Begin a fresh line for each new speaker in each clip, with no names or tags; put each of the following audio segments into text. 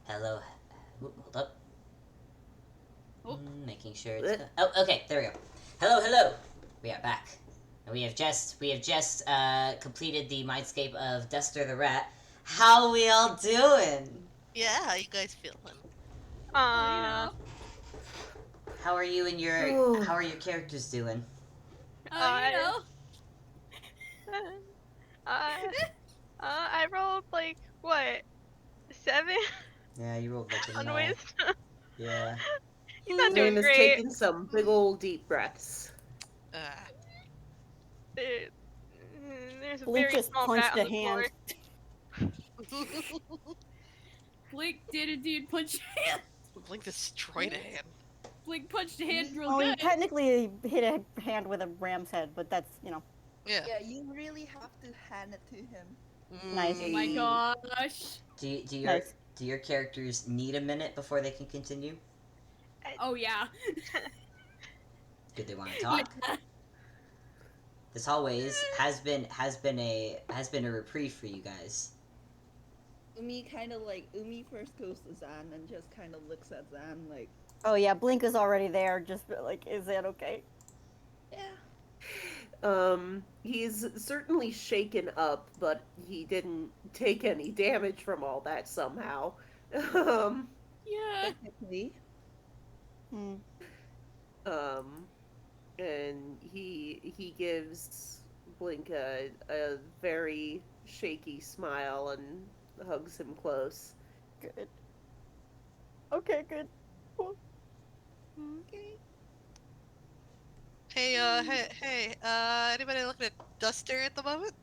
Hello. Hold up.
Oh.
Making sure it's. Oh, okay. There we go. Hello, hello. We are back. And we have just completed the mindscape of Duster the Rat. How we all doing?
Yeah, how you guys feeling?
Uh,
How are you and your
Oh,
How are your characters doing?
uh, I rolled like what 7
Yeah, you rolled like a
on
9.
wisdom.
Yeah.
He's not doing
Zane is
great.
taking some big old deep breaths.
Uh,
There, there's a
Blink
very
just
small bat
punched
on
a
the floor.
hand.
Blink did indeed punch a hand.
Blink destroyed a hand.
Blink punched a hand real
Oh, he
good.
technically hit a hand with a ram's head, but that's,
Yeah.
Yeah, you really have to hand it to him.
Nice.
Oh my
Hey.
gosh.
Nice.
Do your characters need a minute before they can continue?
Oh yeah.
Do they want to talk?
Yeah.
This always has been a reprieve for you guys.
Umi first goes to Zan and just kind of looks at Zan like,
Oh yeah, Blink is already there. Just like, is that okay?
yeah.
He's certainly shaken up, but he didn't take any damage from all that somehow. Um,
Yeah.
Technically.
Hmm.
um, and he gives Blink a very shaky smile and hugs him close.
Good. Okay, good. Cool.
Okay.
Hey, anybody looking at Duster at the moment?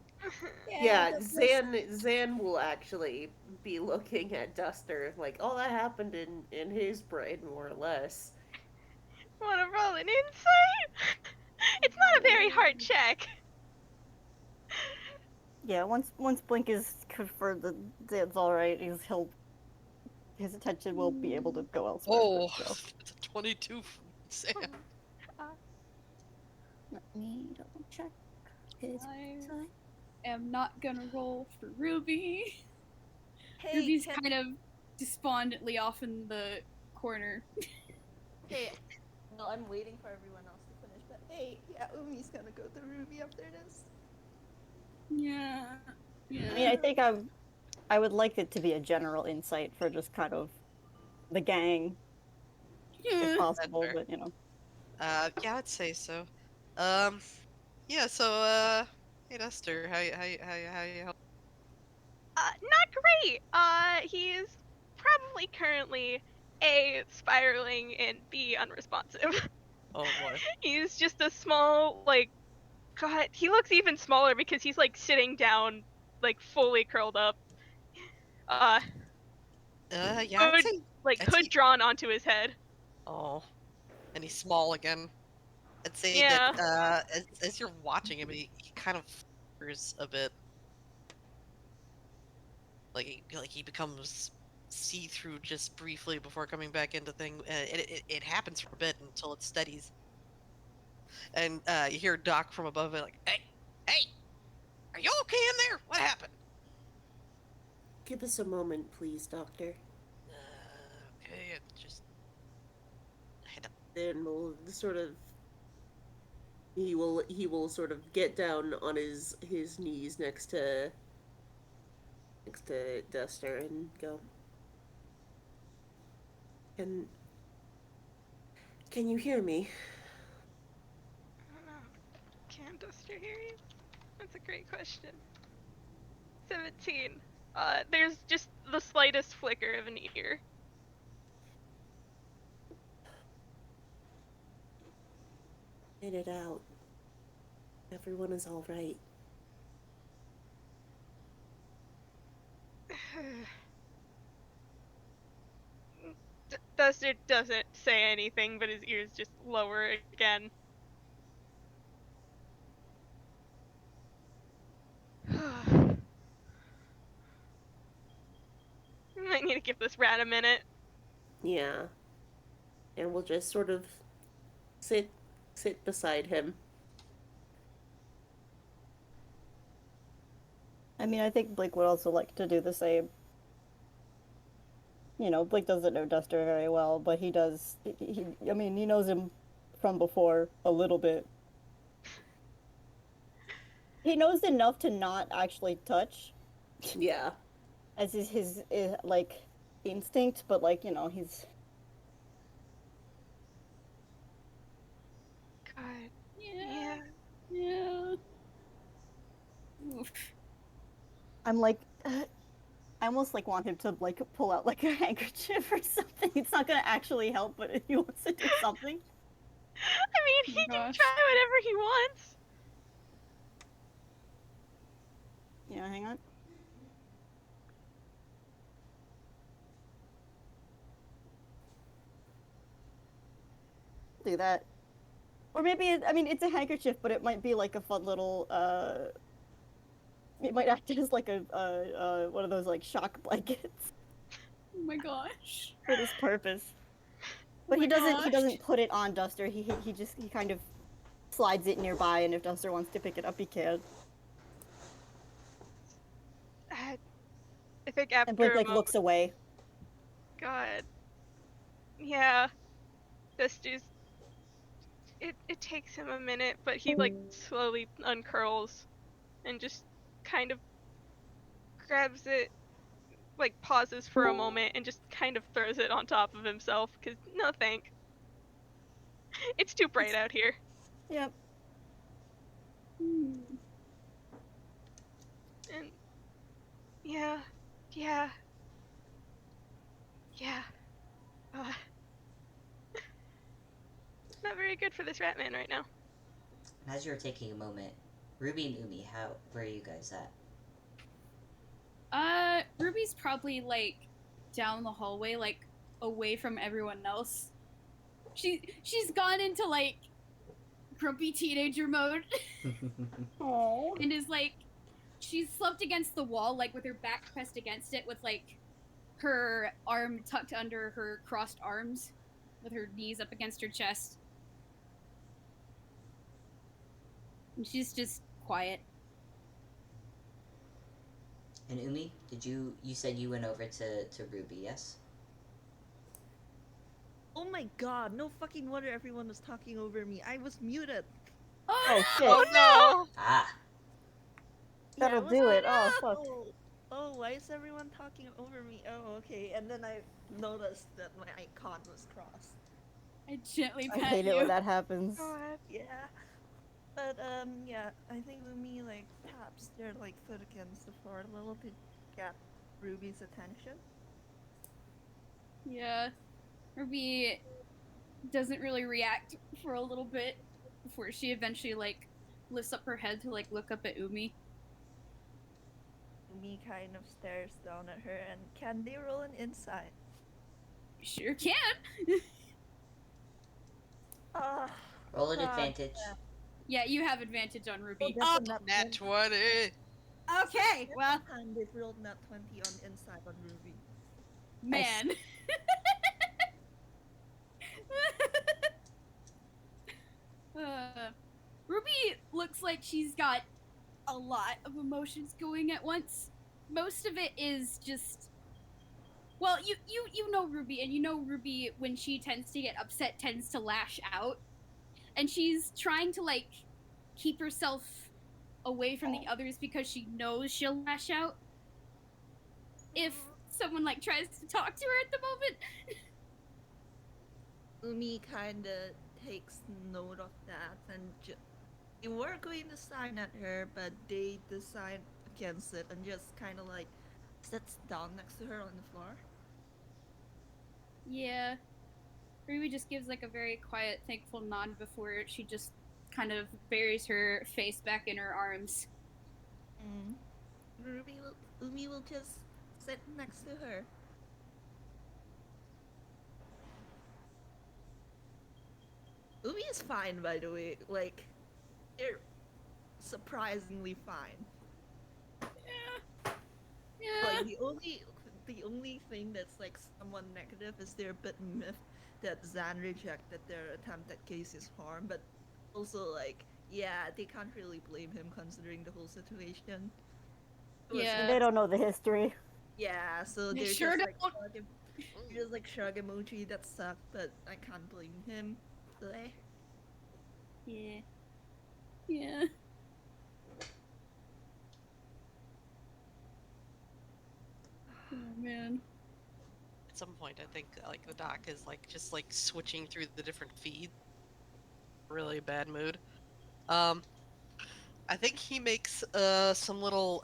Yeah, Zan will actually be looking at Duster like all that happened in his brain more or less.
Wanna roll an insight? It's not a very hard check.
Yeah, once Blink is confirmed that it's all right, his attention will be able to go elsewhere.
Oh,
So.
it's a 22 from Sam.
Let me double check his
I
side.
am not gonna roll for Ruby.
Hey,
Ruby's kind of despondently off in the corner.
Hey, well, I'm waiting for everyone else to finish, but hey, yeah, Umi's gonna go to Ruby after this.
Yeah.
I mean, I think I would like it to be a general insight for just kind of the gang, if possible.
fair.
But
Yeah, I'd say so. Yeah. So, hey Duster, how you?
Not great. He's probably currently A, spiraling, and B, unresponsive.
Oh boy.
He's just a small, like, God, he looks even smaller because he's, like, sitting down, like, fully curled up.
Yeah,
Hood,
I'd
hood
say.
drawn onto his head.
Oh, and he's small again. I'd say that
Yeah.
as you're watching him, he kind of flickers a bit. Like he becomes see through just briefly before coming back into thing. It happens for a bit until it steadies, and you hear Doc from above it like, "Hey, are you okay in there? What happened?"
Give us a moment, please, Doctor.
Okay, it just head up.
Then we'll sort of he will sort of get down on his knees next to Duster and go. Can can you hear me?
I don't know. Can Duster hear you? That's a great question. 17. There's just the slightest flicker of an ear.
Get it out. Everyone is all right.
Duster doesn't say anything, but his ears just lower again. I need to give this rat a minute.
Yeah. And we'll just sort of sit beside him.
I mean, I think Blake would also like to do the same. you know, Blake doesn't know Duster very well, but he does. I mean, he knows him from before a little bit. He knows enough to not actually touch,
Yeah.
as is his like instinct, but like, you know, he's.
God.
Yeah.
Yeah.
Yeah. Oof.
I'm like, I almost like want him to like pull out like a handkerchief or something. It's not gonna actually help, but if he wants to do something.
I mean, he
Oh my
can
gosh.
try whatever he wants.
Yeah, hang on. Do that. Or maybe I mean it's a handkerchief, but it might be like a fun little it might act as like a one of those like shock blankets
Oh my gosh.
for this purpose.
Oh
But
my
he
gosh.
doesn't put it on Duster. He kind of slides it nearby, and if Duster wants to pick it up, he can.
I think
And Blake
after a
like
moment,
looks away.
God. Yeah. This just it takes him a minute, but he like slowly uncurls and just kind of grabs it, like pauses for a moment and just kind of throws it on top of himself because no thank. It's too bright out here.
Yep.
Hmm.
And yeah, yeah, yeah. Uh, not very good for this rat man right now.
And as you're taking a moment, Ruby and Umi, where are you guys at?
Ruby's probably like down the hallway, like away from everyone else. She's gone into like grumpy teenager mode
Oh.
and is like she's slumped against the wall, like with her back pressed against it, with like her arm tucked under her crossed arms, with her knees up against her chest. And she's just quiet.
And Umi, you said you went over to Ruby, yes?
Oh my god, no fucking wonder everyone was talking over me. I was muted.
Oh shit.
Oh no!
Ah,
That'll
it was
do it.
like,
Oh fuck.
oh, why is everyone talking over me? Oh, okay. And then I noticed that my icon was crossed.
I gently
I
pat
hate
you.
it when that happens.
God.
Yeah. But, yeah, I think Umi, like, taps their, like, foot against the floor a little to get Ruby's attention.
Yeah. Ruby doesn't really react for a little bit before she eventually like lifts up her head to like look up at Umi.
Umi kind of stares down at her, and can they roll an insight?
Sure can.
roll an
God.
advantage.
Yeah, you have advantage on Ruby.
That's a
Nat 20!
Okay, well,
time they've rolled nat 20 on insight on Ruby.
man. Ruby looks like she's got a lot of emotions going at once. Most of it is just, well, you know Ruby, and you know Ruby, when she tends to get upset, tends to lash out, and she's trying to like keep herself away from the others because she knows she'll lash out if someone like tries to talk to her at the moment.
Umi kinda takes note of that, and they were going to sign at her, but they decide against it and just kind of like sits down next to her on the floor.
Yeah. Ruby just gives like a very quiet, thankful nod before she just kind of buries her face back in her arms.
Umi will just sit next to her. Umi is fine, by the way. Like, they're surprisingly fine.
Yeah.
Like the only thing that's like somewhat negative is their bit myth that Zan rejected their attempt at Casey's harm, but also like, yeah, they can't really blame him considering the whole situation.
Yeah.
They don't know the history.
Yeah, so
They
they're
sure
just like
don't.
shrug emoji. That sucked, but I can't blame him. So,
Yeah. Yeah. Oh man.
At some point, I think like the doc is like just like switching through the different feeds. Really bad mood. I think he makes some little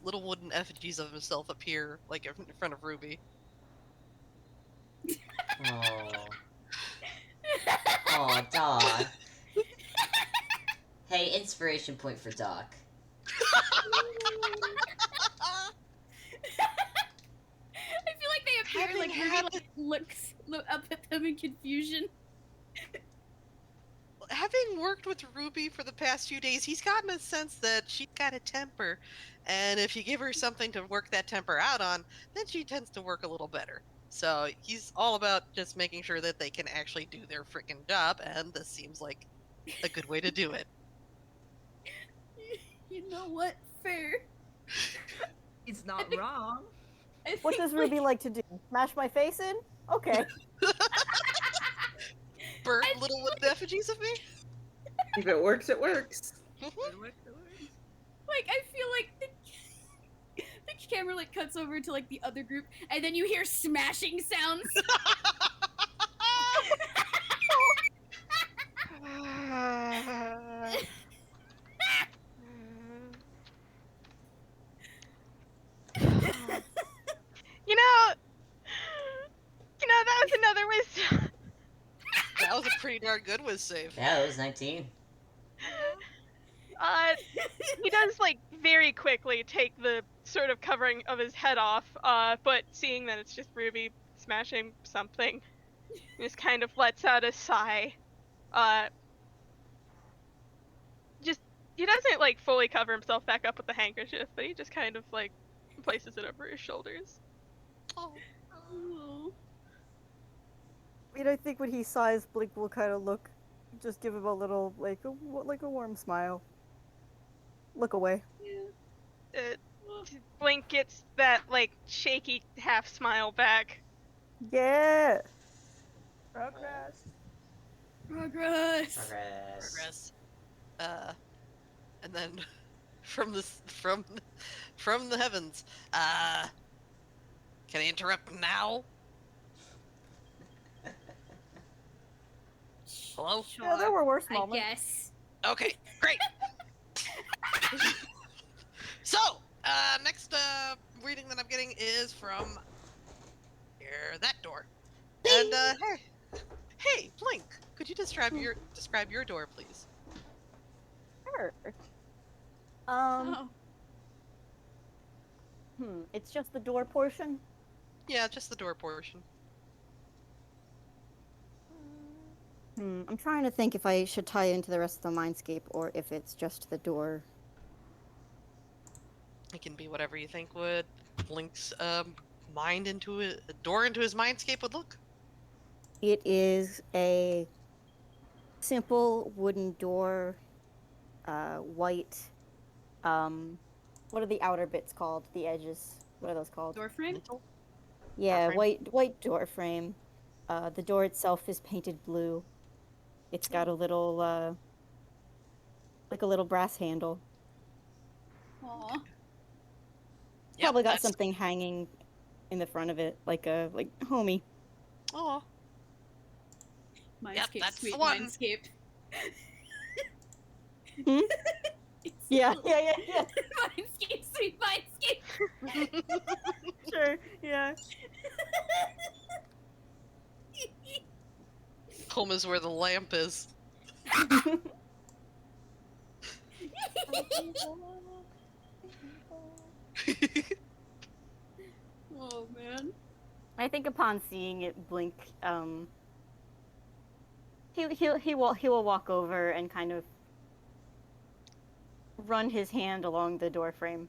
little wooden effigies of himself appear like in front of Ruby.
Oh. Oh, Doc. Hey, inspiration point for Doc.
I feel like they appear
Having
like Ruby
had
like looks up at them in confusion.
Having worked with Ruby for the past few days, he's gotten a sense that she's got a temper, and if you give her something to work that temper out on, then she tends to work a little better. So he's all about just making sure that they can actually do their freaking job, and this seems like a good way to do it.
You know what? Fair.
he's not
think-
wrong.
I
What
think,
does Ruby like to do? Smash my face in? Okay.
Burn little wooden effigies of me?
If it works, it works.
It works, it works.
Like I feel like the camera like cuts over to like the other group, and then you hear smashing sounds.
You know, that was another wisdom.
That was a pretty darn good whiz save.
Yeah, it was 19.
He does like very quickly take the sort of covering of his head off, but seeing that it's just Ruby smashing something, he just kind of lets out a sigh. Just he doesn't like fully cover himself back up with the handkerchief, but he just kind of like places it over his shoulders.
Oh.
Oh.
I think when he sighs, Blink will kind of look, just give him a little, like a warm smile. Look away.
Blink gets that like shaky half smile back.
Yeah.
Progress.
Progress.
Progress. And then from the heavens, can I interrupt now? Hello?
Sure,
Yeah, there were worse
I
moments.
guess.
Okay, great. So, next reading that I'm getting is from that door. And hey, Blink, could you describe your door, please?
Sure.
Oh.
It's just the door portion.
Yeah, just the door portion.
I'm trying to think if I should tie it into the rest of the mindscape or if it's just the door.
It can be whatever you think would Blink's mind into a door into his mindscape would look.
It is a simple wooden door, white. What are the outer bits called? The edges. What are those called?
Door frame?
Mental?
Yeah,
frame?
white door frame. The door itself is painted blue. It's got a little, like a little brass handle.
Aw.
Yep,
Probably got
that's-
something hanging in the front of it, like a homie.
Oh,
Mindscape,
that's
sweet
the one.
Mindscape.
Hmm?
It's
Yeah.
Mindscape, sweet Mindscape.
Sure. Yeah.
home is where the lamp is.
Oh man.
I think upon seeing it, Blink, he will walk over and kind of run his hand along the door frame.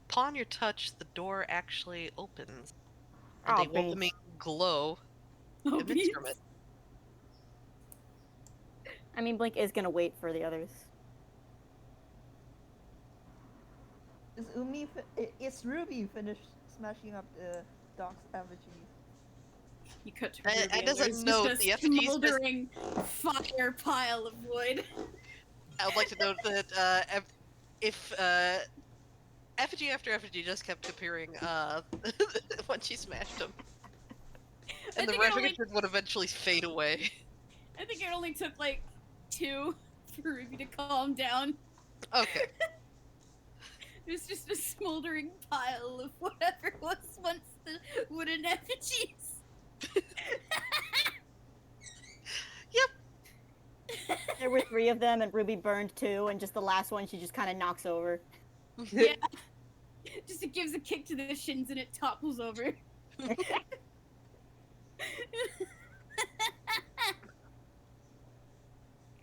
Upon your touch, the door actually opens,
Oh,
and a welcoming glow
Oh,
emits from it.
I mean, Blink is gonna wait for the others.
Is Ruby finished smashing up the dog's effigy?
You cut to
I
Ruby, and
doesn't
there's
note
just
the
a
effigies.
smoldering fire pile of wood.
I would like to note that if effigy after effigy just kept appearing when she smashed them, and the recognition would eventually fade away.
I think it only took like 2 for Ruby to calm down.
Okay.
There's just a smoldering pile of whatever was once the wooden effigies.
Yep.
There were 3 of them, and Ruby burned 2, and just the last one she just kind of knocks over.
Yeah. Just it gives a kick to the shins and it topples over.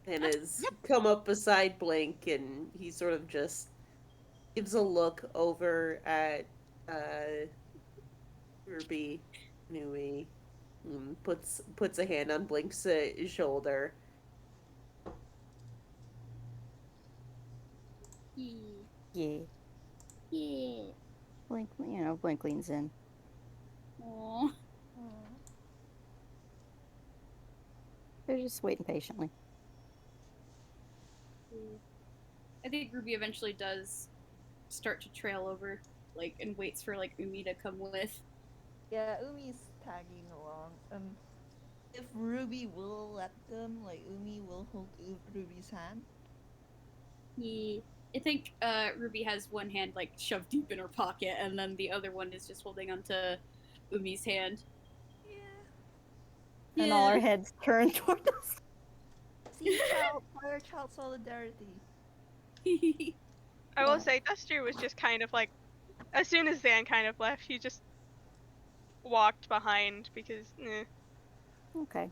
And has come up beside Blink, and he sort of just gives a look over at Ruby, Nui, and puts a hand on Blink's shoulder.
Yeah. Yeah. Blink, Blink leans in.
Aww.
They're just waiting patiently.
I think Ruby eventually does start to trail over, like, and waits for, like, Umi to come with.
Yeah, Umi's tagging along. If Ruby will let them, like Umi will hold Ruby's hand.
Yeah. I think Ruby has one hand, like, shoved deep in her pocket, and then the other one is just holding onto Umi's hand.
Yeah.
And all our heads turn toward us.
See, fire child solidarity.
I will say, Duster was just kind of like, as soon as Zan kind of left, he just walked behind because,
Okay.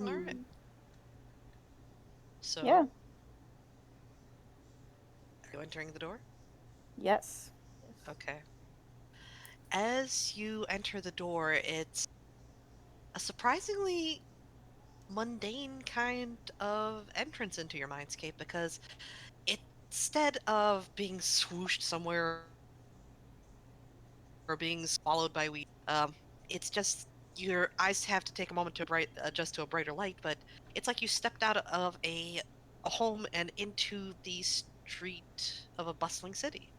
All right. So.
Yeah.
Are you entering the door?
Yes.
Okay. As you enter the door, it's a surprisingly mundane kind of entrance into your mindscape, because instead of being swooshed somewhere or being swallowed by weeds, it's just your eyes have to take a moment to adjust to a brighter light, but it's like you stepped out of a home and into the street of a bustling city.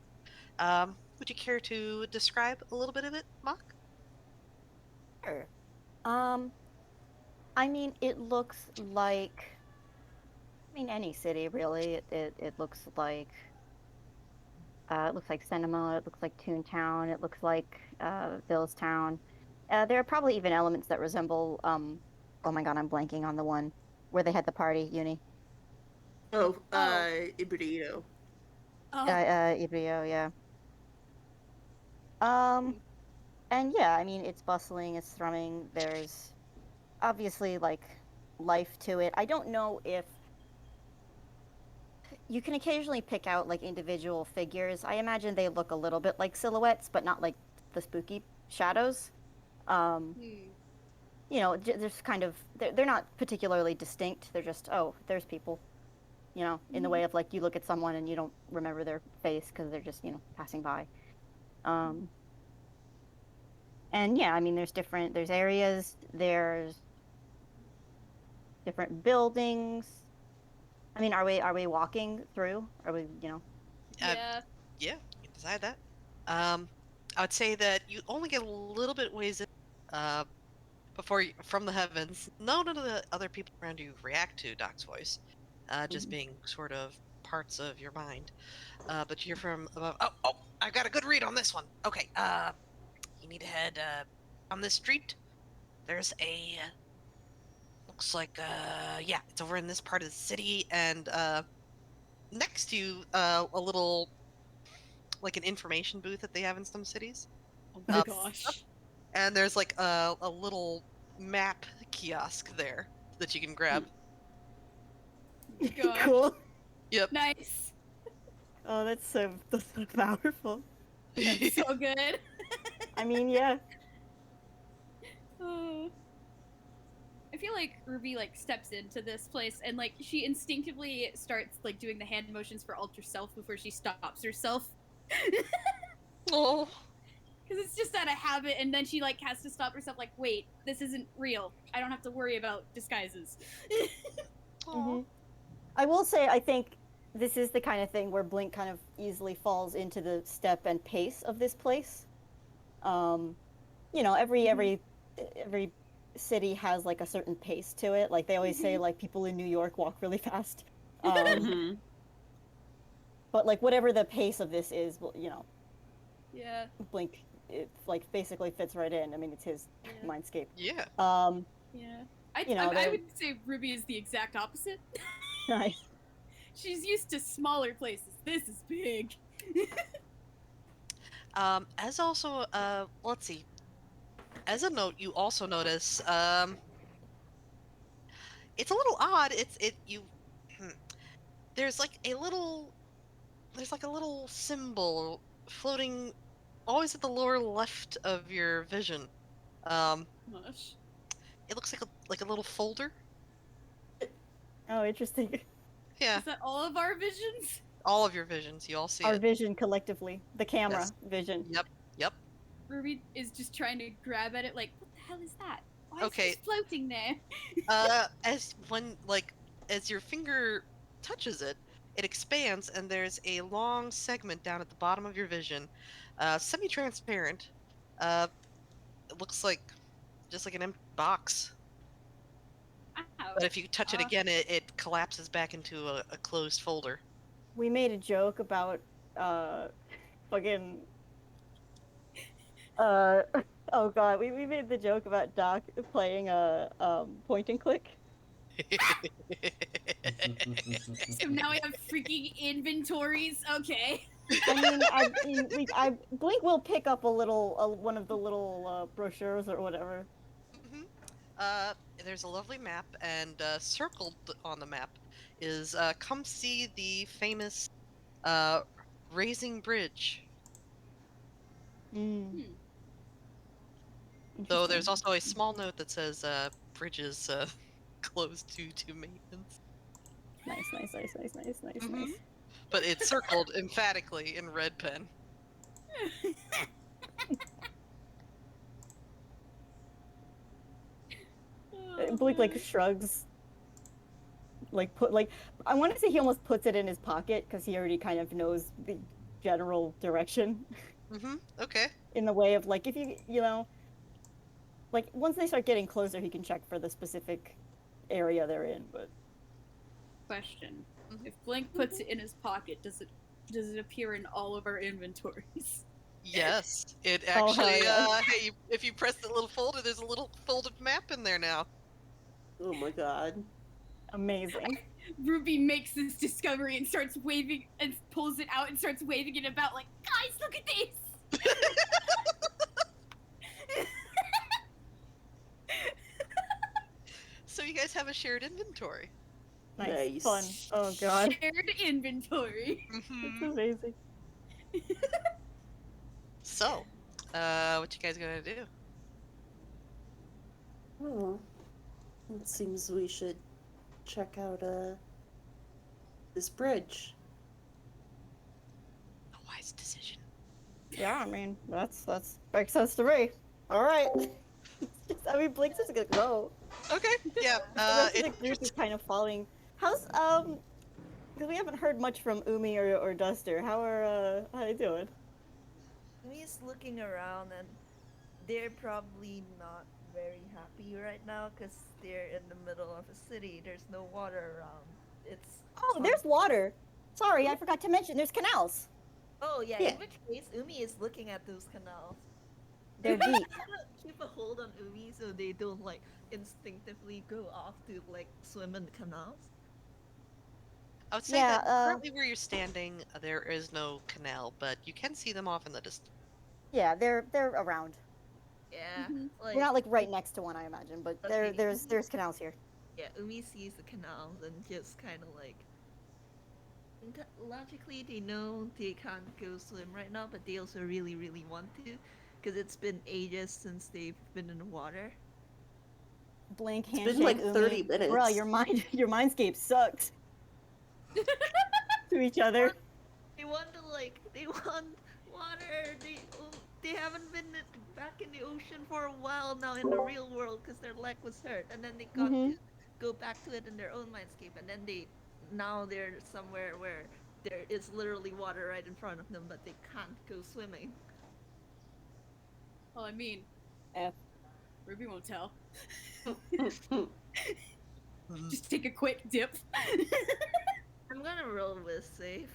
Would you care to describe a little bit of it, Mock?
Sure. I mean, it looks like, any city really. It looks like Cinema. It looks like Toontown. It looks like Billstown. There are probably even elements that resemble. Oh my god, I'm blanking on the one where they had the party. Uni.
Ibrito.
Ibrio, yeah. And yeah, I mean, it's bustling, it's thrumming. There's obviously like life to it. I don't know if you can occasionally pick out like individual figures. I imagine they look a little bit like silhouettes, but not like the spooky shadows. Just kind of they're not particularly distinct. They're just, oh, there's people. In the way of like you look at someone and you don't remember their face because they're just passing by. And yeah, I mean, there's areas, there's different buildings. I mean, are we walking through? Are we,
Yeah.
Yeah, you can decide that. I would say that you only get a little bit ways in, before from the heavens. None of the other people around you react to Doc's voice, just being sort of parts of your mind. But you're from above. Oh, I got a good read on this one. Okay, you need to head on this street. There's a looks like yeah, it's over in this part of the city, and next to you, a little like an information booth that they have in some cities.
Oh my gosh.
And there's like a little map kiosk there that you can grab.
God.
Cool.
Yep.
Nice.
Oh, that's so powerful.
That's so good.
I mean, yeah.
I feel like Ruby like steps into this place and like she instinctively starts like doing the hand motions for alter self before she stops herself.
Oh.
Because it's just out of habit, and then she like has to stop herself. Like, wait, this isn't real. I don't have to worry about disguises.
Mm-hmm. I will say, I think this is the kind of thing where Blink kind of easily falls into the step and pace of this place. You know, every city has like a certain pace to it. Like they always say, like people in New York walk really fast.
Mhm.
But like whatever the pace of this is, well, you know,
Yeah.
Blink, it like basically fits right in. I mean, it's his
Yeah.
mindscape.
Yeah.
Yeah. I,
You know,
I
they-
would say Ruby is the exact opposite.
Nice.
She's used to smaller places. This is big.
As also, let's see. As a note, you also notice, it's a little odd. There's like a little symbol floating always at the lower left of your vision.
Mush.
It looks like a little folder.
Oh, interesting.
Yeah,
Is that all of our visions?
all of your visions. You all see
Our
it.
vision collectively, the camera
Yes.
vision.
Yep.
Ruby is just trying to grab at it, like, what the hell is that? Why
Okay.
is this floating there?
As your finger touches it, it expands, and there's a long segment down at the bottom of your vision, semi-transparent. It looks like just like an empty box.
Ow.
But if you touch it again, it collapses back into a closed folder.
We made a joke about fucking oh god, we made the joke about Doc playing a point and click.
So now we have freaking inventories. Okay.
I mean, Blink will pick up a little one of the little brochures or whatever.
There's a lovely map, and circled on the map is come see the famous Raising Bridge. Though there's also a small note that says bridge is closed due to maintenance.
Nice.
But it's circled emphatically in red pen.
Blink like shrugs. I want to say he almost puts it in his pocket because he already kind of knows the general direction.
Okay.
In the way of like if you know, like once they start getting closer, he can check for the specific area they're in. But
Question: if Blink puts it in his pocket, does it appear in all of our inventories?
Yes, it actually.
yeah.
Hey, if you press the little folder, there's a little folded map in there now.
Oh my god.
amazing.
Ruby makes this discovery and starts waving and pulls it out and starts waving it about like, guys, look at this!
So you guys have a shared inventory.
Nice.
Nice.
Fun. Oh god.
Shared inventory.
That's amazing.
So, what you guys gonna do?
Oh, it seems we should check out this bridge.
A wise decision.
Yeah, I mean that's makes sense to me. All right. I mean, Blink's just gonna go.
Okay. Yeah.
The rest of the group is kind of following. How's because we haven't heard much from Umi or Duster. How they doing?
Umi's looking around and they're probably not very happy right now because they're in the middle of a city. There's no water around. It's
Oh, there's water. Sorry, I forgot to mention. There's canals.
Oh yeah,
Yeah.
in which case Umi is looking at those canals.
They're deep.
Keep a hold on Umi so they don't like instinctively go off to like swim in the canals.
I would say
Yeah,
that currently where you're standing, there is no canal, but you can see them off in the distance.
Yeah, they're around.
Yeah,
Mhm.
like
We're not like right next to one, I imagine, but
Okay.
there's canals here.
yeah, Umi sees the canals and just kind of like logically they know they can't go swim right now, but they also really really want to because it's been ages since they've been in the water.
Blink
It's
handshake.
been like
Umi.
30 minutes.
Bro, your mindscape sucks. To each other.
They They want they want water. They haven't been back in the ocean for a while now in the real world because their leg was hurt, and then they got to go back to it in their own mindscape, and then now they're somewhere where there is literally water right in front of them, but they can't go swimming.
Well, I mean, Ruby won't tell. Just take a quick dip.
I'm gonna roll with safe.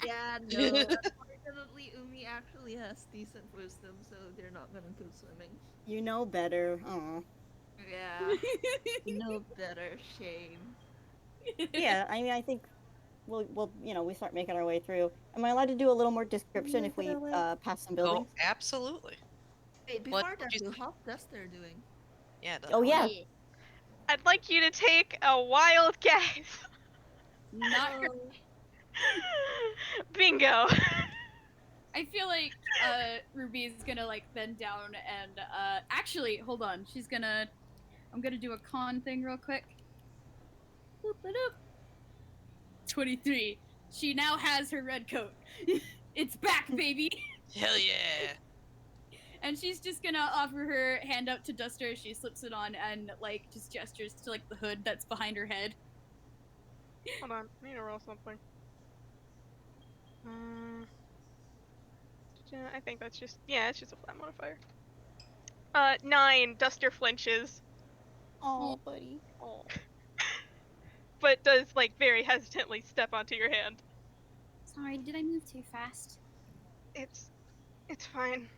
Yeah, no. Unfortunately, Umi actually has decent wisdom, so they're not gonna go swimming.
You know better. Aw.
Yeah. No better. Shame.
Yeah, I mean, I think we start making our way through. Am I allowed to do a little more description if we pass some buildings?
Oh, absolutely.
Wait, before
What
that,
you-
how's Duster doing?
Yeah.
Oh yeah.
I'd like you to take a wild guess.
Not her.
Bingo.
I feel like Ruby's gonna like bend down and actually hold on. I'm gonna do a con thing real quick. Boop-a-doop. 23. She now has her red coat. It's back, baby.
Hell yeah.
And she's just gonna offer her hand out to Duster. She slips it on and like just gestures to like the hood that's behind her head.
Hold on, I need to roll something. I think that's just it's just a flat modifier. 9. Duster flinches.
Oh, buddy.
Oh. But does like very hesitantly step onto your hand.
Sorry, did I move too fast?
It's fine.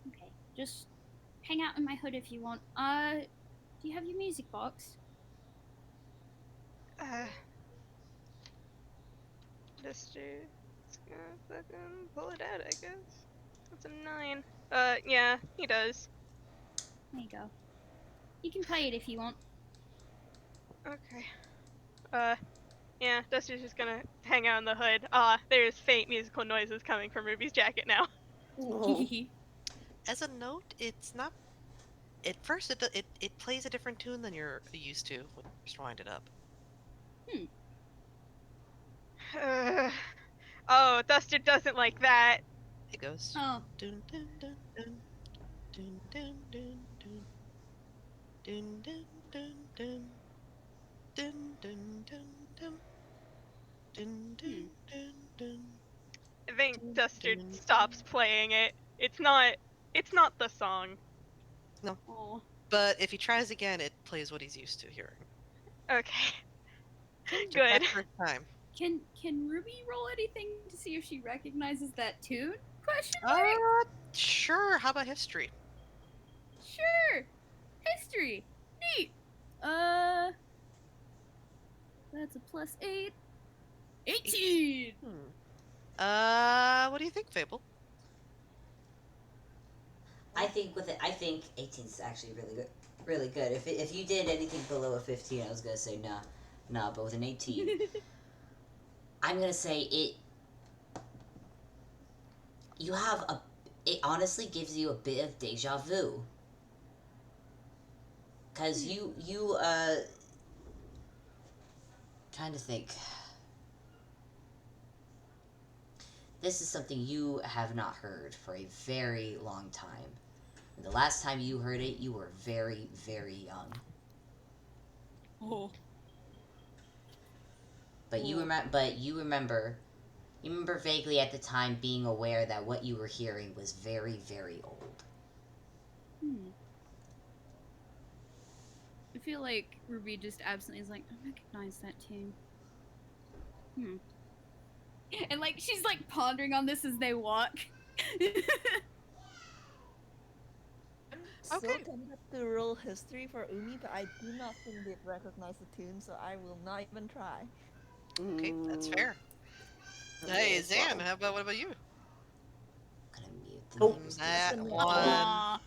Okay, just hang out in my hood if you want. Do you have your music box?
Duster's gonna fucking pull it out, I guess. That's a 9. Yeah, he does.
There you go. You can play it if you want.
Okay. Yeah, Duster's just gonna hang out in the hood. There's faint musical noises coming from Ruby's jacket now.
Oh.
As a note, it's not. At first, it plays a different tune than you're used to when you just wind it up.
Oh, Duster doesn't like that.
It goes.
Oh.
Dun dun dun dun dun dun dun dun dun dun dun dun dun dun dun dun dun dun dun.
I think Duster stops playing it. It's not the song.
Oh.
But if he tries again, it plays what he's used to hearing.
Okay.
So
Good.
that's first time.
Can Ruby roll anything to see if she recognizes that tune? Question mark?
Sure. How about history?
Sure. History. Neat. That's a +8. 18.
What do you think, Fable?
I think 18 is actually really good. If you did anything below a 15, I was gonna say nah. But with an 18, I'm gonna say it. It honestly gives you a bit of deja vu. Cause you trying to think. This is something you have not heard for a very long time. And the last time you heard it, you were very, very young.
Oh.
But you remember vaguely at the time being aware that what you were hearing was very, very old.
I feel like Ruby just absently is like, I recognize that tune. And like she's like pondering on this as they walk.
I'm so tempted to roll history for Umi, but I do not think they'd recognize the tune, so I will not even try.
Okay, that's fair. Hey, Zan, what about you?
I'm gonna mute the
Nope.
neighbors.
That one.
Aw.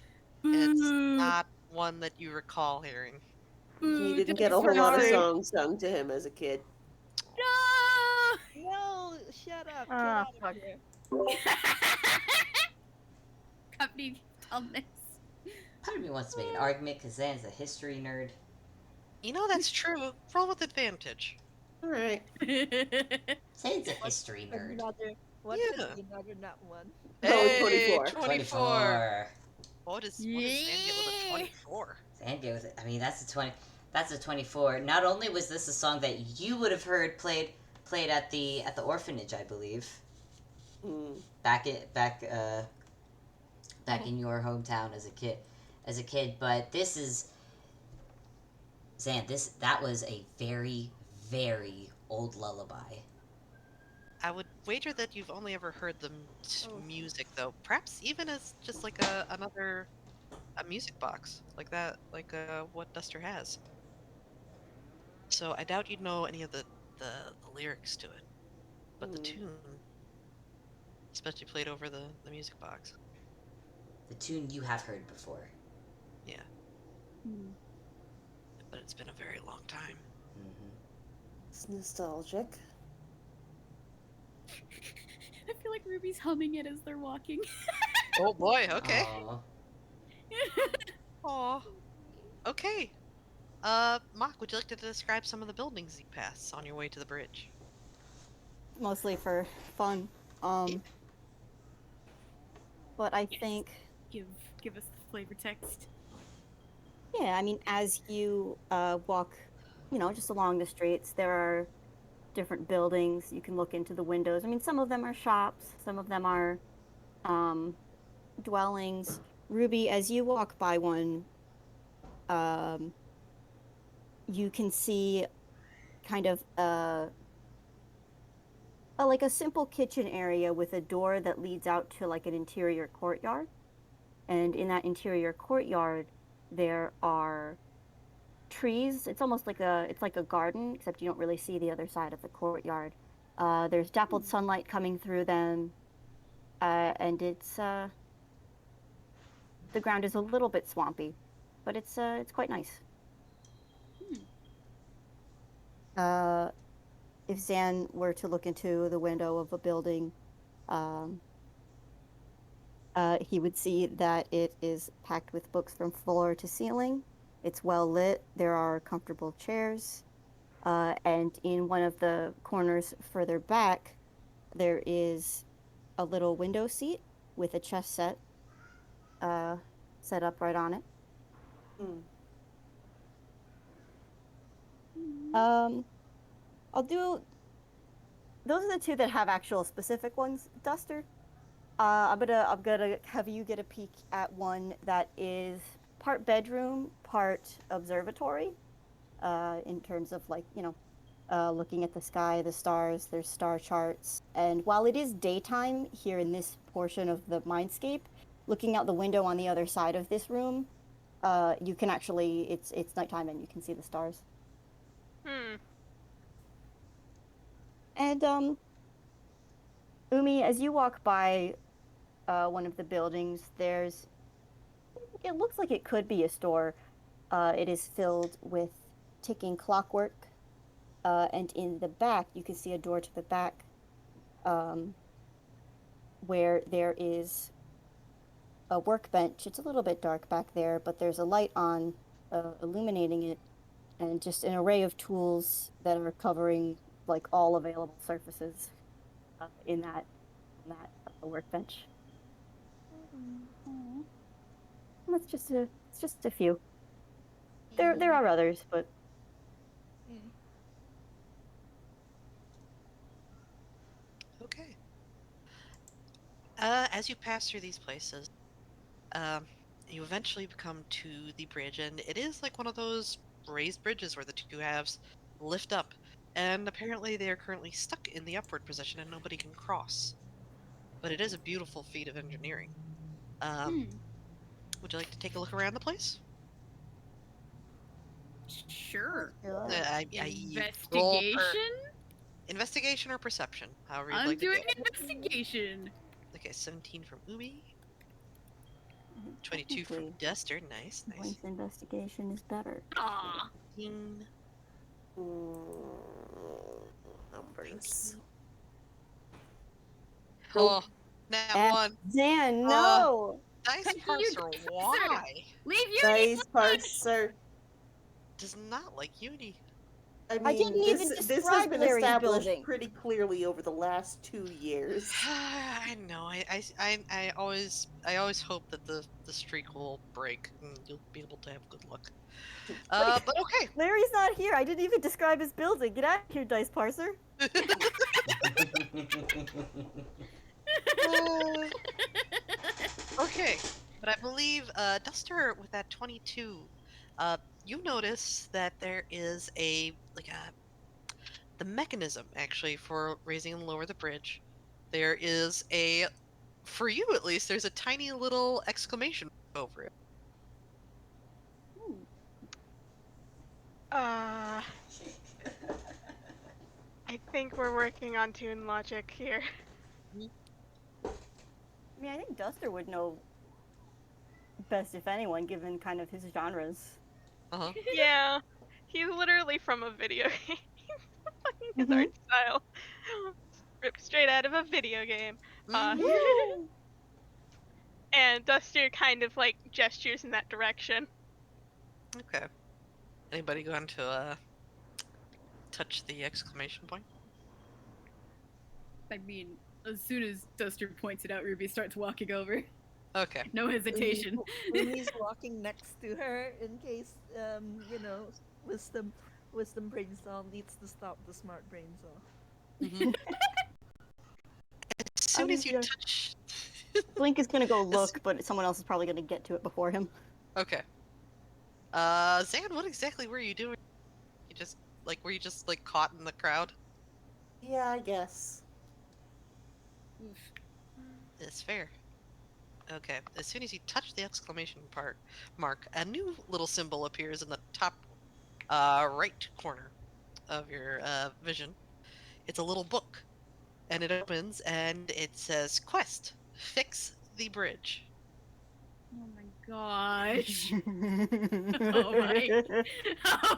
It's
Boo.
not one that you recall hearing.
He didn't
Don't
get a whole lot of
sorry.
songs sung to him as a kid.
No!
No, shut up. Get
Ah,
out
fuck.
of here.
Company dumbness.
Part of me wants to make an argument because Zan's a history nerd.
You know that's true. Roll with advantage.
All right.
Zane's a history nerd.
What
Yeah.
could be another nut one?
Oh,
Hey,
24.
24. What is Zan get with a 24?
Zan with it. I mean, that's a 20. That's a 24. Not only was this a song that you would have heard played at the orphanage, I believe, back in your hometown as a kid, but this is Zan. That was a very, very old lullaby.
I would wager that you've only ever heard the music, though. Perhaps even as just like a music box like that, like what Duster has. So I doubt you'd know any of the lyrics to it, but the tune, especially played over the music box.
The tune you have heard before.
Yeah. But it's been a very long time.
It's nostalgic.
I feel like Ruby's humming it as they're walking.
Oh boy, okay.
Aw.
Aw. Okay. Mock, would you like to describe some of the buildings you pass on your way to the bridge?
Mostly for fun. But I think
Give us the flavor text.
yeah, I mean, as you walk, just along the streets, there are different buildings. You can look into the windows. I mean, some of them are shops, some of them are dwellings. Ruby, as you walk by one, you can see kind of like a simple kitchen area with a door that leads out to like an interior courtyard. And in that interior courtyard, there are trees. It's almost like a garden, except you don't really see the other side of the courtyard. There's dappled sunlight coming through them, and it's the ground is a little bit swampy, but it's quite nice. If Zan were to look into the window of a building, he would see that it is packed with books from floor to ceiling. It's well lit. There are comfortable chairs. And in one of the corners further back, there is a little window seat with a chess set set up right on it. I'll do... Those are the two that have actual specific ones, Duster. I'm gonna have you get a peek at one that is part bedroom, part observatory, in terms of like, looking at the sky, the stars, there's star charts. And while it is daytime here in this portion of the mindscape, looking out the window on the other side of this room, you can actually, it's nighttime and you can see the stars. And, Umi, as you walk by one of the buildings, it looks like it could be a store. It is filled with ticking clockwork, and in the back, you can see a door to the back, where there is a workbench. It's a little bit dark back there, but there's a light on, illuminating it, and just an array of tools that are covering like all available surfaces in that workbench. That's just a few. There are others, but
Okay. As you pass through these places, you eventually come to the bridge, and it is like one of those raised bridges where the two halves lift up, and apparently they are currently stuck in the upward position and nobody can cross. But it is a beautiful feat of engineering. Would you like to take a look around the place?
Sure.
Investigation? Investigation or perception, however you'd
I'm
like to do
doing
it.
investigation.
Okay, 17 from Umi. 22 from Duster. Nice.
Voice investigation is better.
Aw.
15.
Numbers.
Oh, nat 1.
Zan, no!
Dice
Thank you,
parser, why?
Leave you.
Dice parser.
Does not like Uni.
I
I
mean,
didn't even
this has
describe
been
Larry's
established
building.
pretty clearly over the last 2 years.
I know. I always hope that the streak will break and you'll be able to have good luck. But okay.
Larry's not here. I didn't even describe his building. Get out of here, dice parser.
Okay, but I believe Duster with that 22, you notice that there is the mechanism actually for raising and lower the bridge. There is for you at least, there's a tiny little exclamation over it.
I think we're working on Toon logic here.
I mean, I think Duster would know best, if anyone, given kind of his genres.
Uh-huh.
Yeah, he's literally from a video game. Fucking his art style, ripped straight out of a video game. And Duster kind of like gestures in that direction.
Okay. Anybody going to touch the exclamation point?
I mean, as soon as Duster points it out, Ruby starts walking over.
Okay.
No hesitation.
Umi's walking next to her in case, you know, wisdom brainstorm needs to stop the smart brainstorm.
As soon as you touch.
Blink is gonna go look, but someone else is probably gonna get to it before him.
Okay. Zan, what exactly were you doing? Were you just caught in the crowd?
Yeah, I guess.
It's fair. Okay, as soon as you touch the exclamation mark, a new little symbol appears in the top right corner of your vision. It's a little book, and it opens and it says, "Quest, fix the bridge."
Oh my gosh. Oh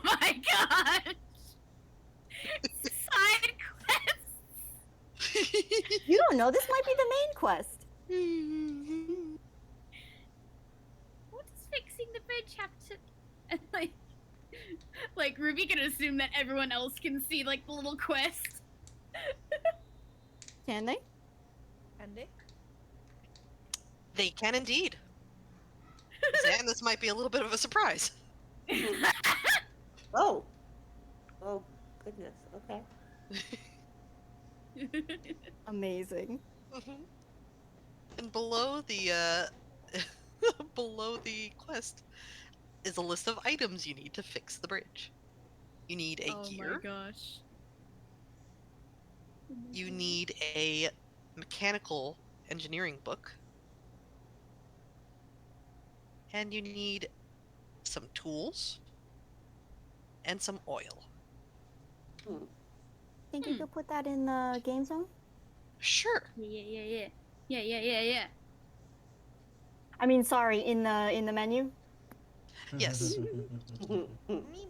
my gosh. Side quest.
You don't know. This might be the main quest.
What does fixing the bridge have to? And like Ruby can assume that everyone else can see like the little quest.
Can they?
And they?
They can indeed. Zan, this might be a little bit of a surprise.
Oh. Oh, goodness. Okay.
Amazing.
And below the below the quest is a list of items you need to fix the bridge. You need a gear.
Oh my gosh.
You need a mechanical engineering book. And you need some tools and some oil.
Think you could put that in the game zone?
Sure.
Yeah.
I mean, sorry, in the menu.
Yes.
Umi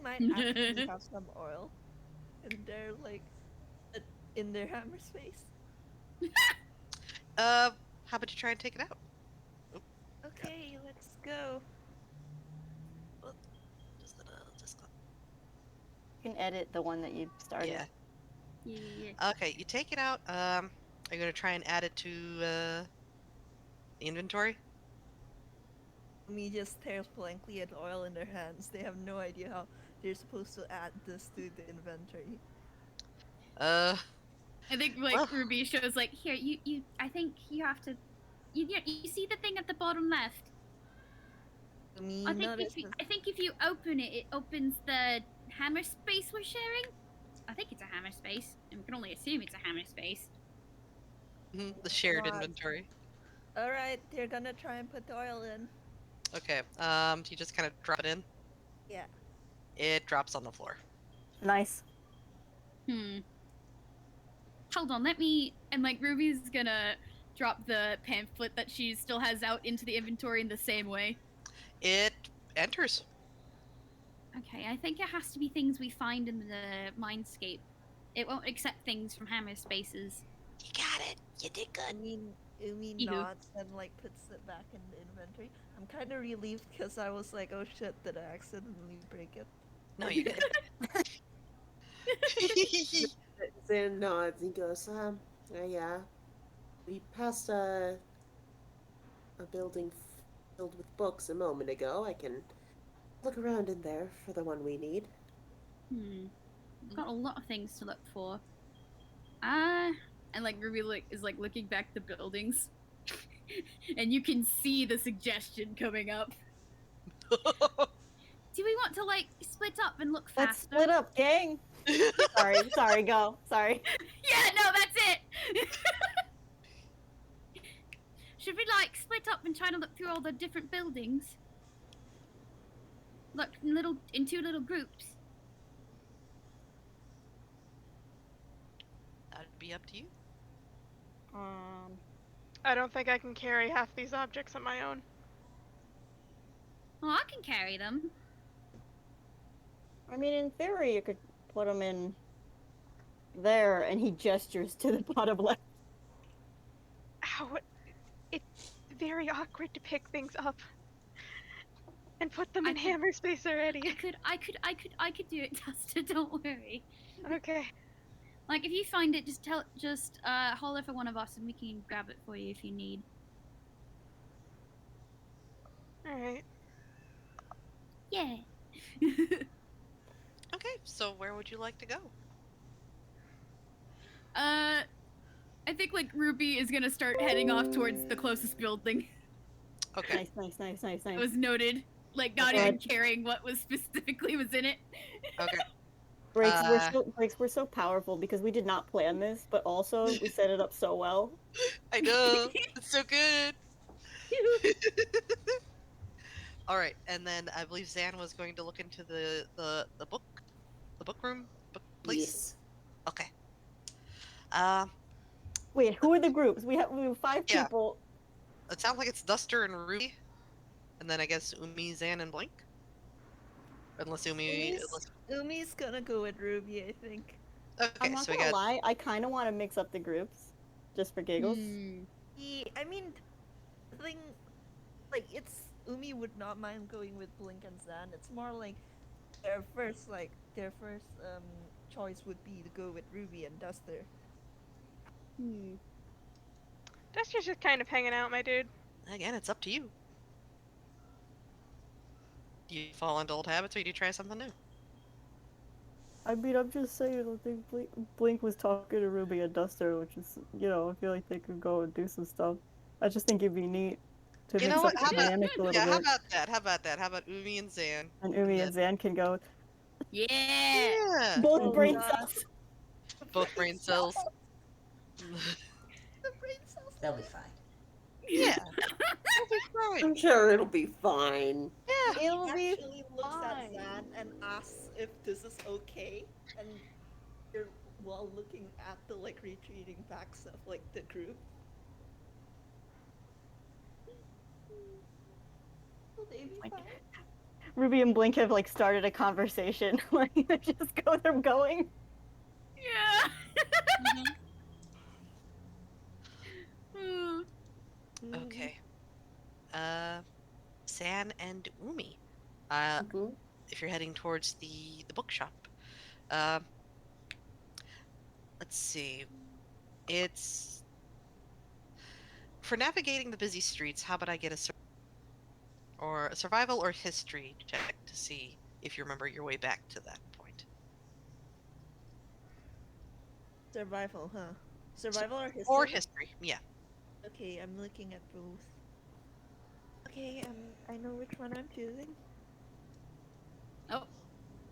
might actually have some oil in their in their hammer space.
How about you try and take it out?
Okay, let's go.
You can edit the one that you started.
Yeah. Okay, you take it out. Are you gonna try and add it to the inventory?
Umi just stares blankly at oil in their hands. They have no idea how they're supposed to add this to the inventory.
I think Ruby shows like here you I think you have to you see the thing at the bottom left.
Umi
I think if you open it, it opens the hammer space we're sharing. I think it's a hammer space, and we can only assume it's a hammer space.
The shared inventory.
Alright, they're gonna try and put the oil in.
Okay, you just kind of drop it in.
Yeah.
It drops on the floor.
Nice.
Hold on, let me. And like Ruby's gonna drop the pamphlet that she still has out into the inventory in the same way.
It enters.
Okay, I think it has to be things we find in the mindscape. It won't accept things from hammer spaces.
You got it. You did good.
Umi nods and puts it back in the inventory. I'm kind of relieved because I was like, oh shit, did I accidentally break it?
No, you didn't.
Zan nods and goes, we passed a building filled with books a moment ago. I can look around in there for the one we need.
We've got a lot of things to look for. And like Ruby is like looking back the buildings, and you can see the suggestion coming up. Do we want to like split up and look faster?
Let's split up, gang. sorry, go. Sorry.
Yeah, no, that's it. Should we like split up and try to look through all the different buildings? Look in two little groups.
That'd be up to you.
I don't think I can carry half these objects on my own.
Well, I can carry them.
I mean, in theory, you could put them in there, and he gestures to the bottom left.
Ow, it's very awkward to pick things up and put them in hammer space already.
I could do it, Duster. Don't worry.
Okay.
Like, if you find it, just holler for one of us, and we can grab it for you if you need.
All right.
Yeah.
Okay, so where would you like to go?
I think like Ruby is gonna start heading off towards the closest building.
Okay.
Nice.
It was noted. Like not even caring what was specifically was in it.
Okay.
Breaks, we're so powerful because we did not plan this, but also we set it up so well.
I know. It's so good. All right, and then I believe Zan was going to look into the book room, book place.
Yes.
Okay.
Wait, who are the groups? We have 5
Yeah.
people.
It sounds like it's Duster and Ruby, and then I guess Umi, Zan, and Blink. Unless Umi.
Umi's gonna go with Ruby, I think.
Okay,
I'm not
so we
gonna
got.
lie, I kind of want to mix up the groups, just for giggles.
I mean, the thing, like, it's Umi would not mind going with Blink and Zan. It's more like their first choice would be to go with Ruby and Duster.
Duster's just kind of hanging out, my dude.
Again, it's up to you. Do you fall into old habits, or do you try something new?
I mean, I'm just saying, I think Blink was talking to Ruby and Duster, which is, I feel like they could go and do some stuff. I just think it'd be neat to
You
mix
know
up
what?
the dynamic a little
Yeah,
bit.
how about that? How about Umi and Zan?
And Umi and Zan can go.
Yeah.
Yeah.
Both brain
God.
cells.
Both brain cells.
The brain cells.
They'll be fine.
Yeah. That'll be fine.
I'm sure it'll be fine.
Yeah.
It'll
He
be
actually looks
fine.
at Zan and asks if this is okay, and you're while looking at the like retreating backs of like the group. Will they be fine?
Ruby and Blink have like started a conversation. Like just go, they're going.
Yeah.
Okay. San and Umi.
Mhm.
If you're heading towards the bookshop, let's see. It's for navigating the busy streets. How about I get a survival or history check to see if you remember your way back to that point.
Survival, huh? Survival or history?
Or history, yeah.
Okay, I'm looking at both. Okay, I know which one I'm choosing.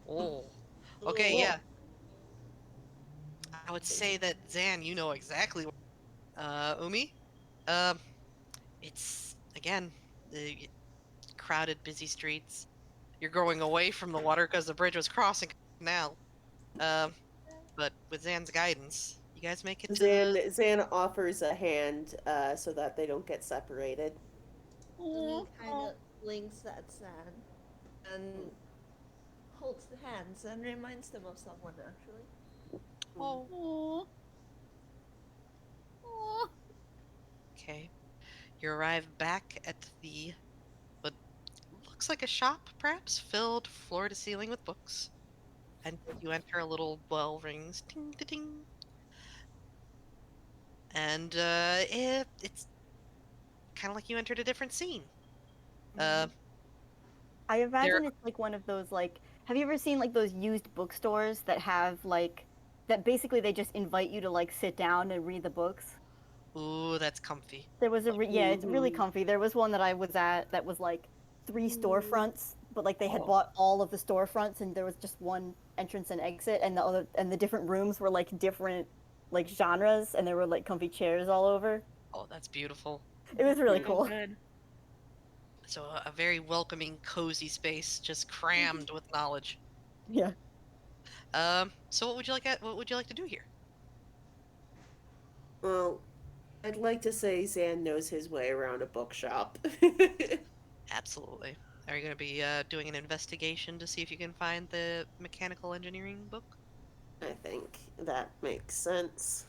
Oh. Okay, yeah. I would say that Zan, you know exactly. Umi, it's again the crowded, busy streets. You're going away from the water because the bridge was crossing now. But with Zan's guidance, you guys make it to.
Zan offers a hand so that they don't get separated.
Umi kind of blinks at Zan and holds the hands and reminds them of someone actually.
Oh.
Okay. You arrive back at the what looks like a shop, perhaps, filled floor to ceiling with books. and you enter a little bell rings, ding, ding, ding. And it's kind of like you entered a different scene. Uh,
I
there,
imagine it's like one of those like. Have you ever seen like those used bookstores that have like that basically they just invite you to like sit down and read the books?
ooh, that's comfy.
There was yeah, it's really
Mhm.
comfy. There was one that I was at that was like 3 storefronts, but like they had
Oh.
bought all of the storefronts and there was just one entrance and exit, and the different rooms were like different like genres, and there were like comfy chairs all over.
Oh, that's beautiful.
It was really
Mhm.
cool.
Good.
So a very welcoming, cozy space, just crammed with knowledge.
Yeah.
So what would you like? What would you like to do here?
Well, I'd like to say Zan knows his way around a bookshop.
Absolutely. Are you going to be doing an investigation to see if you can find the mechanical engineering book?
I think that makes sense.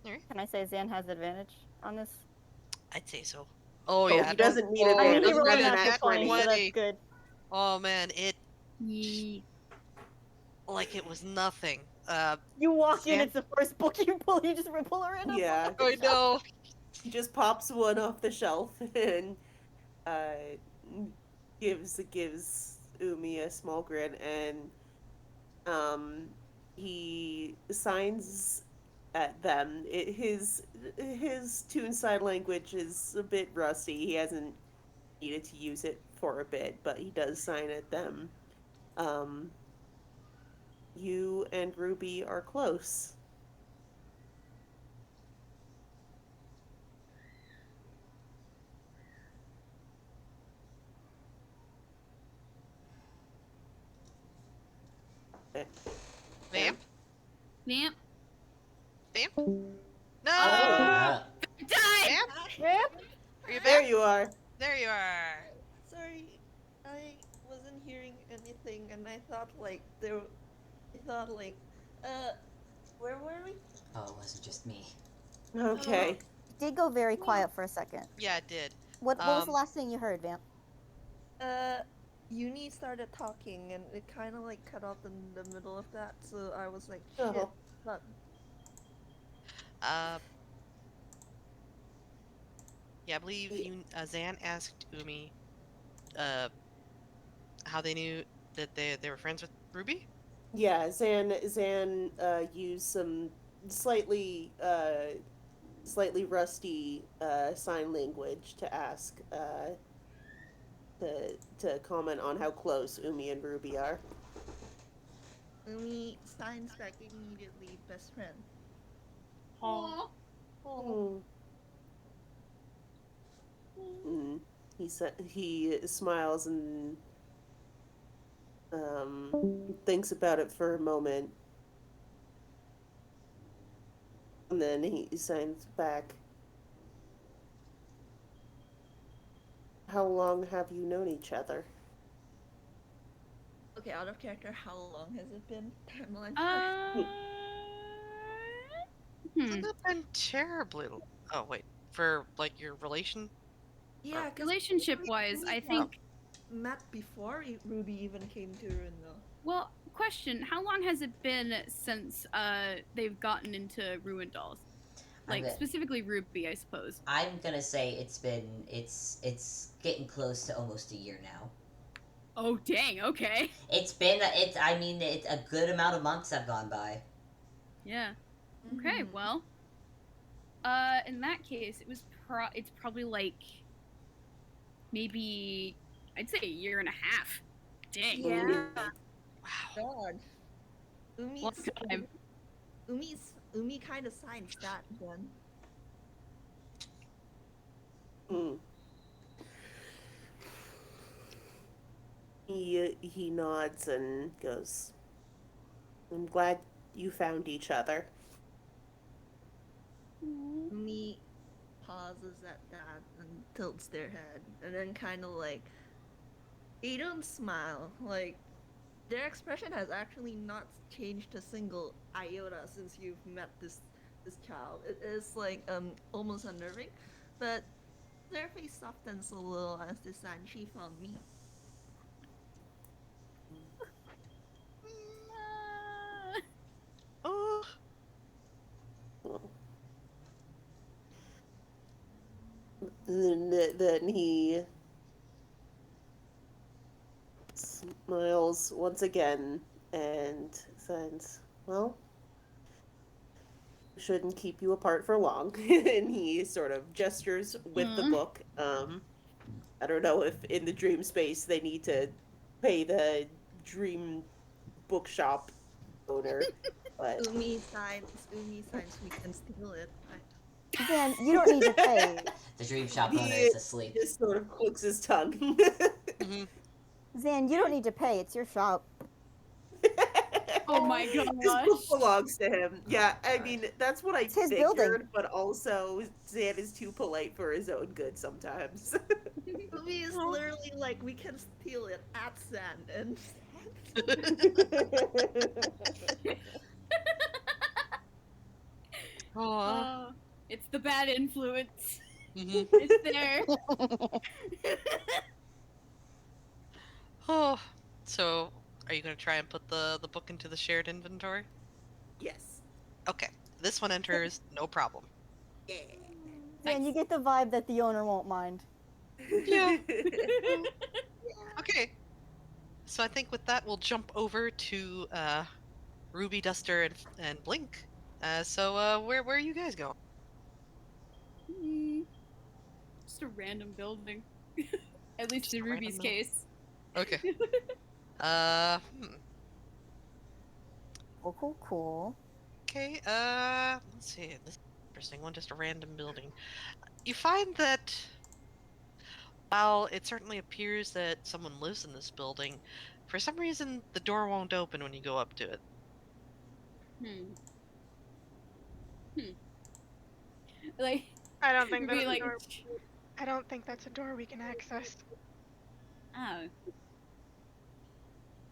All right.
Can I say Zan has advantage on this?
I'd say so. Oh
Oh,
yeah.
he doesn't need
Oh,
advantage.
He
He's
rolled
got
a
a
natural
nat
20,
20.
so that's good.
Oh man, it
Ye-
like it was nothing.
You walk in,
Zan-
it's the first book you pull. You just pull her in.
Yeah.
I know.
He just pops one off the shelf and uh, gives Umi a small grin, and um, he signs at them. His Toon side language is a bit rusty. He hasn't needed to use it for a bit, but he does sign at them. Um, you and Ruby are close.
Vamp?
Vamp.
Vamp? No!
Uh,
Die!
Vamp?
Yep.
Are you
There
back?
you are.
There you are.
Sorry, I wasn't hearing anything, and I thought where were we?
oh, it wasn't just me.
Okay.
It did go very quiet for a second.
Yeah, it did.
What was the last thing you heard, Vamp?
Uni started talking, and it kind of like cut off in the middle of that, so I was like, shit.
Oh.
But
Yeah, I believe you, Zan asked Umi, how they knew that they were friends with Ruby.
Yeah, Zan used some slightly slightly rusty sign language to ask to comment on how close Umi and Ruby are.
Umi signs back immediately, best friend.
Aw.
Mm. Mm. He smiles and thinks about it for a moment, and then he signs back. How long have you known each other?
Okay, out of character, how long has it been? Timeline.
Hasn't that been terribly? Oh wait, for like your relation?
Yeah, 'cause
Relationship-wise,
we
I
have
think.
met before Ruby even came to Ruindall.
Well, question: how long has it been since they've gotten into Ruindalls? Like
Okay.
specifically Ruby, I suppose.
I'm gonna say it's getting close to almost a year now.
Oh dang! Okay.
It's a good amount of months have gone by.
Yeah.
Mm-hmm.
Okay. Well. In that case, it's probably like maybe I'd say a year and a half. Dang.
Yeah.
Wow.
God.
Long time.
Umi kind of signs that then.
Hmm. He nods and goes, I'm glad you found each other.
Umi pauses at that and tilts their head, and then kind of like they don't smile. Like their expression has actually not changed a single iota since you've met this child. It is like almost unnerving, but their face softens a little as they sign. She found me.
Then he smiles once again and says, "Well, shouldn't keep you apart for long." And he sort of gestures with the book. I don't know if in the dream space they need to pay the dream bookshop owner, but
Umi signs, we can steal it.
Zan, you don't need to pay.
The dream shop owner
he
is asleep.
just sort of clicks his tongue.
Hmm.
Zan, you don't need to pay. It's your shop.
Oh my
This book
gosh.
belongs to him. Yeah, I mean, that's what I
It's his
figured,
building.
but also Zan is too polite for his own good sometimes.
Umi is literally like, we can steal it at Sand, and
Aw.
It's the bad influence.
Mhm.
It's there.
Oh, so are you going to try and put the book into the shared inventory?
Yes.
Okay, this one enters, no problem.
Yeah.
Zan, you get the vibe that the owner won't mind.
Yeah. Okay, so I think with that we'll jump over to Ruby, Duster, and Blink. So where are you guys going?
Hmm, just a random building. At least
Just
in
a
Ruby's
random building.
case.
Okay.
Cool.
Okay, let's see. This is an interesting one, just a random building. You find that while it certainly appears that someone lives in this building, for some reason the door won't open when you go up to it.
Like,
I don't think
Ruby,
that's a
like,
door. I don't think that's a door we can access.
oh.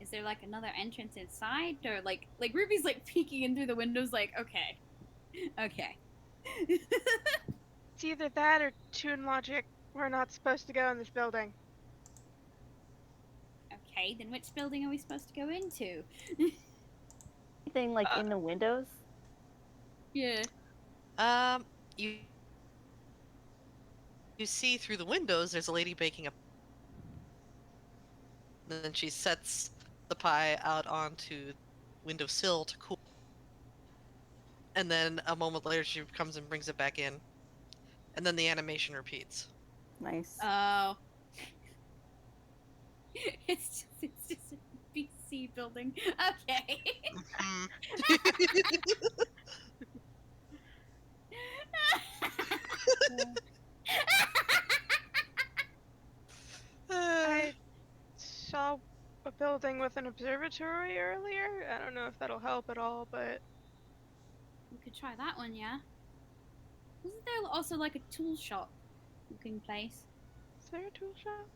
Is there like another entrance inside, or like Ruby's like peeking in through the windows, like, okay.
It's either that or Toon logic. We're not supposed to go in this building.
Okay, then which building are we supposed to go into?
Anything like in the windows?
Yeah.
You see through the windows there's a lady baking a. Then she sets the pie out onto windowsill to cool. And then a moment later she comes and brings it back in. And then the animation repeats.
Nice.
Oh. It's just a BC building. Okay.
Mhm.
I saw a building with an observatory earlier. I don't know if that'll help at all, but
We could try that one, yeah. Isn't there also like a tool shop looking place?
is there a tool shop?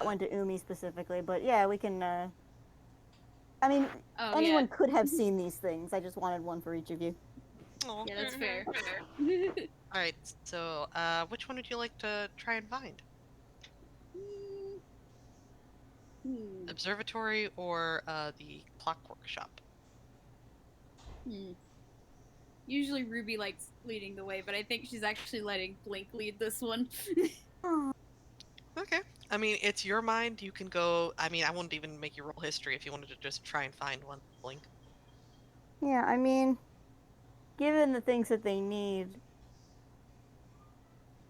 I went to Umi specifically, but yeah, we can. I mean,
Oh
anyone could have seen these things. I just wanted one for each of you.
Aw.
yeah, that's fair.
Alright, so which one would you like to try and find? Observatory or the clockwork shop?
Usually Ruby likes leading the way, but I think she's actually letting Blink lead this one.
Okay. I mean, it's your mind. You can go. I mean, I wouldn't even make you roll history if you wanted to just try and find one. Blink.
Yeah, I mean, given the things that they need,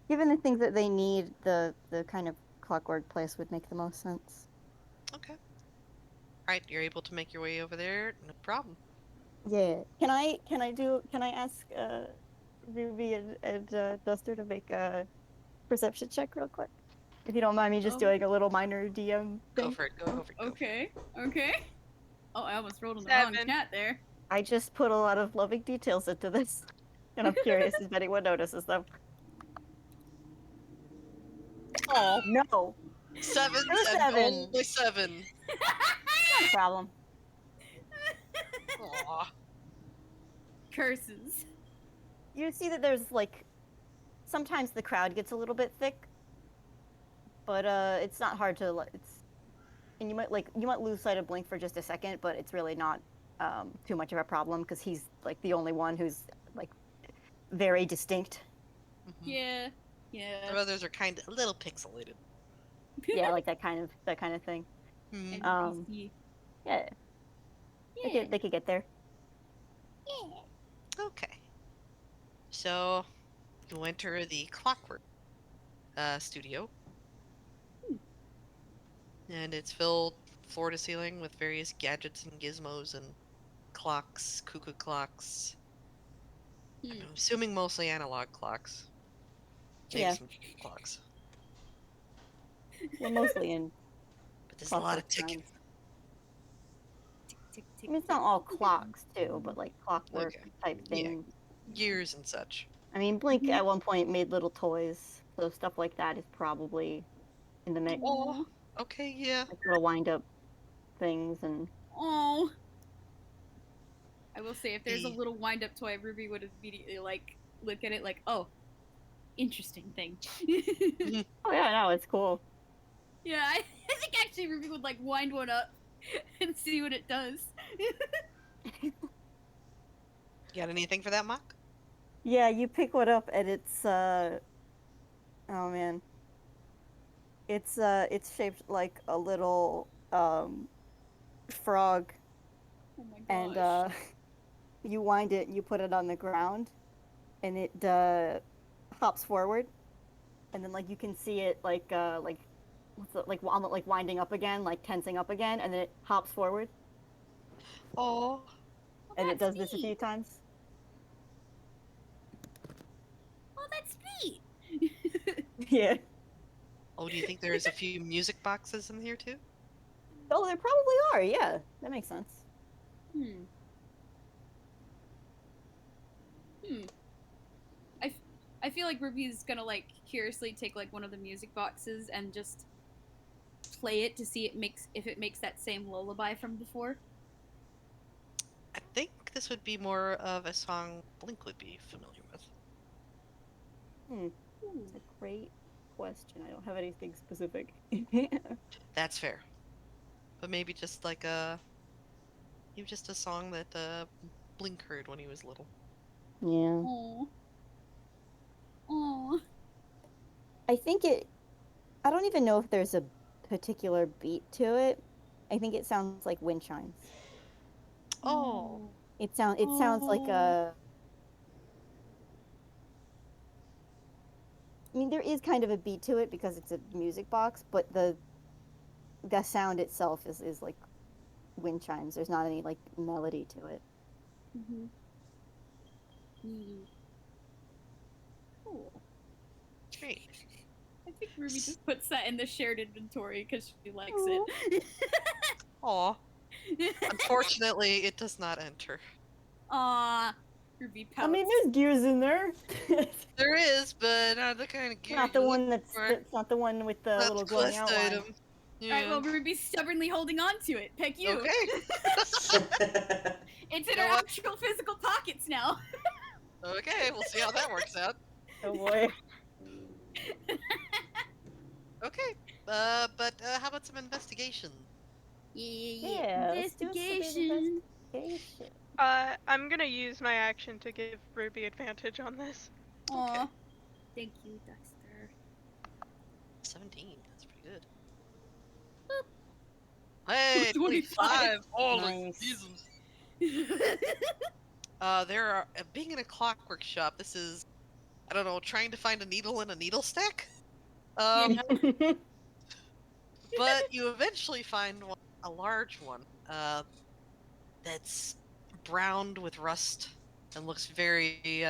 the kind of clockwork place would make the most sense.
Okay. Alright, you're able to make your way over there. No problem.
Yeah. Can I ask Ruby and Duster to make a perception check real quick? If you don't mind me just doing a little minor DM thing.
Go for it. Go for it. Go for it.
Okay. Oh, I almost rolled on the wrong
7.
chat there.
I just put a lot of loving details into this, and I'm curious if anyone notices them.
Oh,
No,
7
You're
and
7.
only 7.
not a problem.
Aw.
Curses.
You see that there's like, sometimes the crowd gets a little bit thick, but it's not hard to and you might lose sight of Blink for just a second, but it's really not too much of a problem because he's like the only one who's like very distinct.
Mhm.
Yeah.
The
Yeah.
others are kind of a little pixelated.
Yeah, like that kind of thing.
Mhm.
NPC.
Yeah,
Yeah.
they could get there.
Okay. So you enter the clockwork studio. And it's filled floor to ceiling with various gadgets and gizmos and clocks, cuckoo clocks.
Hmm.
I'm assuming mostly analog clocks. Maybe
Yeah.
some clocks.
We're mostly in
But there's a lot of
clockwork
ticking.
times.
Tick, tick,
I
tick,
mean, it's
tick.
not all clocks too, but like clockwork
Okay.
type
Yeah.
things.
Gears and such.
I mean, Blink
Mhm.
at one point made little toys, so stuff like that is probably in the mix.
Oh, okay, yeah.
Like little wind up things and
Oh. I will say, if there's a
The
little wind-up toy, Ruby would immediately like look at it like, oh, interesting thing.
oh yeah, no, it's cool.
Yeah, I think actually Ruby would like wind one up and see what it does.
you got anything for that, Mock?
Yeah, you pick one up and it's oh man. It's shaped like a little frog
Oh my gosh.
and you wind it, you put it on the ground and it hops forward and then like you can see it like what's it, like winding up again, like tensing up again, and then it hops forward
Oh,
and it
that's
does this a few
neat.
times.
Oh, that's neat.
Yeah.
oh, do you think there's a few music boxes in here too?
Oh, there probably are. Yeah, that makes sense.
Hmm. I feel like Ruby's gonna like curiously take like one of the music boxes and just play it to see if it makes that same lullaby from before.
I think this would be more of a song Blink would be familiar with.
That's a great question. I don't have anything specific.
That's fair. But maybe just like maybe just a song that Blink heard when he was little.
Yeah.
Oh. Oh.
I think I don't even know if there's a particular beat to it. I think it sounds like wind chimes.
Oh,
It sounds like a I mean there is kind of a beat to it because it's a music box, but the sound itself is like wind chimes. There's not any like melody to it.
Mm-hmm. Cool.
great.
I think Ruby just puts that in the shared inventory because she likes it.
Aw. Unfortunately, it does not enter.
Aw, Ruby pouts.
I mean, there's gears in there.
There is, but not the kind of gear
Not the
you
one
look for.
that's not the one with the
Not
little
the
glowing
quest
outline.
item. Yeah.
Alright, well, Ruby's stubbornly holding on to it. Pick you.
Okay.
It's in
You
her
know what?
actual physical pockets now.
Okay, we'll see how that works out.
Oh boy.
Okay. But how about some investigation?
Yeah, let's do some
Investigation.
investigation.
I'm gonna use my action to give Ruby advantage on this.
Aw.
Okay.
Thank you, Dexter.
17. That's pretty good. Hey, 25. Holy
Nice.
Jesus. There are being in a clockwork shop. This is, I don't know, trying to find a needle in a needle stack.
Yeah.
But you eventually find one, a large one. That's browned with rust and looks very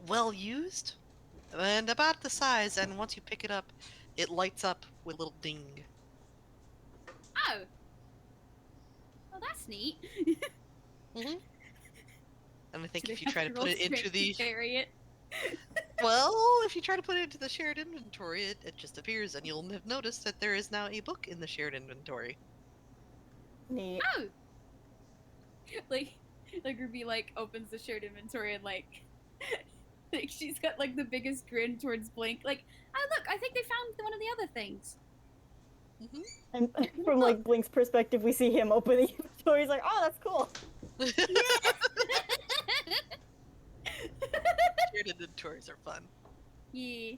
well used, and about the size. And once you pick it up, it lights up with a little ding.
Oh. Well, that's neat.
Mm-hmm. And I think
Do they
if you
have
try to
roll
put it into
strength
the
to carry it?
well, if you try to put it into the shared inventory, it just appears, and you'll have noticed that there is now a book in the shared inventory.
Neat.
Oh. Like Ruby like opens the shared inventory and like she's got like the biggest grin towards Blink. Like, oh look, I think they found one of the other things.
And from like Blink's perspective, we see him open the inventory. He's like, "Oh, that's cool."
Shared Shared inventories are fun.
Yeah.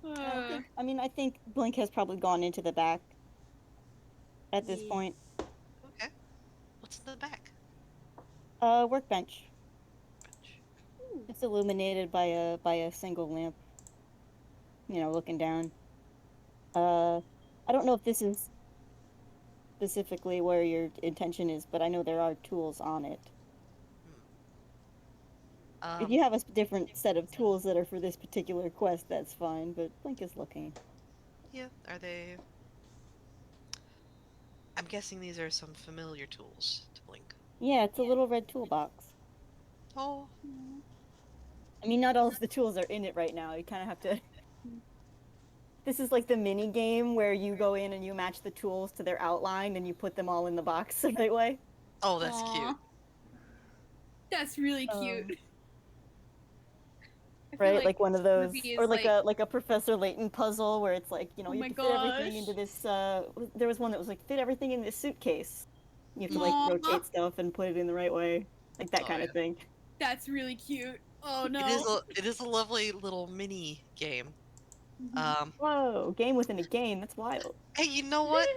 I think Blink has probably gone into the back at this
Yeah.
point.
Okay. What's in the back?
Workbench. It's illuminated by a single lamp. Looking down. I don't know if this is specifically where your intention is, but I know there are tools on it. If you have a different set of tools that are for this particular quest, that's fine, but Blink is looking.
Yeah, are they... I'm guessing these are some familiar tools to Blink.
Yeah, it's a little red toolbox.
Oh.
I mean, not all of the tools are in it right now. You kind of have to... This is like the mini game where you go in and you match the tools to their outline and you put them all in the box the right way.
Oh, that's cute.
That's really cute.
Right, like one of those, or
like
a Professor Layton puzzle where it's like, you
Oh
have
my
to fit everything into
gosh.
this, there was one that was like, fit everything in this suitcase. You have to like
Aw.
rotate stuff and put it in the right way. Like that
Oh,
kind of thing.
That's really cute. Oh no.
It is a lovely little mini game.
Whoa, game within a game, that's wild.
Hey, you know what?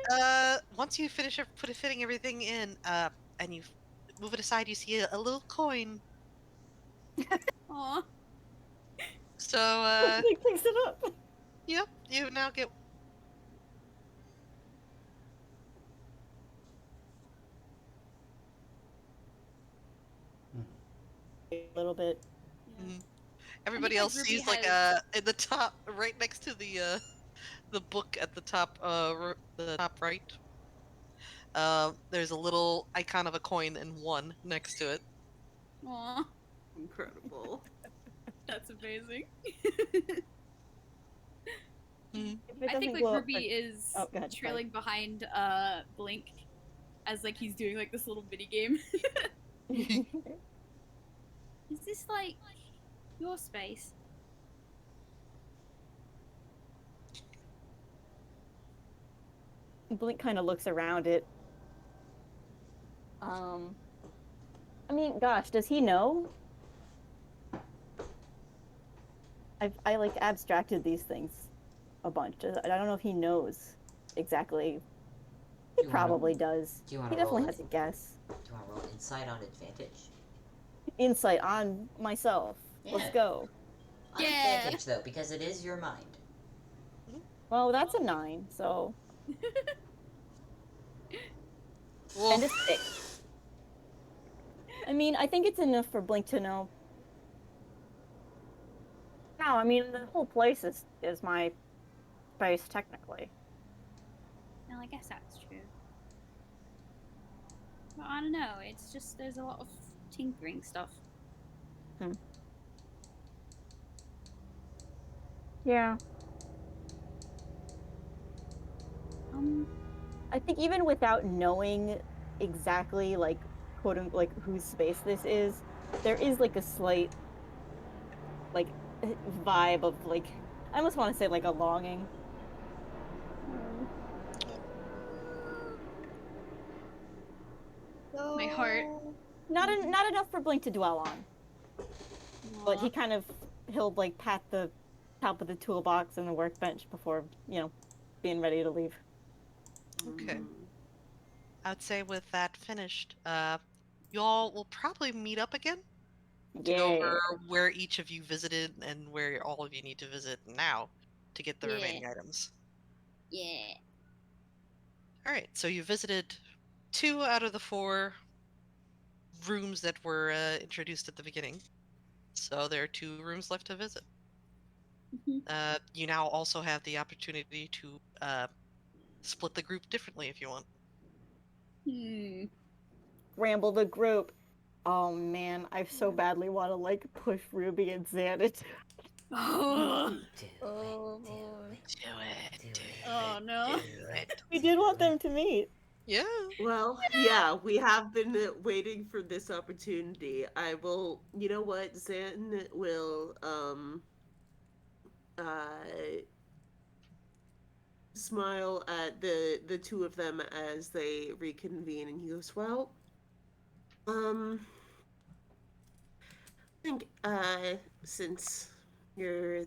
Once you finish fitting everything in, and you move it aside, you see a little coin.
Aw.
So,
Blink picks it up.
yep, you now get...
A little bit.
Everybody
like
else
Ruby
sees like
has-
in the top, right next to the book at the top, the top right. There's a little icon of a coin and 1 next to it.
Aw.
Incredible.
That's amazing.
If it
I think
doesn't
like
glow up
Ruby is
Oh, go ahead, sorry.
trailing behind Blink as like he's doing like this little mini game. Is this like your space?
Blink kind of looks around it. I mean, gosh, does he know? I like abstracted these things a bunch. I don't know if he knows exactly. He probably does.
Do you want
He
to roll
definitely
it?
has a guess.
Do you want to roll insight on advantage?
Insight on myself. Let's
Yeah.
go.
On
Yeah.
advantage though, because it is your mind.
Well, that's a 9, so.
Well,
And a 6. I mean, I think it's enough for Blink to know. No, I mean, the whole place is my space, technically.
No, I guess that's true. But I don't know. It's just there's a lot of tinkering stuff.
Yeah. I think even without knowing exactly, like, like, whose space this is, there is, like, a slight, like, vibe of, like, I almost want to say, like, a longing.
My heart.
Not enough for Blink to dwell on. But he kind of, he'll, like, pat the top of the toolbox and the workbench before, being ready to leave.
okay. I'd say with that finished, you all will probably meet up again to go over where each of you visited and where all of you need to visit now to get the remaining items.
Yeah.
All right, so you visited 2 out of the 4 rooms that were introduced at the beginning. So there are 2 rooms left to visit. You now also have the opportunity to split the group differently if you want.
Ramble the group. Oh man, I so badly want to like push Ruby and Xanet.
Oh.
Oh boy.
Do it.
Oh no.
Do it.
We did want them to meet.
Yeah.
Well, yeah, we have been waiting for this opportunity. I will, you know what, Zen will, smile at the 2 of them as they reconvene, and he goes, well, think, since you're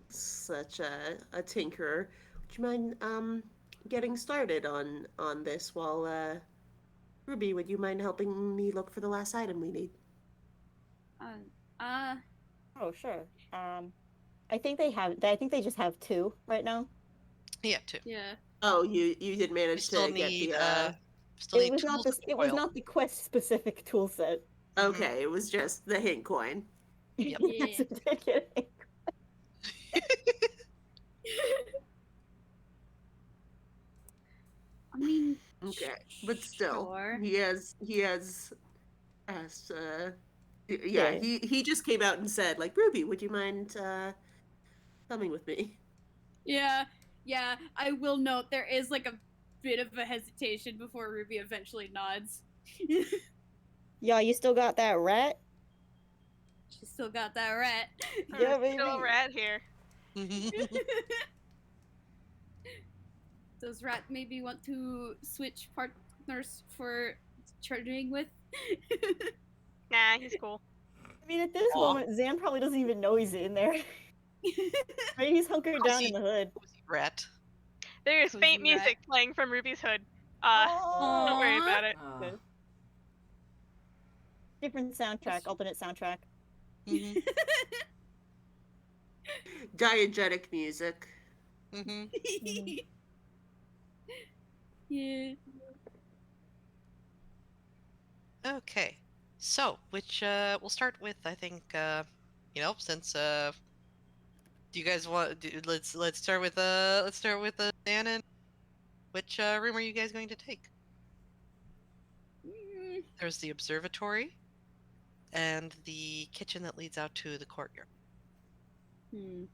such a tinkerer, would you mind, getting started on this while, Ruby, would you mind helping me look for the last item we need?
Uh,
Oh, sure. I think they have. I think they just have two right now.
Yeah, too.
yeah.
Oh, you did
You
manage
still
to get
need
the,
still
It
need
was not
tools
this.
and
It was
oil.
not the quest specific tool set.
okay, it was just the hint coin.
Yep.
Yes, it did get it.
I mean,
Okay, but still,
sure.
he has asked. Yeah,
Yeah.
he just came out and said, like, Ruby, would you mind coming with me?
Yeah, yeah. I will note there is like a bit of a hesitation before Ruby eventually nods.
Yeah, you still got that rat?
She still got that rat.
Yeah,
There's still a
baby.
rat here.
Does Rat maybe want to switch partners for charging with?
Nah, he's cool.
I mean, at this
Aw.
moment, Zan probably doesn't even know he's in there. Maybe he's hunkered down in the hood.
Cozy rat.
There is
Cozy
faint
rat.
music playing from Ruby's hood.
Oh,
Don't worry
Aww.
about it.
Oh.
different soundtrack, alternate soundtrack.
Mm-hmm.
Diegetic music.
Mm-hmm.
Yeah.
Okay. So, which we'll start with, I think, since do you guys want let's start with Anna. Which room are you guys going to take? There's the observatory and the kitchen that leads out to the courtyard.
I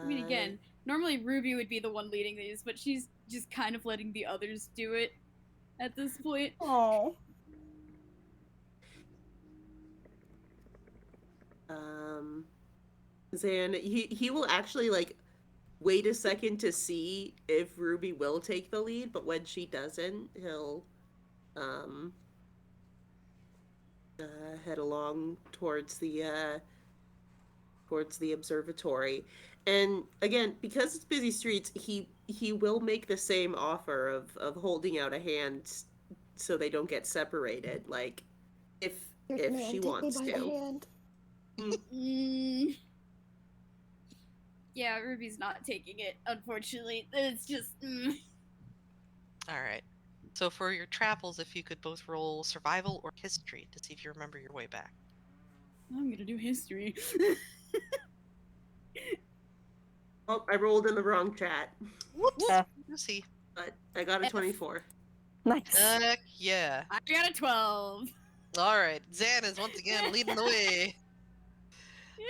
mean, again, normally Ruby would be the one leading these, but she's just kind of letting the others do it at this point.
Oh.
Zan, he will actually like wait a second to see if Ruby will take the lead, but when she doesn't, he'll head along towards the observatory. And again, because it's busy streets, he will make the same offer of holding out a hand so they don't get separated, like if she wants to.
Yeah, Ruby's not taking it, unfortunately. It's just.
All right. So for your travels, if you could both roll survival or history to see if you remember your way back.
I'm gonna do history.
Oh, I rolled in the wrong chat,
Whoops.
Yeah.
You see.
but I got a 24.
Nice.
Heck yeah.
I got a 12.
All right. Zan is once again leading the way.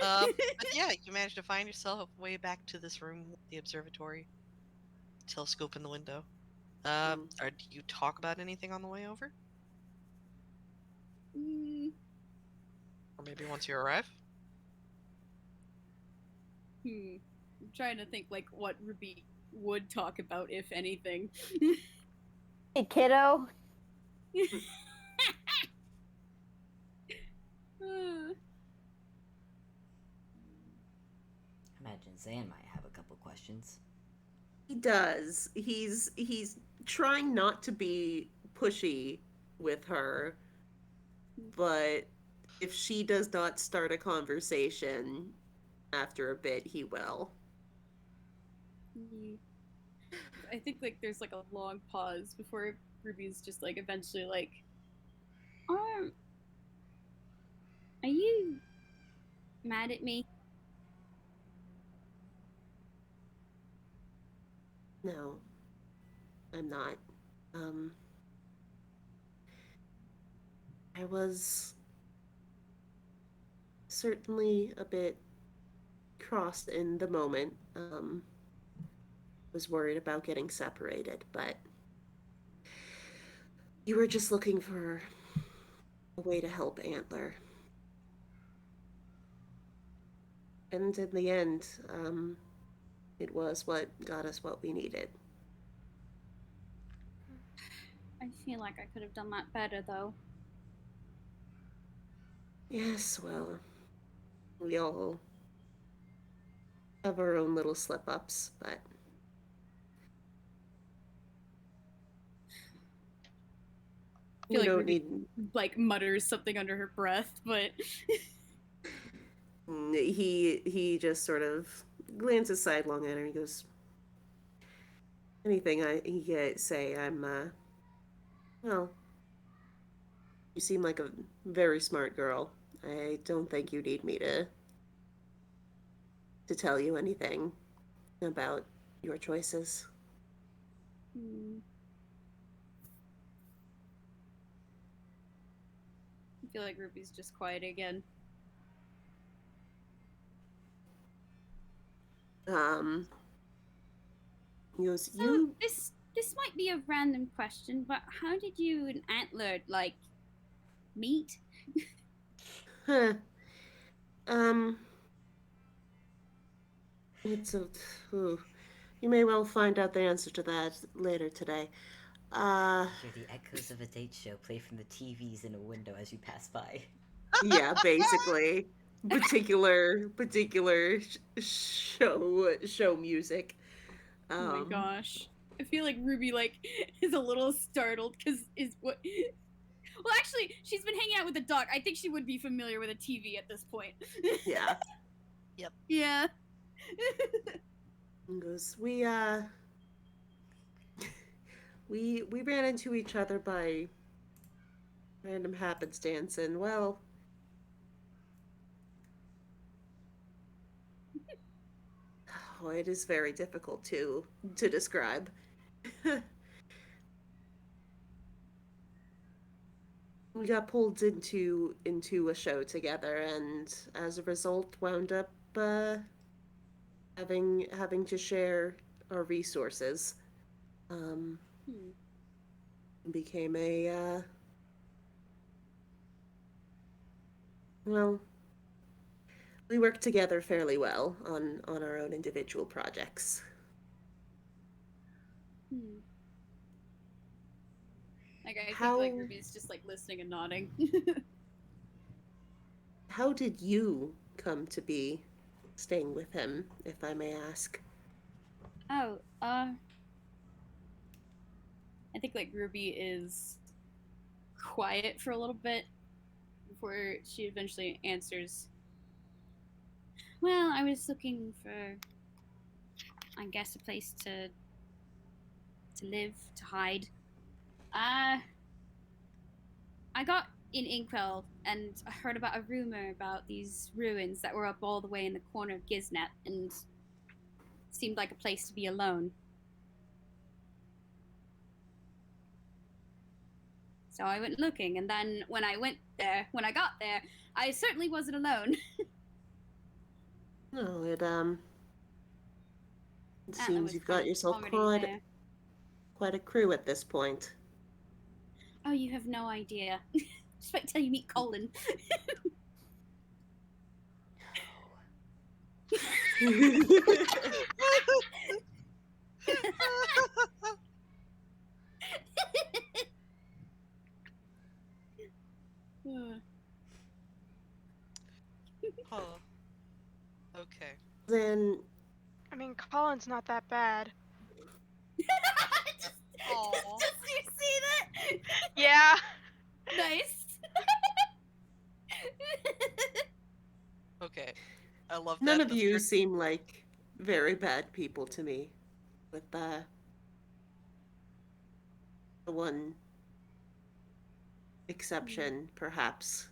But yeah, you managed to find yourself way back to this room, the observatory. Telescope in the window. Or do you talk about anything on the way over? Or maybe once you arrive?
I'm trying to think like what Ruby would talk about, if anything.
Hey, kiddo.
Imagine Zan might have a couple questions.
He does. He's trying not to be pushy with her, but if she does not start a conversation after a bit, he will.
I think like there's like a long pause before Ruby's just like eventually like, are you mad at me?
No, I'm not. I was certainly a bit crossed in the moment. Was worried about getting separated, but you were just looking for a way to help Antler. And in the end, it was what got us what we needed.
I feel like I could have done that better though.
Yes, well, we all have our own little slip-ups, but
feel
we
like
don't
Ruby
need...
like mutters something under her breath, but
He just sort of glances sidelong at her and he goes, anything he say, well, you seem like a very smart girl. I don't think you need me to tell you anything about your choices.
I feel like Ruby's just quiet again.
He goes,
So
you...
this might be a random question, but how did you and Antler like meet?
Huh. It's a... Ooh. You may well find out the answer to that later today.
Hear the echoes of a date show play from the TVs in a window as you pass by.
Yeah, basically. Particular show music.
Oh my gosh. I feel like Ruby like is a little startled because is what. Well, actually, she's been hanging out with a dog. I think she would be familiar with a TV at this point.
Yeah.
Yep.
Yeah.
And goes, we ran into each other by random happenstance, and well, oh, it is very difficult to describe. We got pulled into a show together, and as a result, wound up having to share our resources. Became a well, we worked together fairly well on our own individual projects.
Like I think like Ruby's just like listening and nodding.
How did you come to be staying with him, if I may ask?
Oh, I think like Ruby is quiet for a little bit before she eventually answers. Well, I was looking for, I guess, a place to live, to hide. I got in Inkwell and I heard about a rumor about these ruins that were up all the way in the corner of Giznet and seemed like a place to be alone. So I went looking, and then when I got there, I certainly wasn't alone.
No, it seems you've got yourself quite a crew at this point.
Oh, you have no idea. Just wait till you meet Colin.
Huh. Okay.
Then
I mean, Colin's not that bad.
just you see that?
Yeah.
Nice.
Okay. I love that.
None of you seem like very bad people to me, with the one exception, perhaps.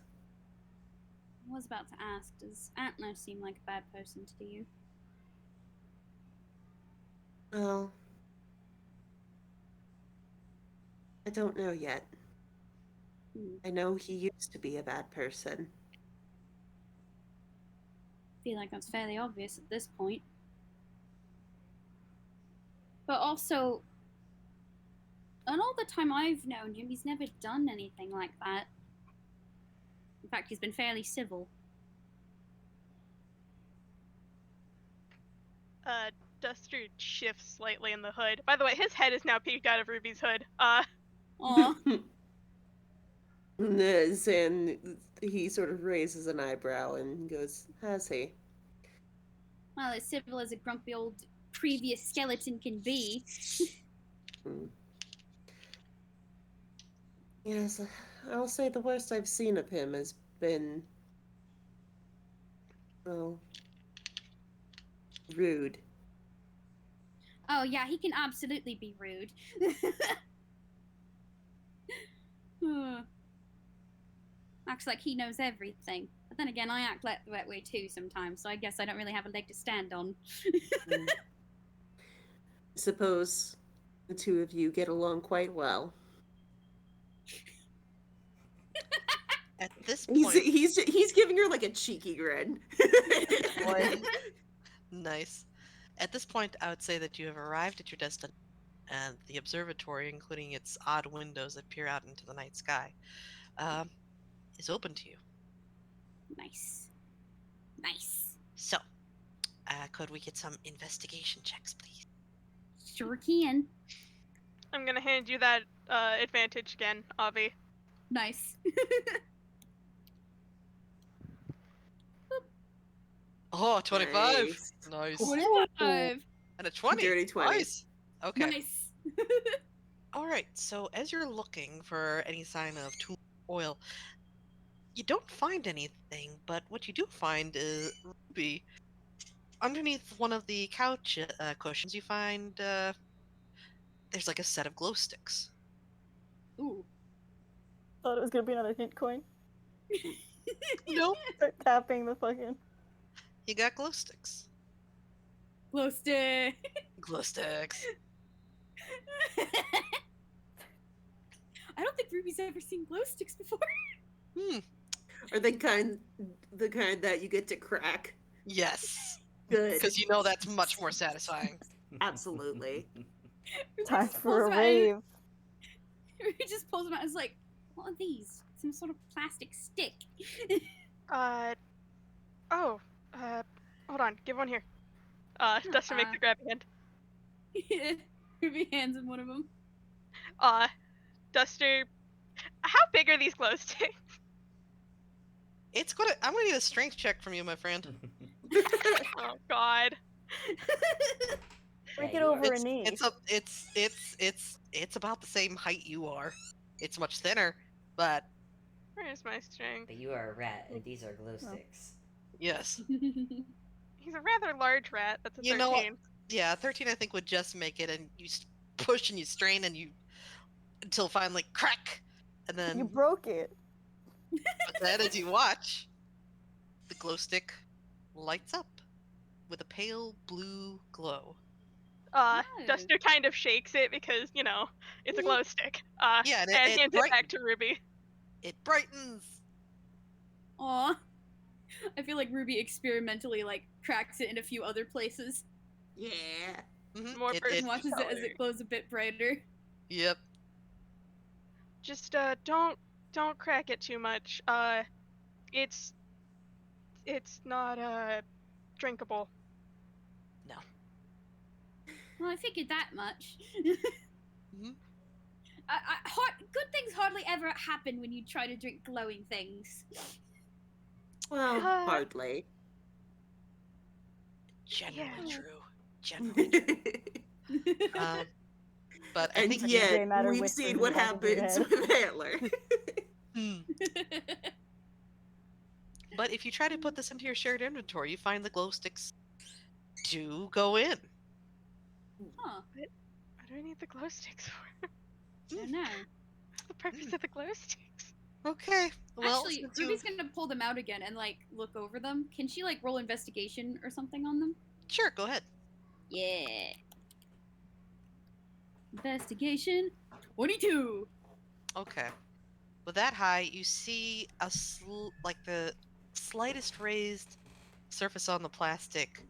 I was about to ask, does Antler seem like a bad person to you?
Well, I don't know yet. I know he used to be a bad person.
I feel like that's fairly obvious at this point. But also, in all the time I've known him, he's never done anything like that. In fact, he's been fairly civil.
Duster shifts slightly in the hood. By the way, his head is now peeked out of Ruby's hood.
Aw.
And he sort of raises an eyebrow and goes, "Has he?"
Well, as civil as a grumpy old previous skeleton can be.
Hmm. Yes, I'll say the worst I've seen of him has been, well, rude.
Oh yeah, he can absolutely be rude. Acts like he knows everything. But then again, I act like that way too sometimes, so I guess I don't really have a leg to stand on.
Hmm. Suppose the two of you get along quite well.
At this
He's
point,
he's giving her like a cheeky grin.
nice. At this point, I would say that you have arrived at your destination, and the observatory, including its odd windows that peer out into the night sky, um, is open to you.
Nice. Nice.
So, could we get some investigation checks, please?
Sure can.
I'm gonna hand you that advantage again, Avi.
Nice.
Oh, 25.
Nice.
Nice.
25.
And a 20.
Dirty 20.
Nice. Okay.
Nice.
All right. So as you're looking for any sign of tool oil, you don't find anything, but what you do find is Ruby. Underneath one of the couch cushions, you find there's like a set of glow sticks.
Ooh.
Thought it was gonna be another hint coin.
Nope.
Start tapping the fucking.
You got glow sticks.
Glow stick.
Glow sticks.
I don't think Ruby's ever seen glow sticks before.
Hmm.
Are the kind that you get to crack?
Yes.
Good.
Because you know that's much more satisfying.
Absolutely.
Time
just
for a
pulls them out
rave.
Ruby just pulls them out and is like, what are these? Some sort of plastic stick.
Hold on, give one here. Dustin makes a grab hand.
Ruby hands him one of them.
Duster, how big are these glow sticks?
I'm gonna need a strength check from you, my friend.
Oh God.
Break
Yeah,
it
you
over
are-
a knee.
It's about the same height you are. It's much thinner, but
Where's my strength?
But you are a rat, and these are glow sticks.
yes.
He's a rather large rat. That's a 13.
You know what? Yeah, 13 I think would just make it, and you push and you strain and you until finally crack, and then
You broke it.
but then as you watch, the glow stick lights up with a pale blue glow.
Duster kind of shakes it because, you know, it's a glow stick.
Yeah, and
and
it
hands it back to Ruby.
It brightens.
Aw. I feel like Ruby experimentally like cracks it in a few other places
Yeah.
Mhm,
More person
and watches it as
color.
it glows a bit brighter.
Yep.
Just don't crack it too much. It's not drinkable.
No.
Well, I figured that much.
Mhm.
Good things hardly ever happen when you try to drink glowing things.
Well, hardly.
Generally
Yeah.
true. Generally true. But I
And
think
Jay
yet,
Matter
we've
whispers
seen
in
what
the back of your
happens
head.
with Antler.
Hmm. But if you try to put this into your shared inventory, you find the glow sticks do go in.
Huh.
What do I need the glow sticks for?
I don't know.
What's the purpose of the glow sticks?
Okay. Well,
Actually,
since
Ruby's gonna pull them out again and like look over them. Can she like roll investigation or something on them?
Sure, go ahead.
Yeah. Investigation 22.
Okay. With that high, you see like the slightest raised surface on the plastic.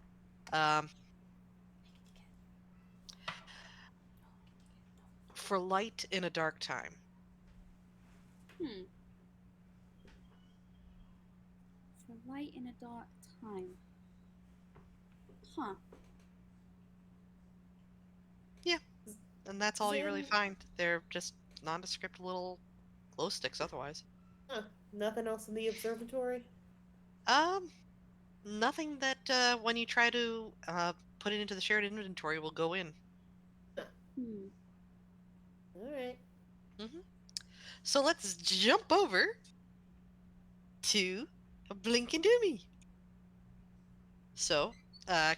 For light in a dark time.
For light in a dark time. Huh.
Yeah. And that's all you really
Then-
find. They're just nondescript little glow sticks otherwise.
Huh. Nothing else in the observatory?
Nothing that when you try to put it into the shared inventory will go in.
Hmm.
Alright.
So let's jump over to Blink and Doomy. So,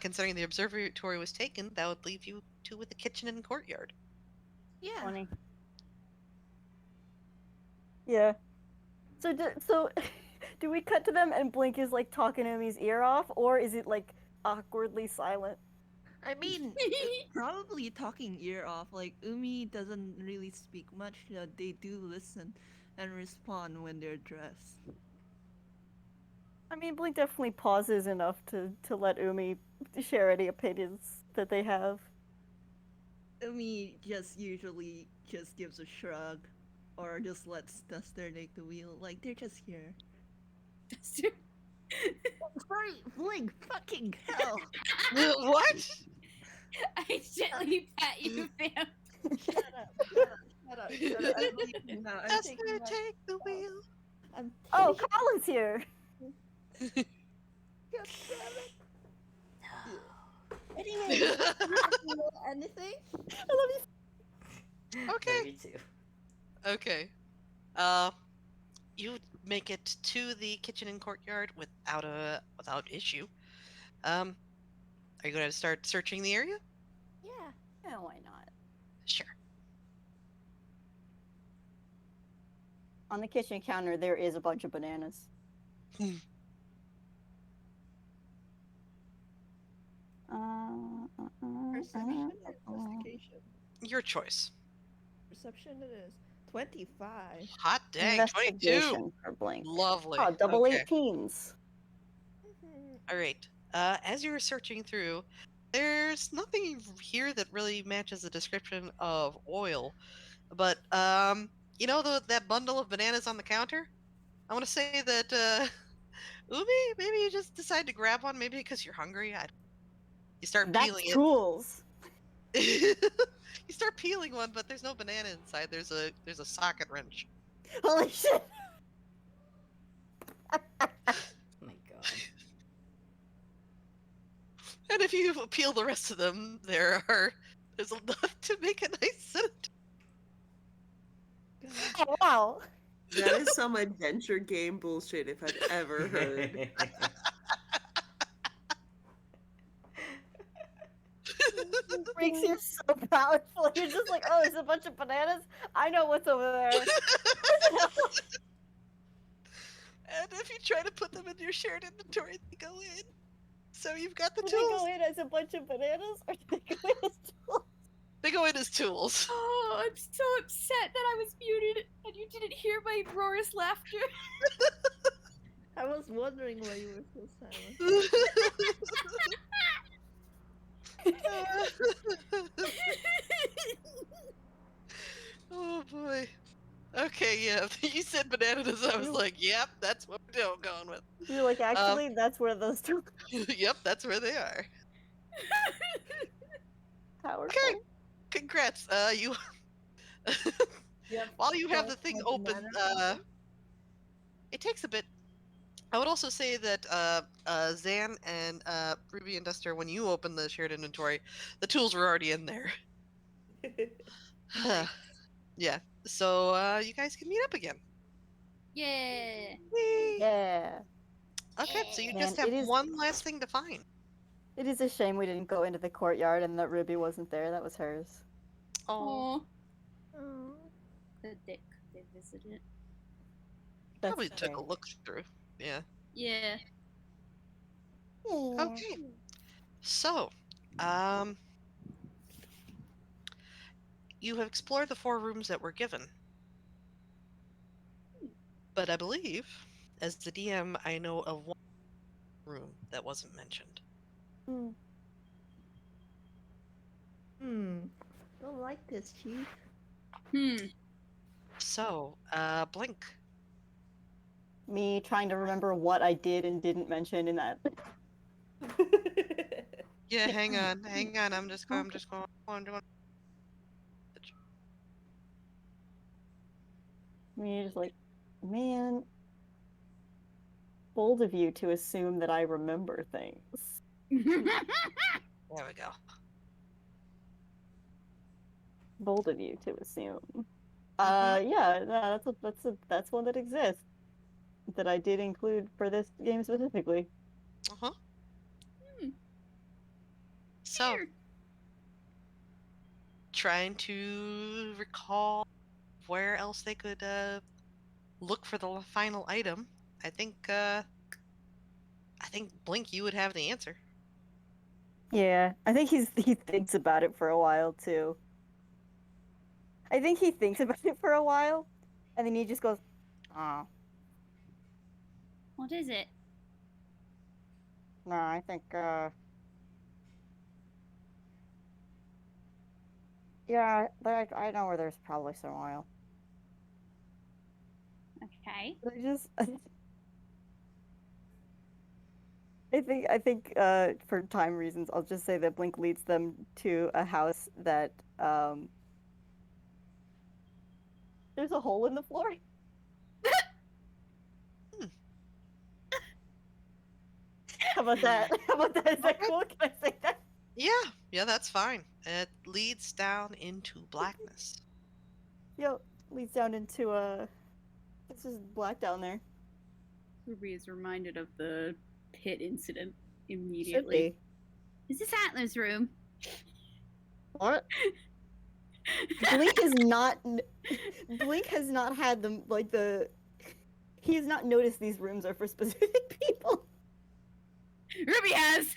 considering the observatory was taken, that would leave you two with the kitchen and courtyard.
Yeah.
20. Yeah. So, do we cut to them and Blink is like talking Umi's ear off, or is it like awkwardly silent?
I mean, it's probably talking ear off. Like, Umi doesn't really speak much, but they do listen and respond when they're dressed.
I mean, Blink definitely pauses enough to let Umi share any opinions that they have.
Umi just usually just gives a shrug or just lets Duster take the wheel. Like, they're just here. Sorry, Blink, fucking hell!
What?
I gently pat you, fam.
Shut up. I'm leaving now. I'm
Just
taking my...
take the wheel.
I'm
Oh,
taking...
Colin's here!
God damn it.
No.
Anyway, anything?
I love you.
Okay.
Me too.
Okay. You make it to the kitchen and courtyard without issue. Are you going to start searching the area?
Yeah.
Yeah, why not?
Sure.
On the kitchen counter, there is a bunch of bananas.
Perception or investigation?
Your choice.
Perception it is. 25.
Hot dang, 22.
Investigation for Blink.
Lovely.
Oh, double
Okay.
18s.
All right. As you're searching through, there's nothing here that really matches the description of oil. But you know that bundle of bananas on the counter? I want to say that Umi, maybe you just decide to grab one, maybe because you're hungry. You start
That's
peeling
tools.
it. You start peeling one, but there's no banana inside. There's a socket wrench.
Holy shit!
Oh my god.
And if you peel the rest of them, there's enough to make a nice scent.
Oh, wow.
That is some adventure game bullshit if I've ever heard.
Makes you so powerful. You're just like, oh, there's a bunch of bananas? I know what's over there.
And if you try to put them in your shared inventory, they go in. So you've got the
Do
tools.
they go in as a bunch of bananas, or do they go in as tools?
They go in as tools.
Oh, I'm so upset that I was muted and you didn't hear my roarous laughter.
I was wondering why you were so silent.
Oh boy. Okay, yeah. You said bananas. I was like, yep, that's what we're going with.
You're like, actually, that's where those two
Yep, that's where they are.
powerful.
Okay. Congrats. You while you have the thing open, it takes a bit. I would also say that Zan and Ruby and Duster, when you open the shared inventory, the tools were already in there. Yeah. So you guys can meet up again.
Yeah.
Whee!
Yeah.
Okay, so you
Man,
just have
it is-
one last thing to find.
It is a shame we didn't go into the courtyard and that Ruby wasn't there. That was hers.
Oh,
Oh, the dick they visited.
That's
probably took a
fair.
look through. Yeah.
Yeah.
Okay. So, you have explored the 4 rooms that were given. But I believe, as the DM, I know of one room that wasn't mentioned.
Don't like this, Chief.
So, Blink.
Me trying to remember what I did and didn't mention in that.
Yeah, hang on. I'm just going.
Me just like Man, bold of you to assume that I remember things.
There we go.
Bold of you to assume.
Mhm.
Yeah, no, that's one that exists. That I did include for this game specifically.
Uh-huh.
Hmm.
So,
Here.
trying to recall where else they could look for the final item. I think Blink, you would have the answer.
Yeah, I think he thinks about it for a while too. I think he thinks about it for a while, and then he just goes, "Oh,
What is it?
no, I think yeah, I know where there's probably some oil."
Okay.
But I think for time reasons, I'll just say that Blink leads them to a house that there's a hole in the floor.
Hmm.
How about that? How about that? Is that
Okay.
cool? Can I say that?
Yeah, that's fine. It leads down into blackness.
Yep, leads down into it's just black down there.
Ruby is reminded of the pit incident
Should
immediately.
be.
Is this Antler's room?
What? Blink has not. Blink has not had them like the. He has not noticed these rooms are for specific people.
Ruby has!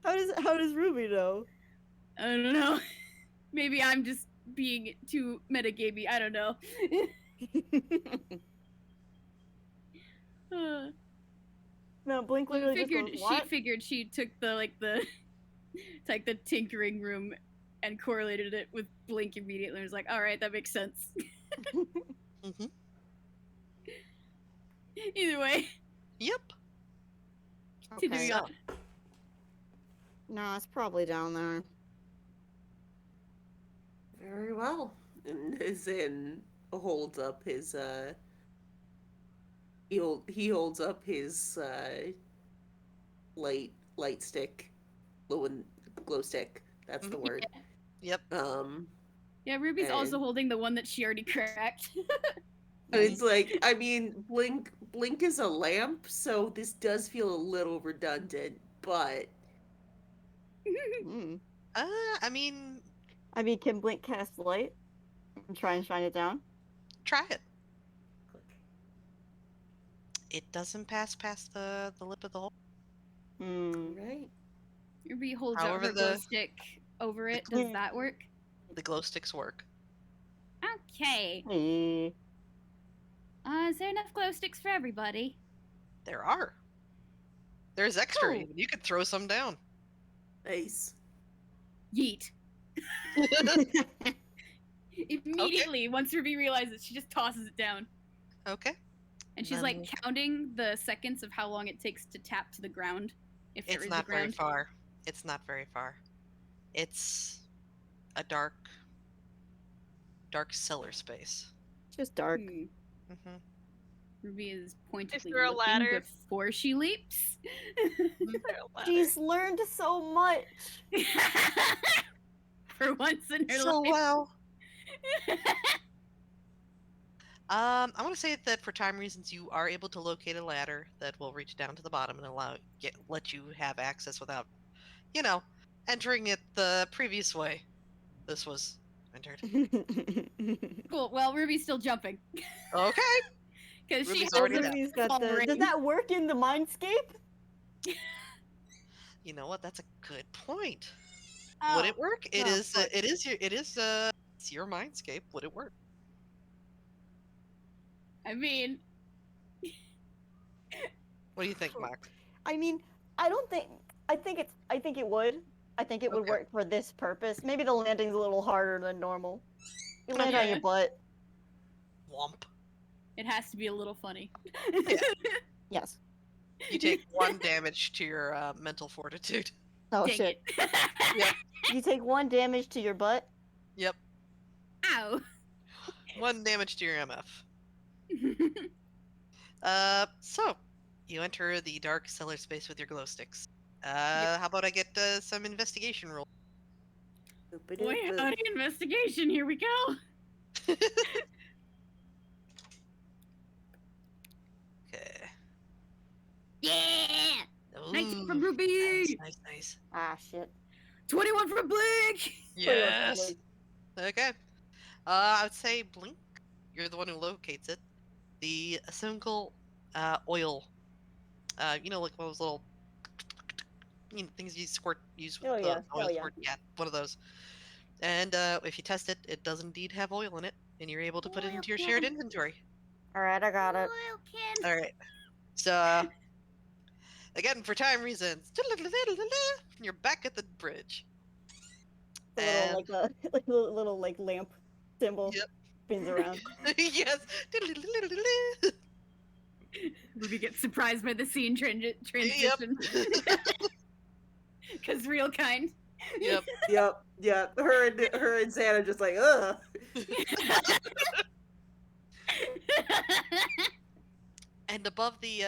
How does Ruby know?
I don't know. Maybe I'm just being too metagamey. I don't know.
No, Blink literally just goes,
She
"What?"
figured she took the tinkering room and correlated it with Blink immediately and was like, alright, that makes sense.
Mm-hmm.
Either way,
Yep.
continuing
So,
on.
No, it's probably down there.
Very well. And Zin holds up his he holds up his light stick, glow stick. That's the word.
yep.
Yeah, Ruby's
And-
also holding the one that she already cracked.
It's like, I mean, Blink is a lamp, so this does feel a little redundant, but
Hmm.
I mean,
I mean, can Blink cast light and try and shine it down?
try it. It doesn't pass past the lip of the hole.
Hmm.
right.
Ruby holds
However,
out her glow stick over it. Does that work?
The glow sticks work.
Okay.
Hey.
Is there enough glow sticks for everybody?
There are. There's extra
Oh.
even. You could throw some down.
Nice.
Yeet. Immediately, once Ruby realizes, she just tosses it down.
Okay.
And she's like counting the seconds of how long it takes to tap to the ground. If there
It's
is
not
a ground.
very far. It's not very far. It's a dark cellar space.
Just dark.
Mm-hmm.
Ruby is pointedly
there a
looking
ladder?
before she leaps.
She's learned so much.
For once in her
So
life.
well. I want to say that for time reasons, you are able to locate a ladder that will reach down to the bottom and let you have access without, entering it the previous way. This was entered.
Cool. Well, Ruby's still jumping.
Okay.
Because she
Ruby's
has
already
the
down.
Ruby's got
fall
the.
ring.
Does that work in the mindscape?
You know what? That's a good point.
Oh,
Would it work? It
Oh,
is.
fuck.
It's your mindscape. Would it work?
I mean,
What do you think, Max?
I mean, I don't think. I think it would. I think it would
Okay.
work for this purpose. Maybe the landing's a little harder than normal. You land on your
Yeah.
butt.
Womp.
it has to be a little funny.
Yes.
You take 1 damage to your mental fortitude.
Oh
Dang
shit.
it.
You take 1 damage to your butt.
Yep.
Ow.
1 damage to your MF. So you enter the dark cellar space with your glow sticks. How about I get some investigation roll?
Boy, howdy, investigation. Here we go.
Okay.
Yeah. 19 from
Ooh,
Ruby.
nice.
Ah, shit.
21 from Blink.
Yes. Okay. I would say Blink. You're the one who locates it. The single oil. You know, like one of those little things you use with
Oh,
the
yeah.
oil
Oh, yeah.
squirt. Yeah, one of those. And if you test it, it does indeed have oil in it, and you're able to put it
Oil
into your
can.
shared inventory.
Alright, I got it.
Oil can.
All right. So again, for time reasons, you're back at the bridge.
The
And
little, like, little, like, lamp symbol
Yep.
spins around.
Yes.
Ruby gets surprised by the scene transition. Because real kind.
Yep.
Yep. Her and Santa just like, ugh.
And above the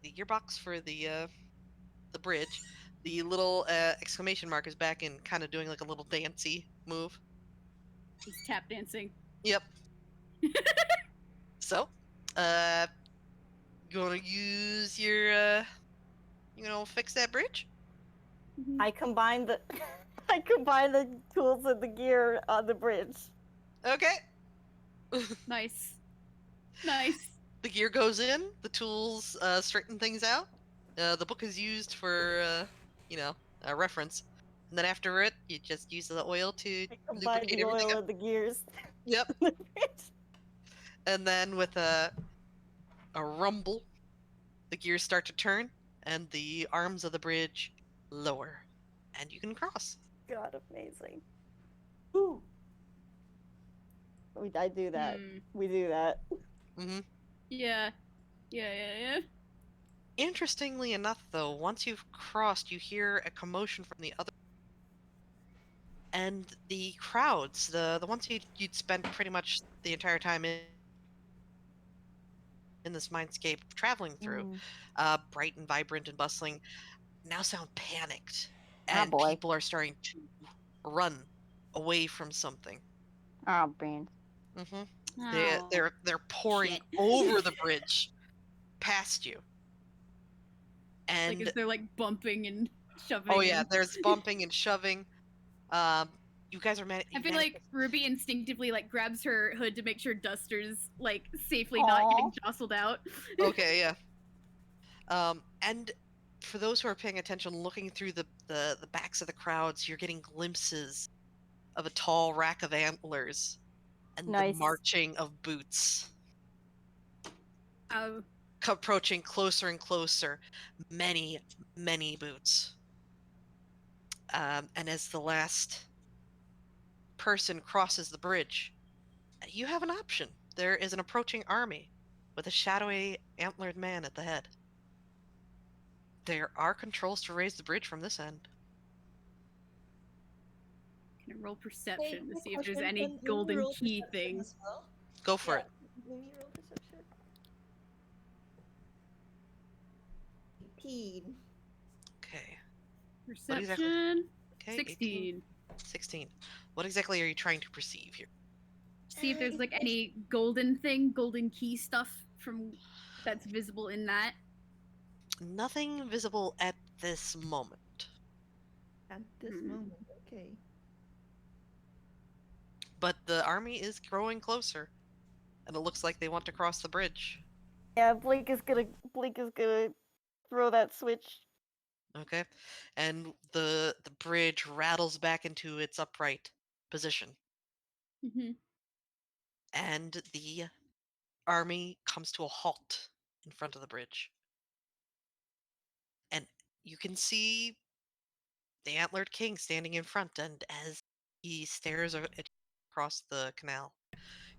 gearbox for the bridge, the little exclamation mark is back in, kind of doing like a little dancey move.
He's tap dancing.
Yep. So, you wanna use your fix that bridge?
I combine the tools and the gear on the bridge.
Okay.
Nice.
The gear goes in, the tools straighten things out. The book is used for reference. And then after it, you just use the oil to
I combine
lubricate
the
everything
oil
up.
and the gears.
Yep.
on the bridge.
And then with a rumble, the gears start to turn, and the arms of the bridge lower, and you can cross.
God, amazing. Ooh. I do that. We do that.
Mm-hmm.
Yeah.
Interestingly enough, though, once you've crossed, you hear a commotion from the other, and the crowds, the ones you'd spent pretty much the entire time in this mindscape traveling through, bright and vibrant and bustling, now sound panicked, and
boy.
people are starting to run away from something.
Oh, beans.
Mm-hmm.
Oh,
They're pouring
shit.
over the bridge past you.
Like,
And
is there like bumping and shoving?
oh yeah,
and...
there's bumping and shoving. You guys are
I feel like Ruby instinctively like grabs her hood to make sure Duster's like safely not getting jostled out.
Okay, yeah. And for those who are paying attention, looking through the backs of the crowds, you're getting glimpses of a tall rack of antlers and
Nice.
the marching of boots.
Oh,
Approaching closer and closer, many boots. And as the last person crosses the bridge, you have an option. There is an approaching army with a shadowy antlered man at the head. There are controls to raise the bridge from this end.
can I roll perception to see if there's any golden key thing?
Well?
Go for it.
Let me roll perception. 18.
Okay.
Perception.
Okay.
16.
16. What exactly are you trying to perceive here?
See if there's like any golden key stuff from that's visible in that.
Nothing visible at this moment.
At this moment, okay.
But the army is growing closer, and it looks like they want to cross the bridge.
Yeah, Blink is gonna throw that switch.
Okay. And the bridge rattles back into its upright position.
Mm-hmm.
And the army comes to a halt in front of the bridge. And you can see the antlered king standing in front, and as he stares across the canal,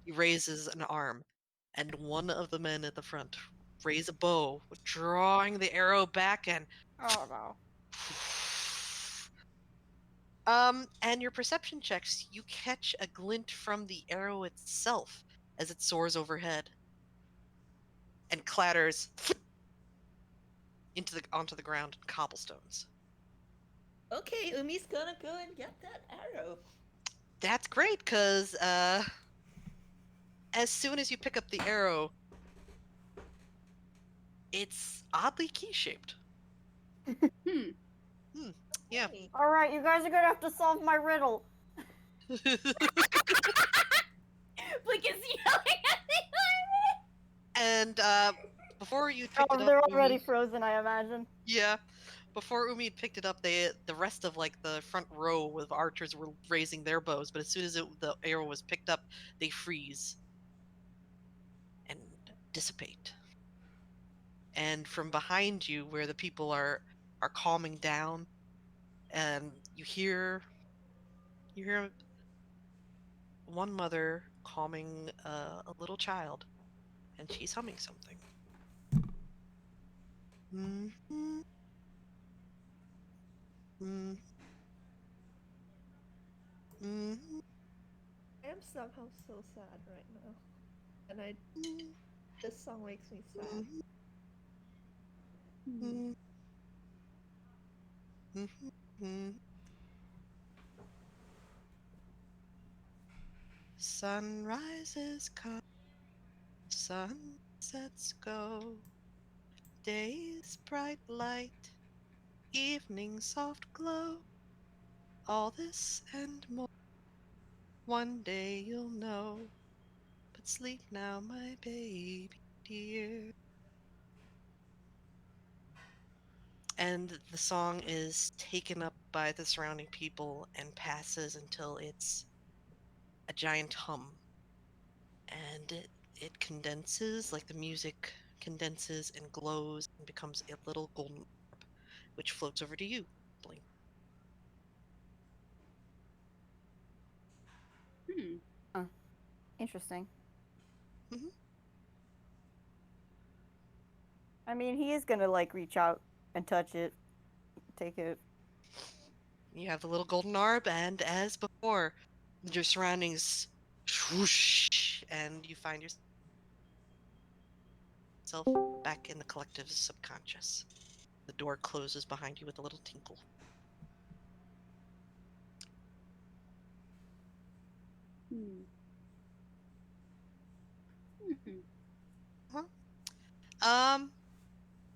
he raises an arm, and one of the men at the front raise a bow, drawing the arrow back, and
Oh no.
And your perception checks, you catch a glint from the arrow itself as it soars overhead and clatters onto the ground and cobblestones.
Okay, Umi's gonna go and get that arrow.
That's great, because as soon as you pick up the arrow, it's oddly key-shaped. Yeah.
Hey,
All right, you guys are gonna have to solve my riddle.
Blink is yelling at me.
And before you picked
Oh,
it up,
they're already
Umi,
frozen, I imagine.
yeah, before Umi had picked it up, the rest of like the front row of archers were raising their bows. But as soon as the arrow was picked up, they freeze and dissipate. And from behind you, where the people are calming down, and you hear one mother calming a little child, and she's humming something. Mm-hmm. Mm-hmm. Mm-hmm.
I am somehow so sad right now. And this song makes me sad.
Mm-hmm. Mm-hmm. Sunrises come, sunsets go, day's bright light, evening soft glow, all this and more, one day you'll know, but sleep now, my baby dear. And the song is taken up by the surrounding people and passes until it's a giant hum. And it condenses, like the music condenses and glows and becomes a little golden orb, which floats over to you, Blink.
Interesting.
Mhm.
I mean, he is gonna like reach out and touch it, take it.
You have the little golden orb, and as before, your surroundings swoosh, and you find yourself back in the collective's subconscious. The door closes behind you with a little tinkle.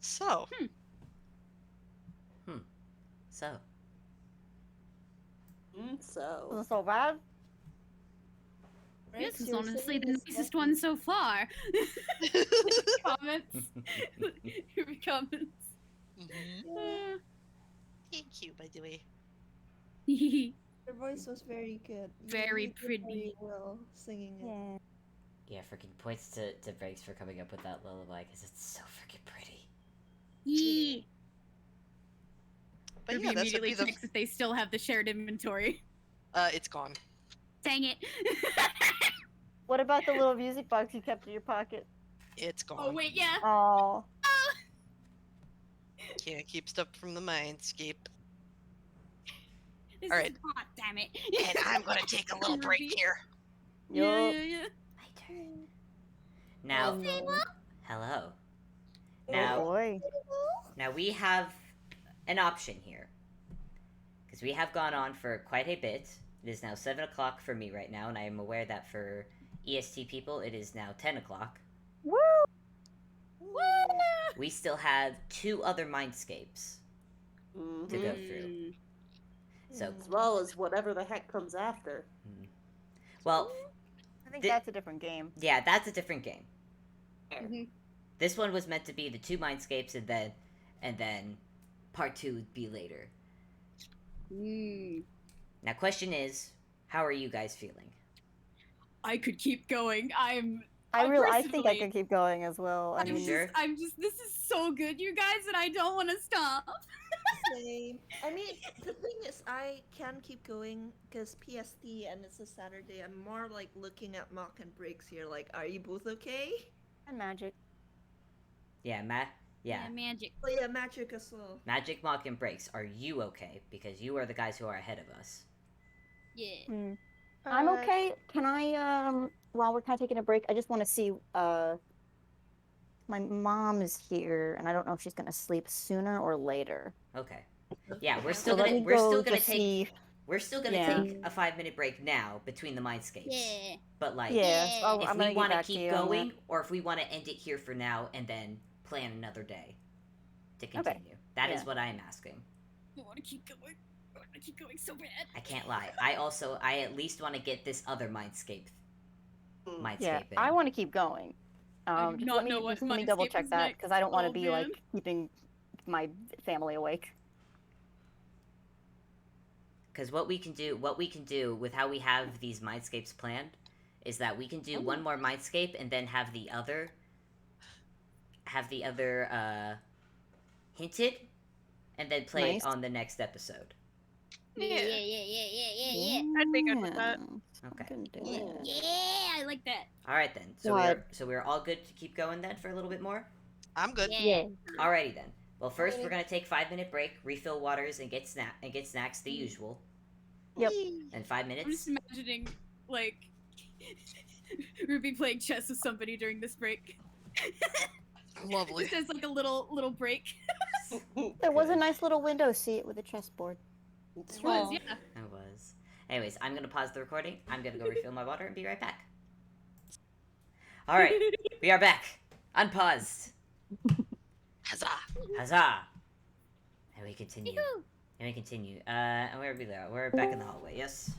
So,
So,
So.
Wasn't so bad.
This is
You're
honestly
saying
the
it's
nicest
lucky.
one so far. Comments. Comments.
Yeah,
thank you, by the way.
your voice was very good.
Very
You did
pretty.
very well singing it.
Yeah.
yeah, freaking points to Breaks for coming up with that lullaby because it's so freaking pretty.
Yeah.
But
Ruby
yeah, that's
immediately checks if they still have the shared inventory.
it's gone.
Dang it.
What about the little music box you kept in your pocket?
It's gone.
Oh, wait, yeah.
Oh.
Can't keep stuff from the mindscape.
This
All right.
is hot, damn it.
And I'm gonna take a little break
Ruby.
here.
Yeah,
Yup.
yeah, yeah.
My turn. Now, hello.
Oh
Now,
boy.
now we have an option here. Because we have gone on for quite a bit. It is now 7 o'clock for me right now, and I am aware that for EST people, it is now 10 o'clock.
Woo!
We still have 2 other mindscapes to go through. So,
As well as whatever the heck comes after.
well,
I think
Thi-
that's a different game.
yeah, that's a different game.
Mhm.
This one was meant to be the 2 mindscapes, and then part 2 would be later. Now, question is, how are you guys feeling?
I could keep going.
I think I
personally-
could keep going as well. I
You
mean,
sure?
This is so good, you guys, and I don't want to stop.
Same. I mean, the thing is, I can keep going because PST and it's a Saturday. I'm more like looking at Mock and Breaks here. Like, are you both okay?
and magic.
Yeah, Matt, Yeah.
magic.
Oh yeah, magic as well.
Magic, Mock, and Breaks. Are you okay? Because you are the guys who are ahead of us.
Yeah.
I'm okay. Can I, while we're kind of taking a break, I just want to see, my mom is here, and I don't know if she's gonna sleep sooner or later.
Okay. Yeah, we're
So
still
let
gonna
me
we're still
go
gonna
just
take
see.
we're still gonna
Yeah.
take a 5-minute break now between the mindscapes.
Yeah.
But like,
Yeah, so
if
I'm
we
gonna get
want to
back to
keep
you on that.
going, or if we want to end it here for now and then plan another day to continue. That is
Yeah.
what I'm asking.
I want to keep going. I want to keep going so bad.
I can't lie. I at least want to get this other mindscape.
Yeah,
In.
I want to keep going.
I do
Just
not
let me
know what
just let me double
Mindscape
check
is
that
next.
because I don't want to
Oh,
be
man.
like keeping my family awake.
Because what we can do with how we have these mindscapes planned is that we can do one more mindscape and then have the other hinted and then play
Nice.
it on the next episode.
Yeah.
I'd be good with that.
Okay.
I can do
Yeah.
that.
Yeah, I like that.
All right then. So we're all good to keep going then for a little bit more.
I'm good.
Yeah.
Alrighty then. Well, first we're gonna take 5-minute break, refill waters, and get snacks, the usual.
Yep.
And 5
I'm
minutes.
just imagining, like, Ruby playing chess with somebody during this break.
Lovely.
Just as, like, a little break.
There was a nice little window seat with a chessboard.
It's
It was,
true.
yeah.
It was. Anyways, I'm gonna pause the recording. I'm gonna go refill my water and be right back. All right, we are back. Unpaused.
Huzzah!
Huzzah! And we continue.
Yoo-hoo.
And where are we there? We're back in the hallway. Yes.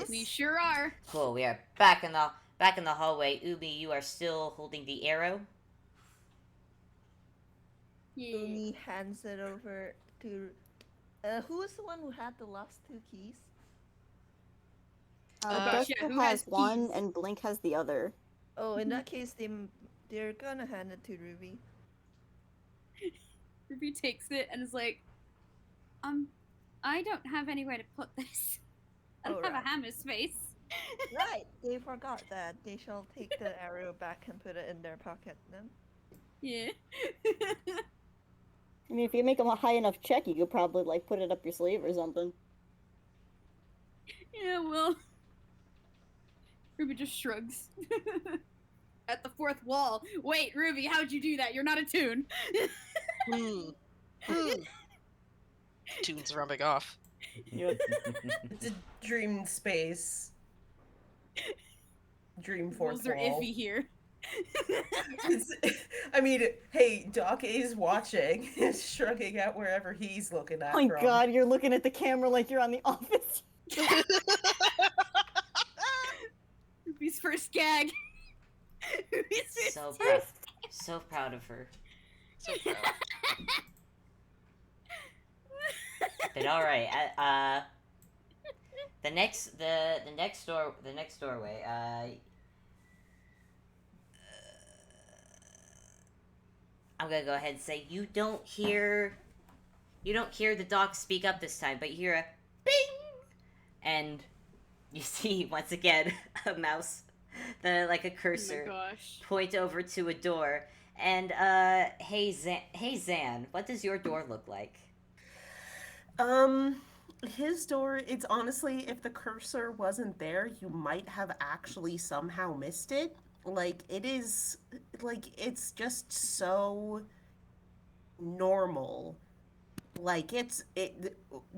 We sure are.
Cool. We are back in the hallway. Ubi, you are still holding the arrow.
Yeah.
Uni hands it over to. Who was the one who had the last 2 keys?
gosh, yeah,
Dustin
who
has
has
one
keys?
and Blink has the other.
Oh, in that case, they're gonna hand it to Ruby.
Ruby takes it and is like, I don't have anywhere to put this. I don't have
Alright.
a hammer space.
Right, they forgot that. They shall take the arrow back and put it in their pocket then.
Yeah.
I mean, if you make a high enough check, you could probably like put it up your sleeve or something.
Yeah, well. Ruby just shrugs. At the 4th wall. Wait, Ruby, how'd you do that? You're not a toon.
Tune's rubbing off.
It's a dream space. Dream fourth
Rules are
wall.
iffy here.
I mean, hey, Doc is watching, shrugging at wherever he's looking at.
Oh my
from.
god, you're looking at the camera like you're on The Office.
Ruby's first gag. Ruby's first
So
gag.
proud. So proud of her.
So proud.
But all right. The next doorway. I'm gonna go ahead and say you don't hear the dog speak up this time, but you hear a bing, and you see once again a mouse, like a
Oh my
cursor,
gosh.
point over to a door. And hey Zan, what does your door look like?
His door, it's honestly, if the cursor wasn't there, you might have actually somehow missed it. Like, it is, like, it's just so normal. Like,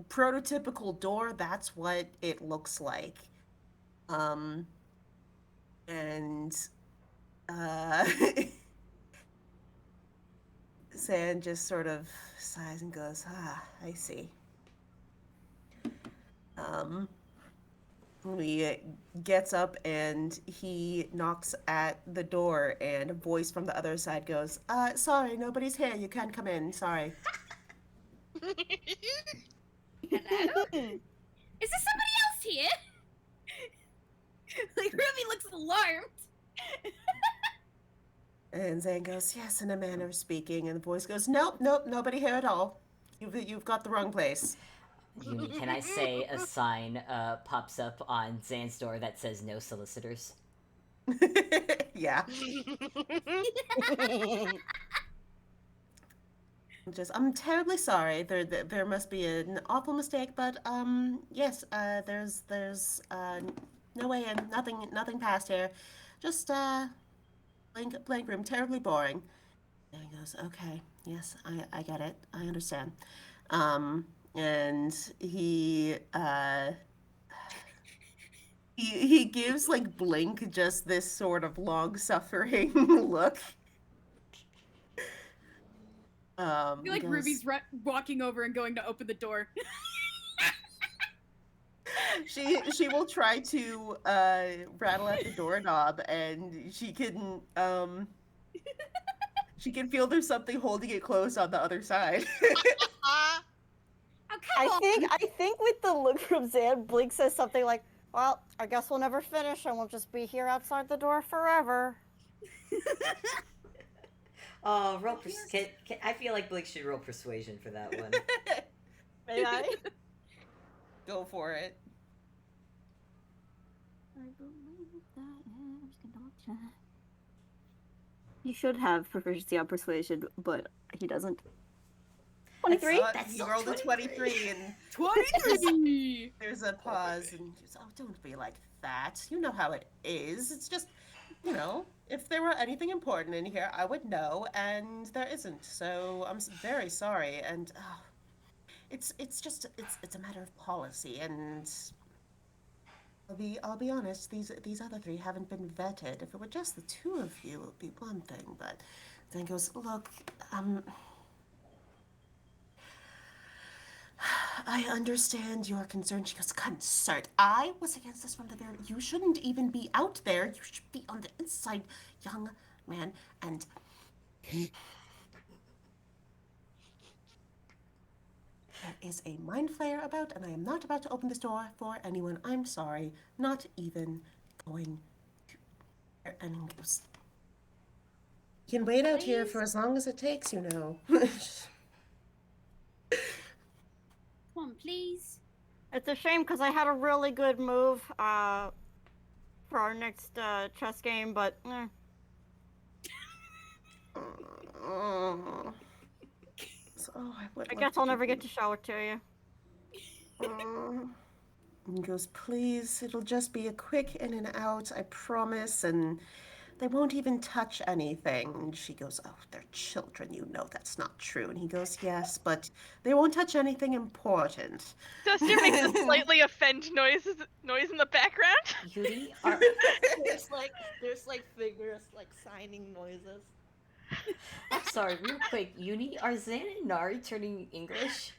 prototypical door, that's what it looks like. And, Zan just sort of sighs and goes, I see. He gets up and he knocks at the door, and a voice from the other side goes, sorry, nobody's here. You can't come in. Sorry.
Hello? Is there somebody else here? Like, Ruby looks alarmed.
And Zane goes, yes, in a manner of speaking. And the voice goes, nope, nobody here at all. You've got the wrong place.
Yumi, can I say a sign pops up on Zan's door that says no solicitors?
Yeah. I'm terribly sorry. There must be an awful mistake, but yes, there's no way in, nothing past here. Just blank room, terribly boring. And he goes, okay, yes, I get it, I understand. And he gives like Blink just this sort of long suffering look.
I feel like
Goes,
Ruby's walking over and going to open the door.
she will try to rattle at the doorknob, and she can feel there's something holding it closed on the other side.
Ah,
Oh, come on!
I think with the look from Zan, Blink says something like, "Well, I guess we'll never finish, and we'll just be here outside the door forever."
Oh, I feel like Blake should roll persuasion for that one.
May I?
Go for it.
I believe that is He should have proficiency on persuasion, but he doesn't. 23?
That's
He
still
rolled a
23.
23, and
23!
there's a pause, and just, oh, don't be like that. You know how it is. It's just, if there were anything important in here, I would know, and there isn't. So I'm very sorry, and it's a matter of policy, and I'll be honest. These other three haven't been vetted. If it were just the two of you, it would be one thing. But then he goes, look, I understand your concern. She goes, concerned. I was against this from the very. You shouldn't even be out there. You should be on the inside, young man. And there is a mind flayer about, and I am not about to open this door for anyone. I'm sorry. Not even going to. And he goes, you can wait out here for as long as it takes,
Come on, please.
It's a shame because I had a really good move for our next chess game, but I guess I'll never get to show it to you.
He goes, please, it'll just be a quick in and out, I promise, and they won't even touch anything. And she goes, oh, they're children, that's not true. And he goes, yes, but they won't touch anything important.
Duster makes a slightly offend noise in the background.
Yuri,
there's like figures like signing noises.
I'm sorry, real quick, Yuri, are Zan and Nari turning English?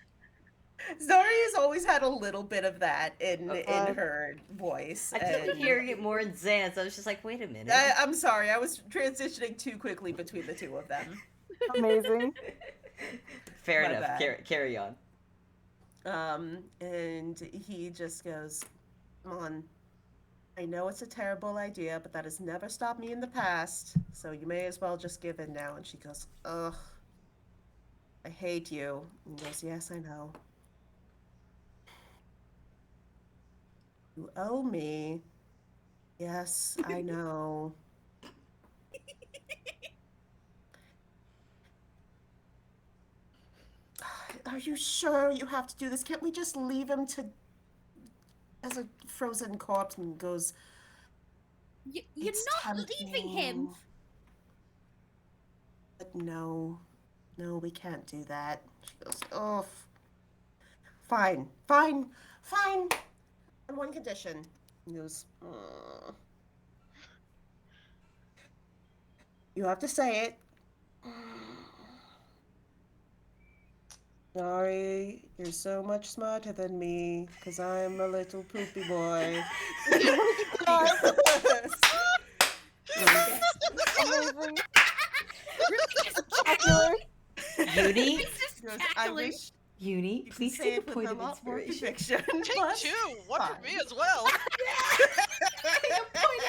Zari has always had a little bit of that in her voice.
I kept hearing it more in Zan, so I was just like, wait a minute.
I'm sorry, I was transitioning too quickly between the two of them.
Amazing.
Fair
My
enough.
bad.
Carry on.
And he just goes, come on. I know it's a terrible idea, but that has never stopped me in the past, so you may as well just give in now. And she goes, ugh, I hate you. And he goes, yes, I know. You owe me. Yes, I know. Are you sure you have to do this? Can't we just leave him as a frozen corpse? And goes,
You're
it's
not leaving him.
tempting. But no, we can't do that. She goes, oh, fine. On one condition. He goes, you have to say it. Sorry, you're so much smarter than me, because I'm a little poopy boy.
Amazing. Spectacular.
Yuri,
I wish
Yuri,
you
please
could say
take a
it with
point
a
of
lot more
inspiration.
conviction.
Take
but
two. One for
fine.
me as well.
Take a point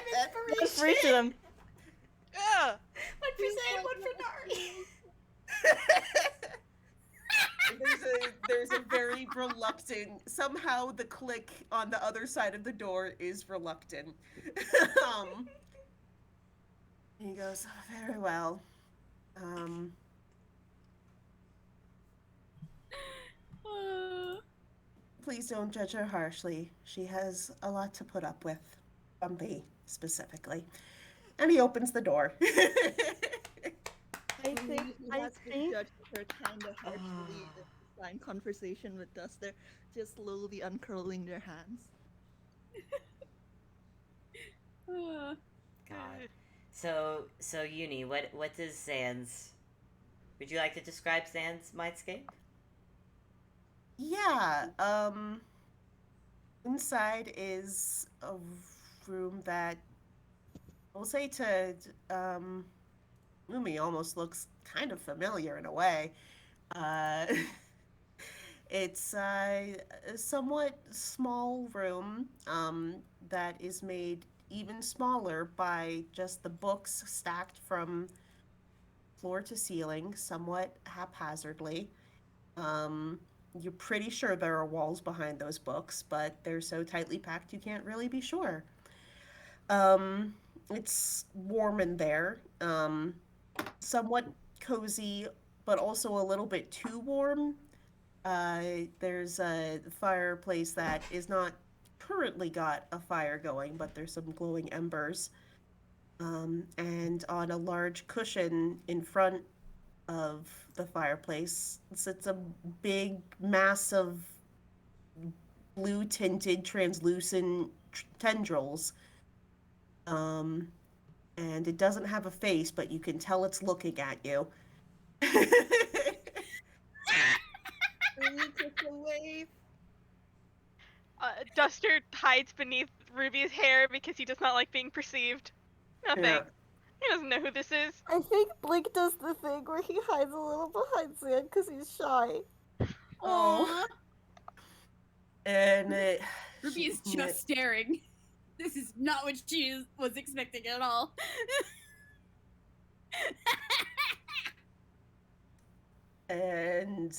of
Just for each of them.
Yeah.
One for Zan, one for Nari.
There's a very reluctant. Somehow the click on the other side of the door is reluctant. He goes, oh, very well. Please don't judge her harshly. She has a lot to put up with. From me, specifically. And he opens the door.
I think.
He
I
has been
think.
judging her kind of harshly in this line conversation with us. They're just slowly uncurling their hands.
God. So Uni, what does Zan's? Would you like to describe Zan's mindscape?
Yeah. Inside is a room that I'll say to Umi almost looks kind of familiar in a way. Uh, it's a somewhat small room that is made even smaller by just the books stacked from floor to ceiling, somewhat haphazardly. Um, you're pretty sure there are walls behind those books, but they're so tightly packed you can't really be sure. Um, it's warm in there, somewhat cozy, but also a little bit too warm. There's a fireplace that is not currently got a fire going, but there's some glowing embers. And on a large cushion in front of the fireplace sits a big, massive, blue tinted, translucent tendrils. Um, and it doesn't have a face, but you can tell it's looking at you.
Umi takes a wave.
Duster hides beneath Ruby's hair because he does not like being perceived. Nothing.
Yeah.
He doesn't know who this is.
I think Blink does the thing where he hides a little behind Zan because he's shy.
Oh. And
Ruby is just staring. This is not what she was expecting at all.
and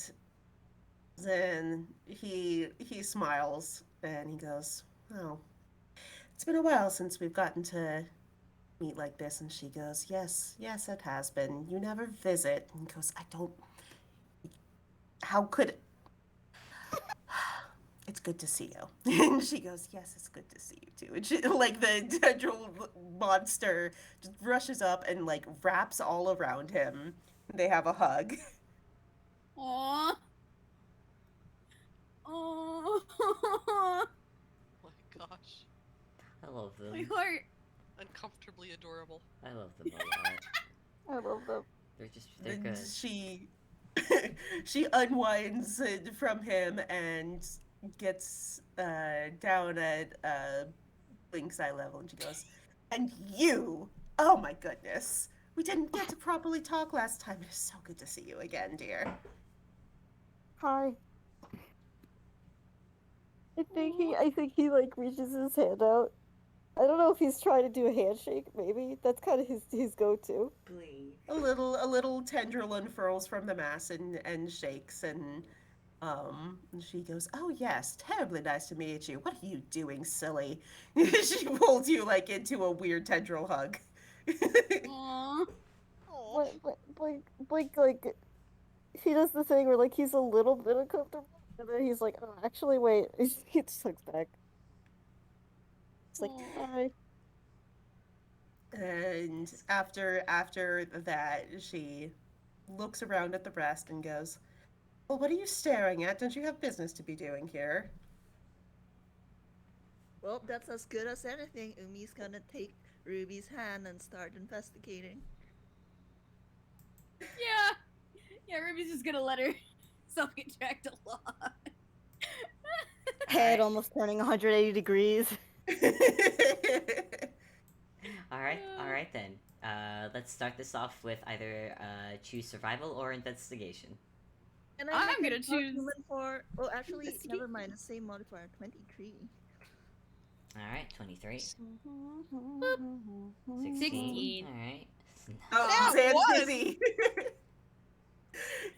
then he smiles and he goes, "Oh, it's been a while since we've gotten to meet like this." And she goes, "Yes, yes, it has been. You never visit." And he goes, "I don't. How could?" It's good to see you. And she goes, "Yes, it's good to see you too." And she, like the tendril monster just rushes up and like wraps all around him. They have a hug.
Aww. Oh,
My gosh.
I love them.
my heart.
Uncomfortably adorable.
I love them a lot.
I love them.
They're
And
good.
she unwinds it from him and gets down at Blink's eye level, and she goes, "And you! Oh my goodness, we didn't get to properly talk last time. It is so good to see you again, dear."
Hi. I think he like reaches his hand out. I don't know if he's trying to do a handshake, maybe. That's kind of his go-to.
A little tendril unfurls from the mass and shakes, and she goes, "Oh yes, terribly nice to meet you. What are you doing, silly?" She pulls you like into a weird tendril hug.
Aww.
Oh,
Blink like he does the thing where like he's a little bit uncomfortable, and then he's like, "Oh, actually, wait." He just looks back. It's like, "Hi."
And after that, she looks around at the rest and goes, "Well, what are you staring at? Don't you have business to be doing here?"
Well, that's as good as anything. Umi's gonna take Ruby's hand and start investigating.
Yeah, Ruby's just gonna let herself get dragged along.
Head almost turning 180 degrees.
All right then. Let's start this off with either choose survival or investigation.
And
I'm gonna choose
for. Oh, actually,
investigation.
never mind. The same modifier, 23.
All right, 23.
16.
All right.
Oh,
That
Zan's
was-
busy.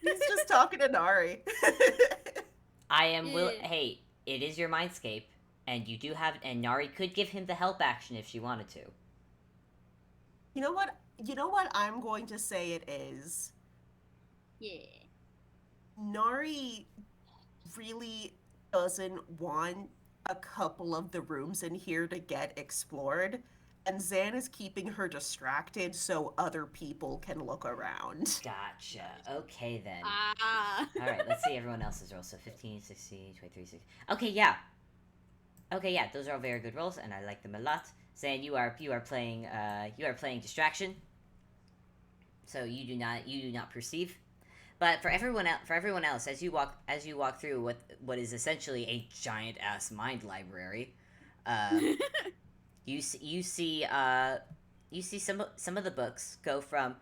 He's just talking to Nari.
I am will.
Yeah.
Hey, it is your mindscape, and you do have. And Nari could give him the help action if she wanted to.
You know what? You know what I'm going to say it is?
Yeah.
Nari really doesn't want a couple of the rooms in here to get explored, and Zan is keeping her distracted so other people can look around.
Gotcha. Okay then.
Ah.
All right, let's see everyone else's rolls. So 15, 16, 23, 16. Okay, yeah. Okay, yeah, those are all very good rolls, and I like them a lot. Zan, you are playing distraction. So you do not perceive. But for everyone else, as you walk through what is essentially a giant ass mind library, you see some of the books go from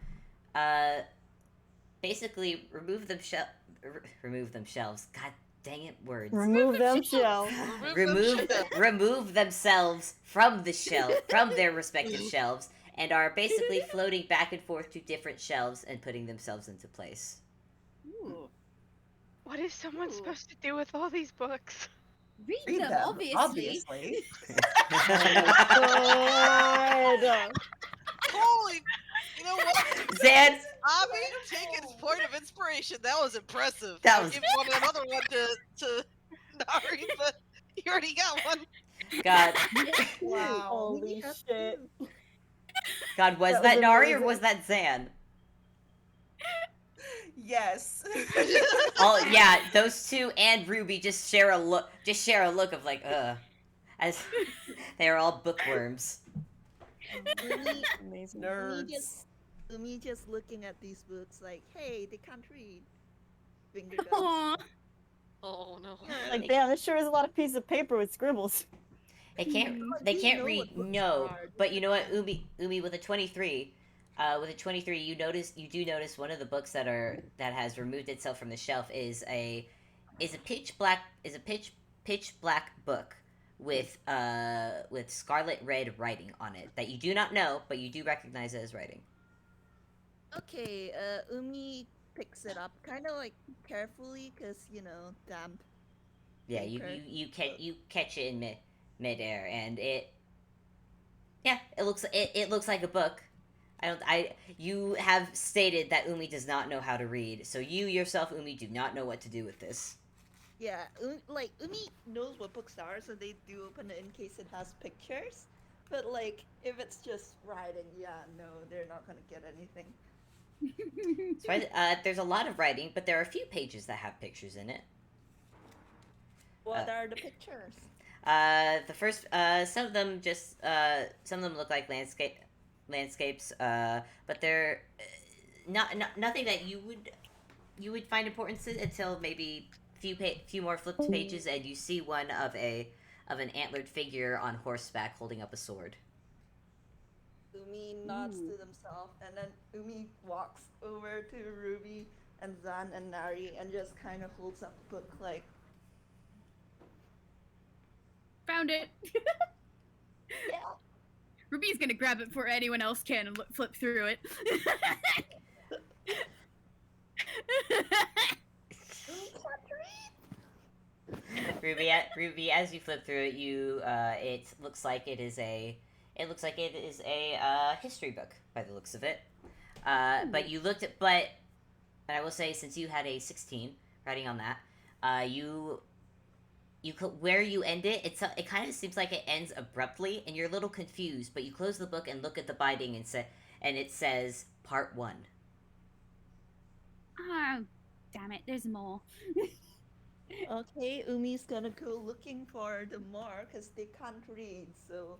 basically remove themselves. God dang it, words.
Remove them shells.
remove themselves from their respective shelves, and are basically floating back and forth to different shelves and putting themselves into place.
Ooh.
What is someone
Ooh.
supposed to do with all these books?
Read them, obviously.
God.
Holy, you know what?
Zan,
Avi, take its point of inspiration. That was impressive.
That
I'll
was-
give another one to Nari, but you already got one.
God,
Wow.
Holy shit.
God, was
That
that
was
Nari or
amazing.
was that Zan?
Yes.
Oh yeah, those two and Ruby just share a look of like, as they are all bookworms.
Amazing.
Nerds.
Me just looking at these books like, hey, they can't read. Finger guns.
Aw.
Oh no.
Like, damn, this sure is a lot of pieces of paper with scribbles.
They can't
They know
read,
what books
no.
are,
But you know what,
yeah.
Umi, with a 23, you do notice one of the books that has removed itself from the shelf is a pitch black book with scarlet red writing on it that you do not know, but you do recognize it as writing.
Okay, Umi picks it up kind of like carefully because, damp.
Yeah,
Paper.
you catch it in midair, and it looks like a book. You have stated that Umi does not know how to read, so you yourself, Umi, do not know what to do with this.
Yeah, Umi knows what books are, so they do open it in case it has pictures. But, if it's just writing, no, they're not gonna get anything.
So, there's a lot of writing, but there are a few pages that have pictures in it.
What are the pictures?
The first, some of them look like landscapes, but they're nothing that you would find important until maybe few more flipped pages, and you see one of an antlered figure on horseback holding up a sword.
Umi nods to themselves, and then Umi walks over to Ruby and Zan and Nari and just kind of holds up the book like,
Found it.
yeah.
Ruby's gonna grab it before anyone else can and flip through it.
Ruby, as you flip through it, it looks like it is a history book by the looks of it. But I will say, since you had a 16 writing on that, where you end it, it kind of seems like it ends abruptly, and you're a little confused. But you close the book and look at the binding, and it says Part 1.
Oh, damn it! There's more.
Okay, Umi's gonna go looking for the more because they can't read. So,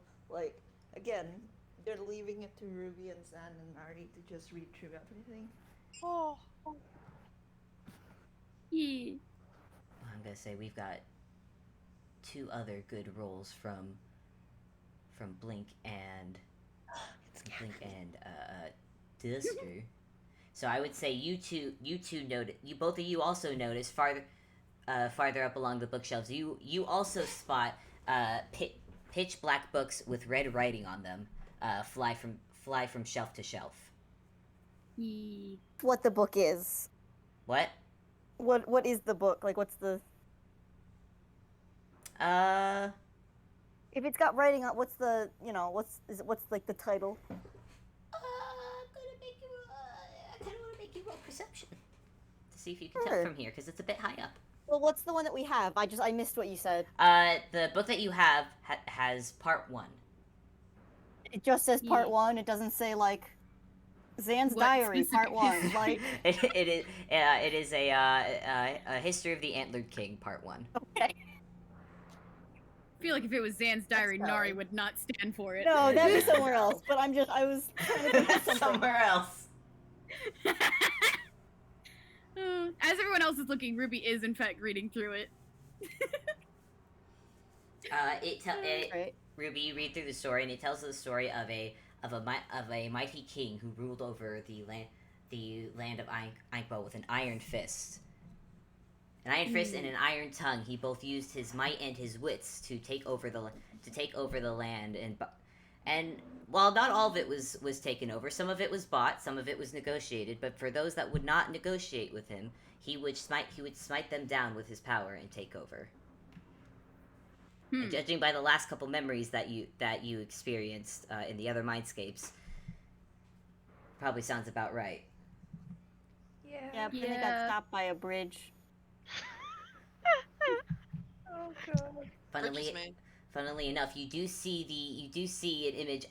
again, they're leaving it to Ruby and Zan and Nari to just read through everything.
Oh.
Yeah.
I'm gonna say we've got 2 other good rolls from Blink and Dusker. So I would say you two notice. Both of you also notice farther up along the bookshelves. You also spot pitch black books with red writing on them fly from shelf to shelf.
Yeah.
What the book is.
What?
What is the book? Like, what's the... If it's got writing on, what's the, what's like the title?
I kind of want to make you roll perception to see if you can tell
Sure.
from here, because it's a bit high up.
Well, what's the one that we have? I missed what you said.
The book that you have has part 1.
It just says part
Ye-
1. It doesn't say like Zan's
What
diary part
specific-
1. Like,
it is a history of the Antlered King part 1.
okay.
I feel like if it was Zan's diary,
That's
Nari
valid.
would not stand for it.
No, that'd be somewhere else. But I was trying to think of something.
Somewhere else.
As everyone else is looking, Ruby is in fact reading through it.
Right.
Ruby, you read through the story, and it tells the story of a mighty king who ruled over the land of Inkbo with an iron fist. An iron fist and an iron tongue. He both used his might and his wits to take over the land, and while not all of it was taken over, some of it was bought, some of it was negotiated. But for those that would not negotiate with him, he would smite them down with his power and take over. And judging by the last couple memories that you experienced in the other mindscapes, probably sounds about right.
Yeah, but then it got stopped by a bridge.
Oh god.
Funnily enough, you do see an image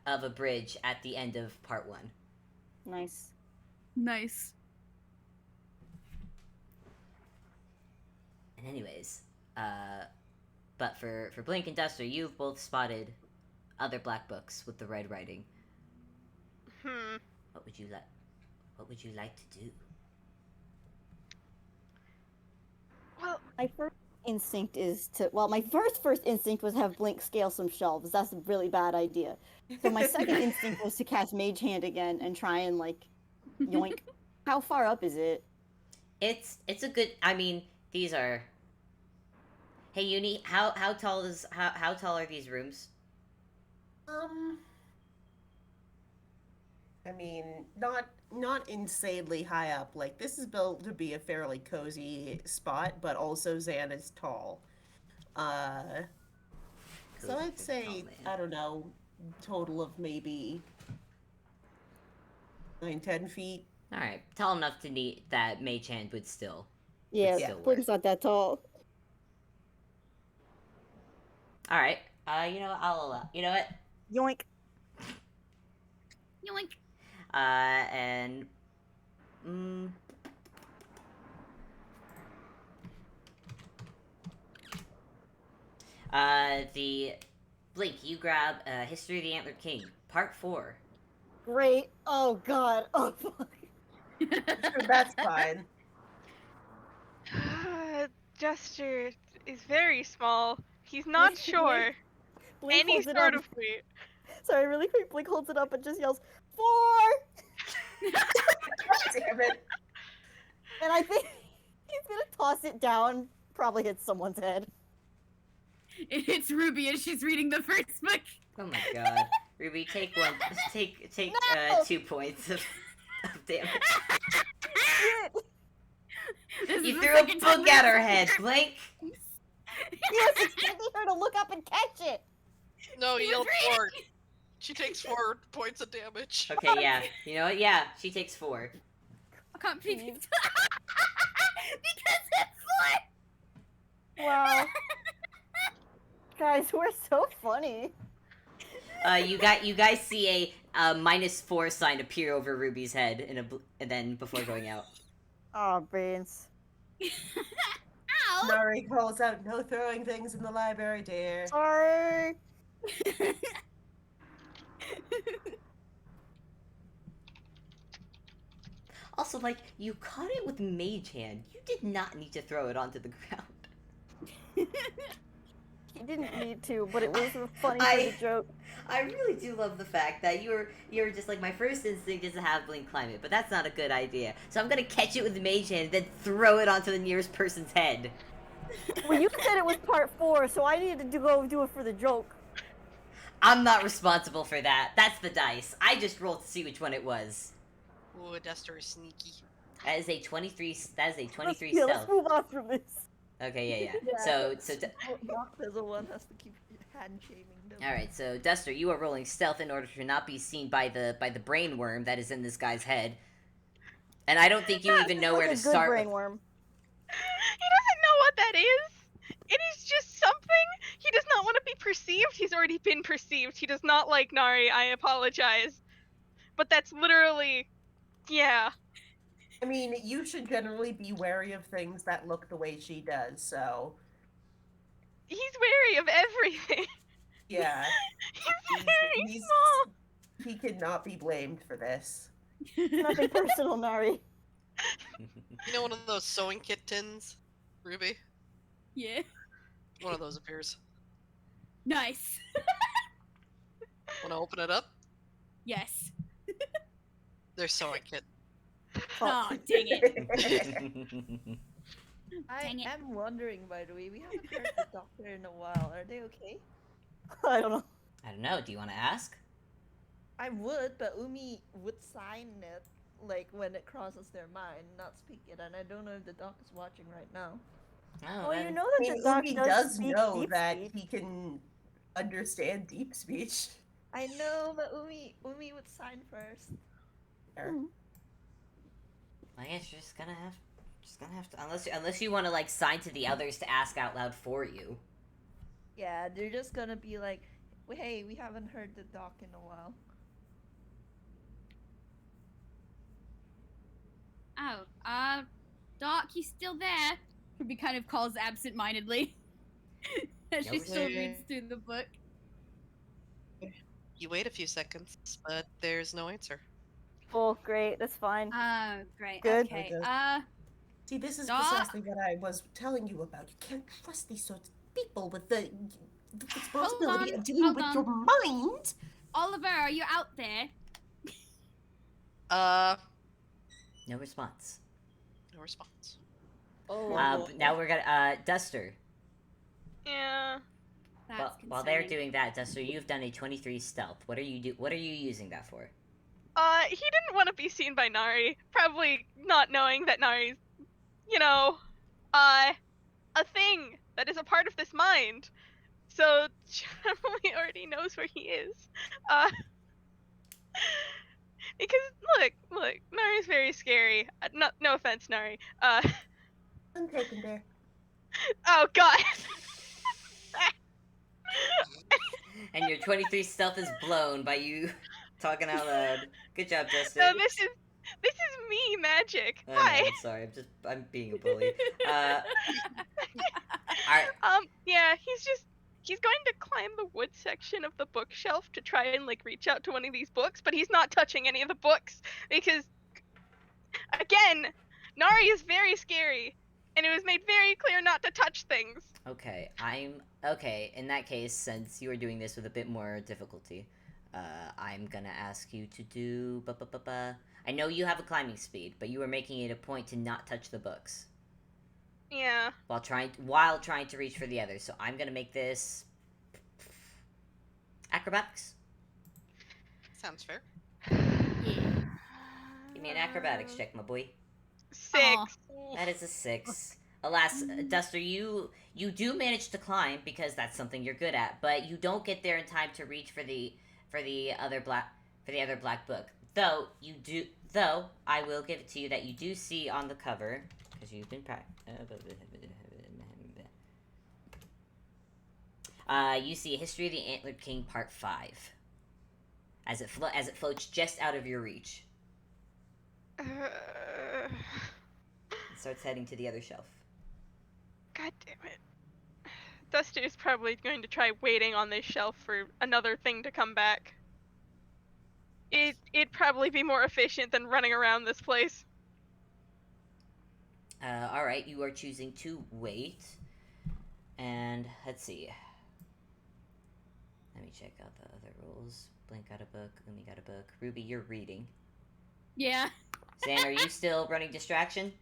of a bridge at the end of part 1.
Nice.
Nice.
And anyways, but for Blink and Duster, you've both spotted other black books with the red writing. What would you like to do?
Well,
My first instinct is my first instinct was have Blink scale some shelves. That's a really bad idea. So my second instinct was to cast Mage Hand again and try and like yoink. How far up is it?
It's a good. I mean, these are. Hey, Uni, how tall are these rooms?
I mean, not insanely high up. Like, this is built to be a fairly cozy spot, but also Zan is tall. So
Cozy
I'd
big
say,
tall man.
I don't know, total of maybe 9-10 feet.
All right, tall enough to need that Mage Hand would still.
Yeah,
still work.
Blink's not that tall.
All right. You know what? I'll allow. You know what?
Yoink.
Yoink.
And. The Blink, you grab History of the Antlered King, Part 4.
Great. Oh god. Oh fuck.
Sure, that's fine.
Jester is very small. He's not sure
Blink
any
holds it
sort
up.
of weight.
Sorry, really quick. Blink holds it up and just yells 4.
Damn it.
And I think he's gonna toss it down. Probably hit someone's head.
It hits Ruby as she's reading the first book.
Oh my god. Ruby, take 2 points of damage.
Shit.
This is
You
the
threw a
second time
book at her
we've-
head, Blink!
Yes, expecting her to look up and catch it.
No,
He
you
was
yelled
reading.
4. She takes 4 points of damage.
Okay, yeah. You know what? Yeah, she takes 4.
I can't believe you- because it's
Wow. Guys, we're so funny.
You guys see a -4 sign appear over Ruby's head and then before going out.
Oh, brains.
Ow!
Nari calls out, "No throwing things in the library, dear."
Sorry.
Also, like, you caught it with Mage Hand. You did not need to throw it onto the ground.
He didn't need to, but it was funny
I-
for the joke.
I really do love the fact that you're just like, my first instinct is to have Blink climb it, but that's not a good idea. So I'm gonna catch it with the Mage Hand, then throw it onto the nearest person's head.
Well, you said it was part 4, so I needed to go do it for the joke.
I'm not responsible for that. That's the dice. I just rolled to see which one it was.
Ooh, Duster is sneaky.
That is a 23. That is a 23
Yeah, let's
stealth.
move on from this.
Okay, yeah.
Yeah.
So
The one has to keep hand shaming them.
all right. So Duster, you are rolling stealth in order to not be seen by the brain worm that is in this guy's head. And I don't think you even know
Like
where
a
to
good
start.
brainworm.
He doesn't that is? It is just something. He does not want to be perceived. He's already been perceived. He does not like Nari. I apologize. But that's literally, yeah.
I mean, you should generally be wary of things that look the way she does, so
He's wary of everything.
yeah.
He's very
he's
small.
he cannot be blamed for this.
Nothing personal, Nari.
You know one of those sewing kit tins, Ruby?
Yeah.
One of those appears.
Nice.
Want to open it up?
Yes.
There's sewing kit.
Oh, dang it.
I
Dang it.
am wondering, by the way, we haven't heard the doctor in a while. Are they okay?
I don't know.
I don't know. Do you want to ask?
I would, but Umi would sign it, like, when it crosses their mind, not speak it, and I don't know if the doc is watching right now.
Oh,
Well, you
then-
know
I
that
mean,
the doc
Umi
does
does
speak
know
deep
that
speech.
he can understand deep speech.
I know, but Umi would sign first.
There.
I guess you're just gonna have to, unless you want to like sign to the others to ask out loud for you.
Yeah, they're just gonna be like, hey, we haven't heard the doc in a while.
Oh, Doc, he's still there. Ruby kind of calls absent-mindedly as she
No
still
response.
reads through the book.
You wait a few seconds, but there's no answer.
Oh, great. That's fine.
Great.
Good.
Okay.
Okay. See, this is
Doc?
precisely what I was telling you about. You can't trust these sorts of people with the responsibility
on,
of dealing
hold
with
on.
your mind.
Oliver, are you out there?
No response.
No response.
Oh,
But now we're gonna Duster.
Yeah.
That's
While they're
concerning.
doing that, Duster, you've done a 23 stealth. What are you using that for?
He didn't want to be seen by Nari. Probably not knowing that Nari's, a thing that is a part of this mind. So she probably already knows where he is. Because look, Nari's very scary. No offense, Nari.
I'm taken there.
Oh god.
And your 23 stealth is blown by you talking out loud. Good job, Duster.
No, this is me magic.
I
Hi.
know, I'm sorry. I'm being a bully. Alright.
Yeah, he's going to climb the wood section of the bookshelf to try and like reach out to one of these books, but he's not touching any of the books because again, Nari is very scary and it was made very clear not to touch things.
Okay, in that case, since you are doing this with a bit more difficulty, I'm gonna ask you to do I know you have a climbing speed, but you are making it a point to not touch the books.
Yeah.
While trying to reach for the others. So I'm gonna make this acrobatics.
Sounds fair.
Give me an acrobatics check, my boy.
6.
Aw.
That is a 6. Alas, Duster, you do manage to climb because that's something you're good at, but you don't get there in time to reach for the other black book. Though I will give it to you that you do see on the cover because you've been you see History of the Antler King Part 5 as it floats just out of your reach. It starts heading to the other shelf.
God damn it. Duster is probably going to try waiting on this shelf for another thing to come back. It'd probably be more efficient than running around this place.
Alright, you are choosing to wait. And let's see. Let me check out the other rules. Blink got a book, Umi got a book. Ruby, you're reading.
Yeah.
Zan, are you still running distraction?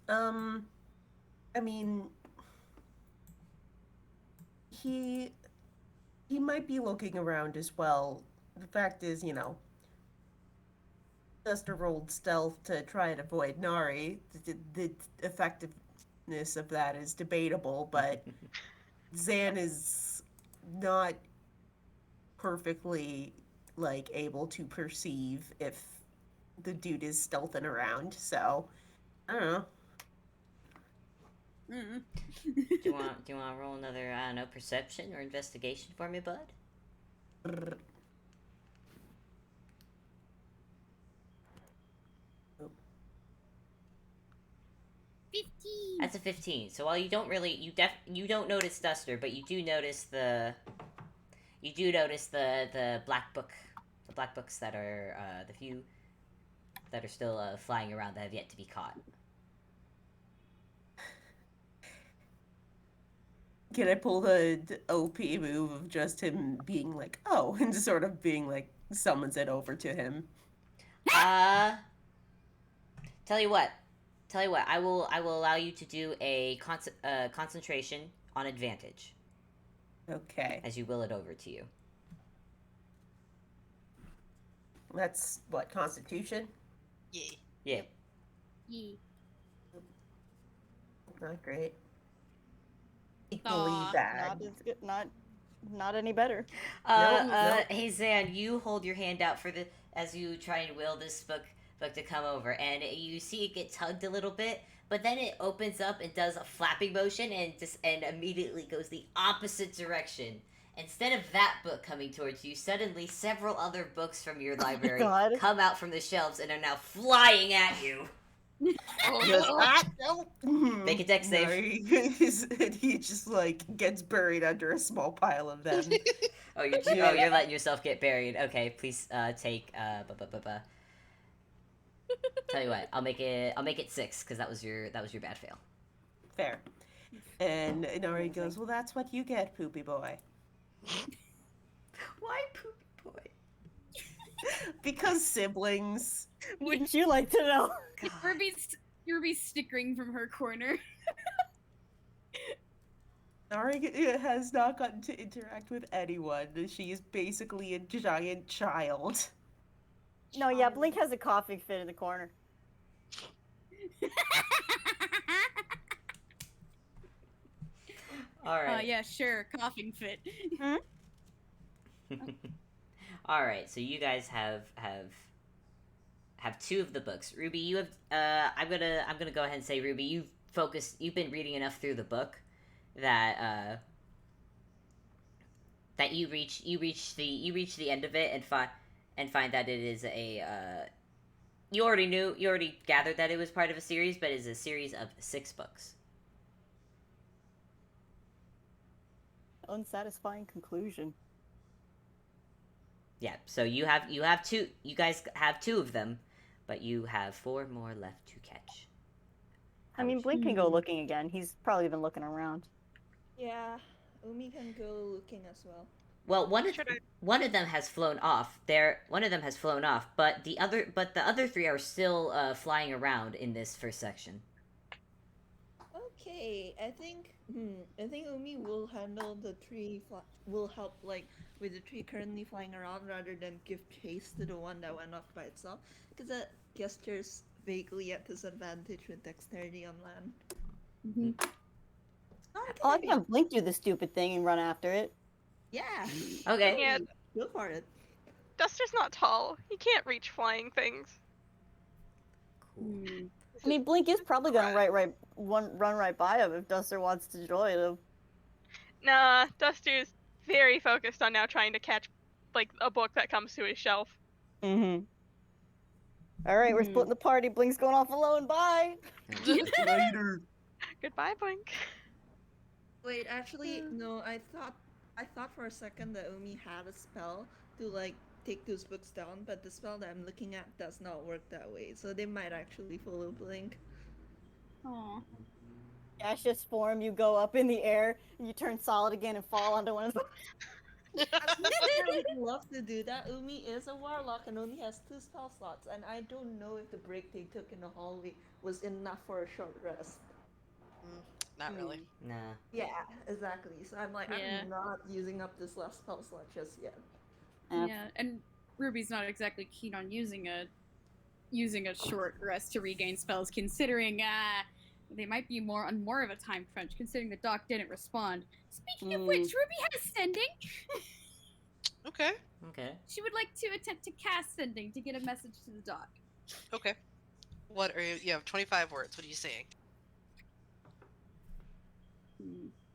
I mean, he might be looking around as well. The fact is, Duster rolled stealth to try and avoid Nari. The effectiveness of that is debatable, but Zan is not perfectly able to perceive if the dude is stealthing around. So I don't know.
Mm.
Do you want to roll another, I don't know, perception or investigation for me, bud?
Brrr.
15.
That's a 15. So while you don't really, you don't notice Duster, but you do notice the black book, the black books that are the few that are still flying around that have yet to be caught.
Can I pull the OP move of just him being like, oh, and just sort of being like, summons it over to him?
Tell you what. I will allow you to do a concentration on advantage
Okay.
as you will it over to you.
That's what, Constitution?
Yeah.
Yeah.
Yeah.
Not great. Equally
Aw,
bad.
Not as good. Not any better.
Nope.
Hey Zan, you hold your hand out for the as you try and will this book to come over, and you see it get tugged a little bit, but then it opens up and does a flapping motion and immediately goes the opposite direction. Instead of that book coming towards you, suddenly several other books from your library
God.
come out from the shelves and are now flying at you. Make a dex save.
No, he just like gets buried under a small pile of them.
You're letting yourself get buried. Okay, please take Tell you what, I'll make it 6 because that was your bad fail.
Fair. And Inari goes, well, that's what you get, Poopy Boy.
Why Poopy Boy?
Because siblings.
Wouldn't you like to know?
Ruby's snickering from her corner.
Inari has not gotten to interact with anyone. She is basically a giant child.
No, yeah, Blink has a coughing fit in the corner.
All right.
Yeah, sure, coughing fit.
All right. So you guys have 2 of the books. Ruby, you have. I'm gonna go ahead and say, Ruby, you've been reading enough through the book that that you reach the end of it and find that it is a. You already gathered that it was part of a series, but it's a series of 6 books.
Unsatisfying conclusion.
Yeah, so you have 2. You guys have 2 of them, but you have 4 more left to catch.
I mean, Blink can go looking again. He's probably been looking around.
Yeah, Umi can go looking as well.
Well, one of them has flown off. But the other 3 are still flying around in this first section.
Okay, I think Umi will handle the tree. Will help like with the tree currently flying around rather than give chase to the one that went off by itself, because that gestures vaguely at disadvantage with dexterity on land.
Mm-hmm.
Oh, I can have Blink do the stupid thing and run after it.
Yeah.
Okay.
Yeah,
Go for it.
Duster's not tall. He can't reach flying things.
Cool.
I mean, Blink is probably gonna run right by him if Duster wants to join him.
Nah, Duster's very focused on now trying to catch, like, a book that comes to his shelf.
Mm-hmm. All right, we're splitting the party. Blink's going off alone. Bye.
Later.
Goodbye, Blink.
Wait, actually, no. I thought for a second that Umi had a spell to like take those books down, but the spell that I'm looking at does not work that way. So they might actually follow Blink.
Aw.
Gaseous form, you go up in the air, and you turn solid again and fall onto one of the...
I would love to do that. Umi is a warlock and only has 2 spell slots, and I don't know if the break they took in the hallway was enough for a short rest.
Not really.
Nah.
Yeah, exactly. So I'm like,
Yeah.
I'm not using up this last spell slot just yet.
Yeah, and Ruby's not exactly keen on using a short rest to regain spells, considering they might be on more of a time crunch, considering the doc didn't respond. Speaking of which, Ruby has sending.
Okay.
Okay.
She would like to attempt to cast sending to get a message to the doc.
Okay. What are you? You have 25 words. What are you saying?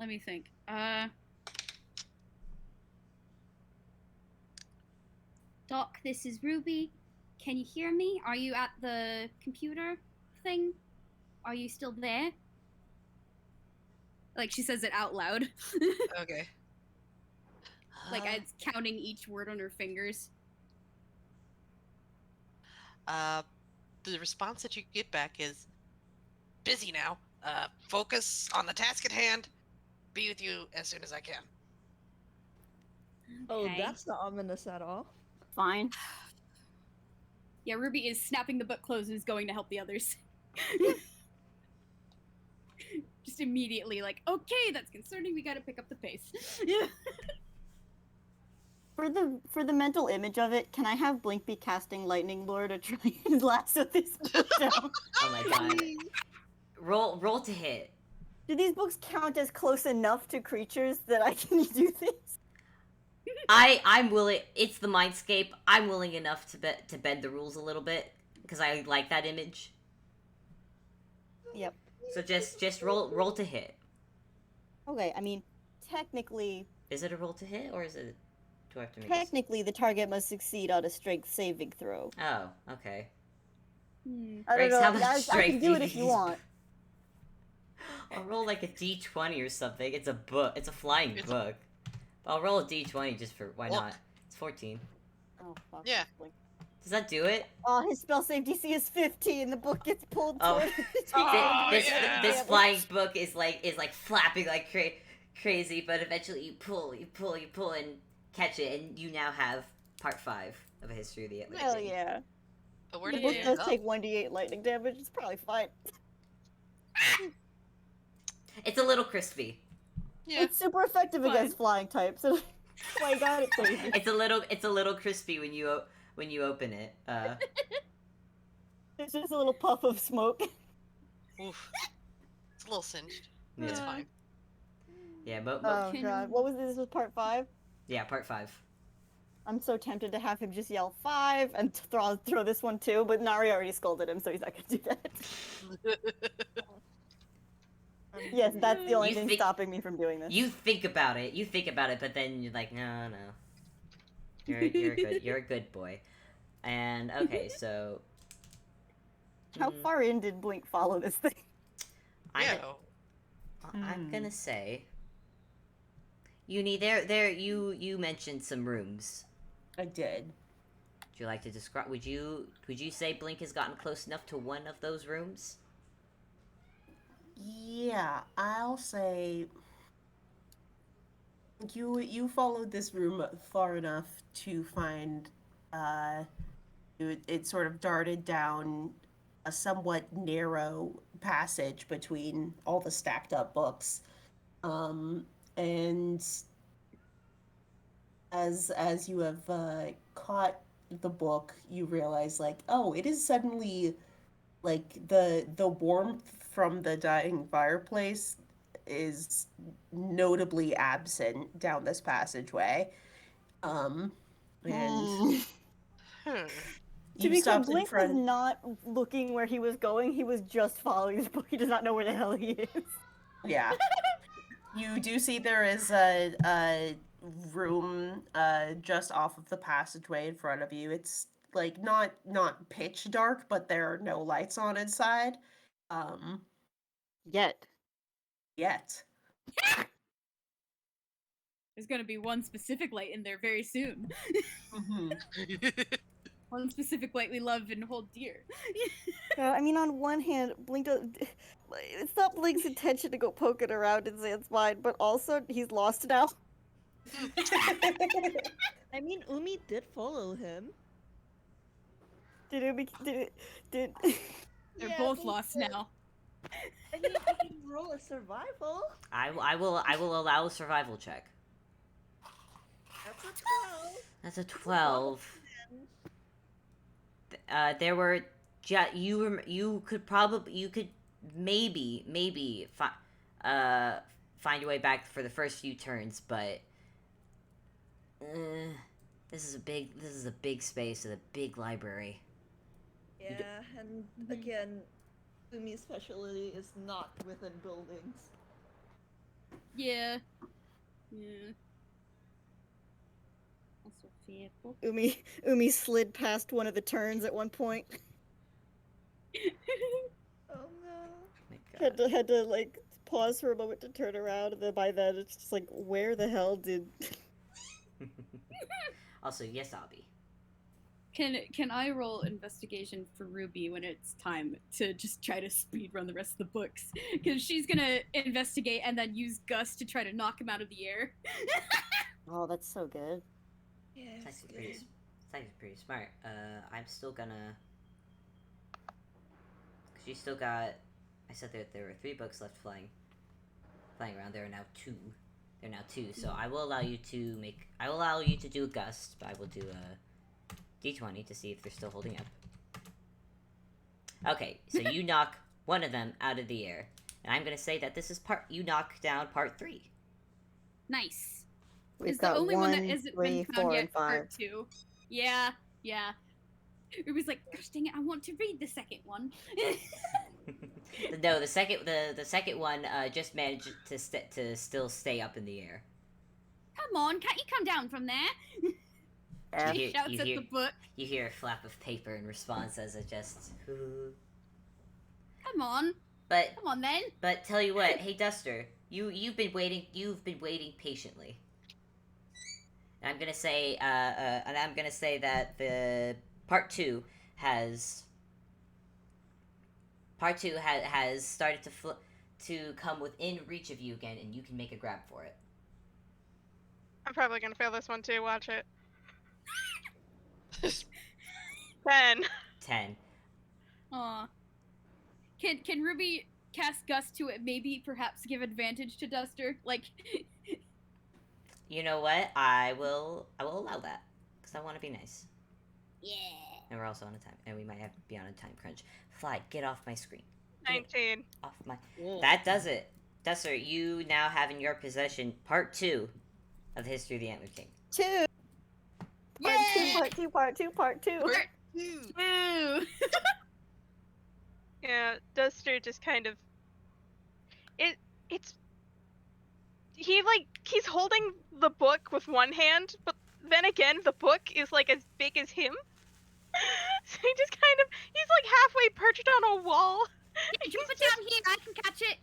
Let me think. Doc, this is Ruby. Can you hear me? Are you at the computer thing? Are you still there? Like, she says it out loud.
Okay.
Like, it's counting each word on her fingers.
The response that you get back is, busy now. Focus on the task at hand. Be with you as soon as I can.
Oh,
Okay.
that's not ominous at all.
Fine.
Yeah, Ruby is snapping the book closed and is going to help the others. Just immediately, like, okay, that's concerning. We gotta pick up the pace.
For the mental image of it, can I have Blink be casting Lightning Lore to try and lasso this book down?
Oh my god. Roll to hit.
Do these books count as close enough to creatures that I can do this?
I'm willing. It's the Mindscape. I'm willing enough to bend the rules a little bit because I like that image.
Yep.
So just roll to hit.
Okay, I mean, technically,
Is it a roll to hit or is it? Do I have to make?
technically, the target must succeed on a strength saving throw.
Oh, okay.
I don't
Rex, how
know.
much
I
strength
can
do
do
you
it if you
need?
want.
I'll roll like a d20 or something. It's a book. It's a flying book. I'll roll a d20 just for why
Look.
not? It's 14.
Oh, fuck.
Yeah.
Blink.
Does that do it?
Oh, his spell save DC is 15. The book gets pulled
Oh.
toward
This
yeah.
this flying book is like flapping like crazy, but eventually you pull, and catch it, and you now have part 5 of a history of the Atlantic.
Hell yeah.
But where
The
did
book
you
does
end up?
take 1d8 lightning damage. It's probably fine.
It's a little crispy.
Yeah.
It's super effective
Fine.
against flying types. So my god, it's crazy.
It's a little crispy when you open it.
It's just a little puff of smoke.
Oof. It's a little singed.
Yeah.
It's fine.
Yeah, but
Oh
Can-
god. What was this? This was part 5?
yeah, part 5.
I'm so tempted to have him just yell 5 and throw this one too, but Nari already scolded him, so he's not gonna do that. Yes, that's the only
You
thing
think-
stopping me from doing this.
You think about it, but then you're like, no. You're a good boy. And okay, so
How far in did Blink follow this thing?
Yeah.
I'm gonna say Uni, you mentioned some rooms.
I did.
Would you like to describe? Would you say Blink has gotten close enough to one of those rooms?
Yeah, I'll say you followed this room far enough to find it sort of darted down a somewhat narrow passage between all the stacked up books. And as you have caught the book, you realize like, oh, it is suddenly like the warmth from the dying fireplace is notably absent down this passageway. And
Hmm.
To
you
be clear,
stopped in
Blink was
front.
not looking where he was going. He was just following the book. He does not know where the hell he is.
Yeah. You do see there is a room just off of the passageway in front of you. It's like not pitch dark, but there are no lights on inside.
Yet.
Yet.
There's gonna be one specific light in there very soon.
Mm-hmm.
One specific light we love and hold dear.
I mean, on one hand, Blink does. It's not Blink's intention to go poking around in Zan's mind, but also he's lost now.
I mean, Umi did follow him.
Did.
They're
Yeah,
both
but
lost now.
I mean, I can roll a survival.
I will allow a survival check.
That's a 12.
That's a 12. There were you could maybe find your way back for the first few turns, but this is a big space with a big library.
Yeah, and again, Umi's specialty is not within buildings.
Yeah. Yeah. Also fearful.
Umi slid past one of the turns at one point.
Oh no.
My God.
Had to like pause for a moment to turn around, and then by then it's just like, where the hell did?
Also, yes, Abby.
Can I roll investigation for Ruby when it's time to just try to speed run the rest of the books? Because she's gonna investigate and then use Gus to try to knock him out of the air.
Oh, that's so good.
Yeah,
It's
it's
actually pretty.
good.
It's actually pretty smart. I'm still gonna. Cause you still got. I said that there were 3 books left flying around. There are now 2. There are now 2. So I will allow you to make. I will allow you to do a gust. But I will do a D20 to see if they're still holding up. Okay, so you knock one of them out of the air, and I'm gonna say that this is part. You knock down part 3.
Nice.
We've
Is
got
the only one that
1,
hasn't
3,
been found
4,
yet
and 5.
part 2. Yeah. It was like, gosh dang it, I want to read the second one.
No, the second one just managed to still stay up in the air.
Come on, can't you come down from there?
F.
She shouts at the book.
You hear a flap of paper in response as it just.
Come on
But
then.
But tell you what, hey Duster, you've been waiting patiently. And I'm gonna say that the part two has started to come within reach of you again, and you can make a grab for it.
I'm probably gonna fail this one too. Watch it. 10.
10.
Aw. Can Ruby cast Gust to it? Maybe perhaps give advantage to Duster? Like.
You know what? I will allow that because I want to be nice.
Yeah.
And we're also on a time, and we might have to be on a time crunch. Fly, get off my screen.
19.
Off my. That does it. Duster, you now have in your possession part 2 of the history of the Antler King.
2. Part 2.
Part two.
Yeah, Duster just kind of. He's holding the book with one hand, but then again, the book is like as big as him. So he's like halfway perched on a wall.
You put it down here, I can catch it.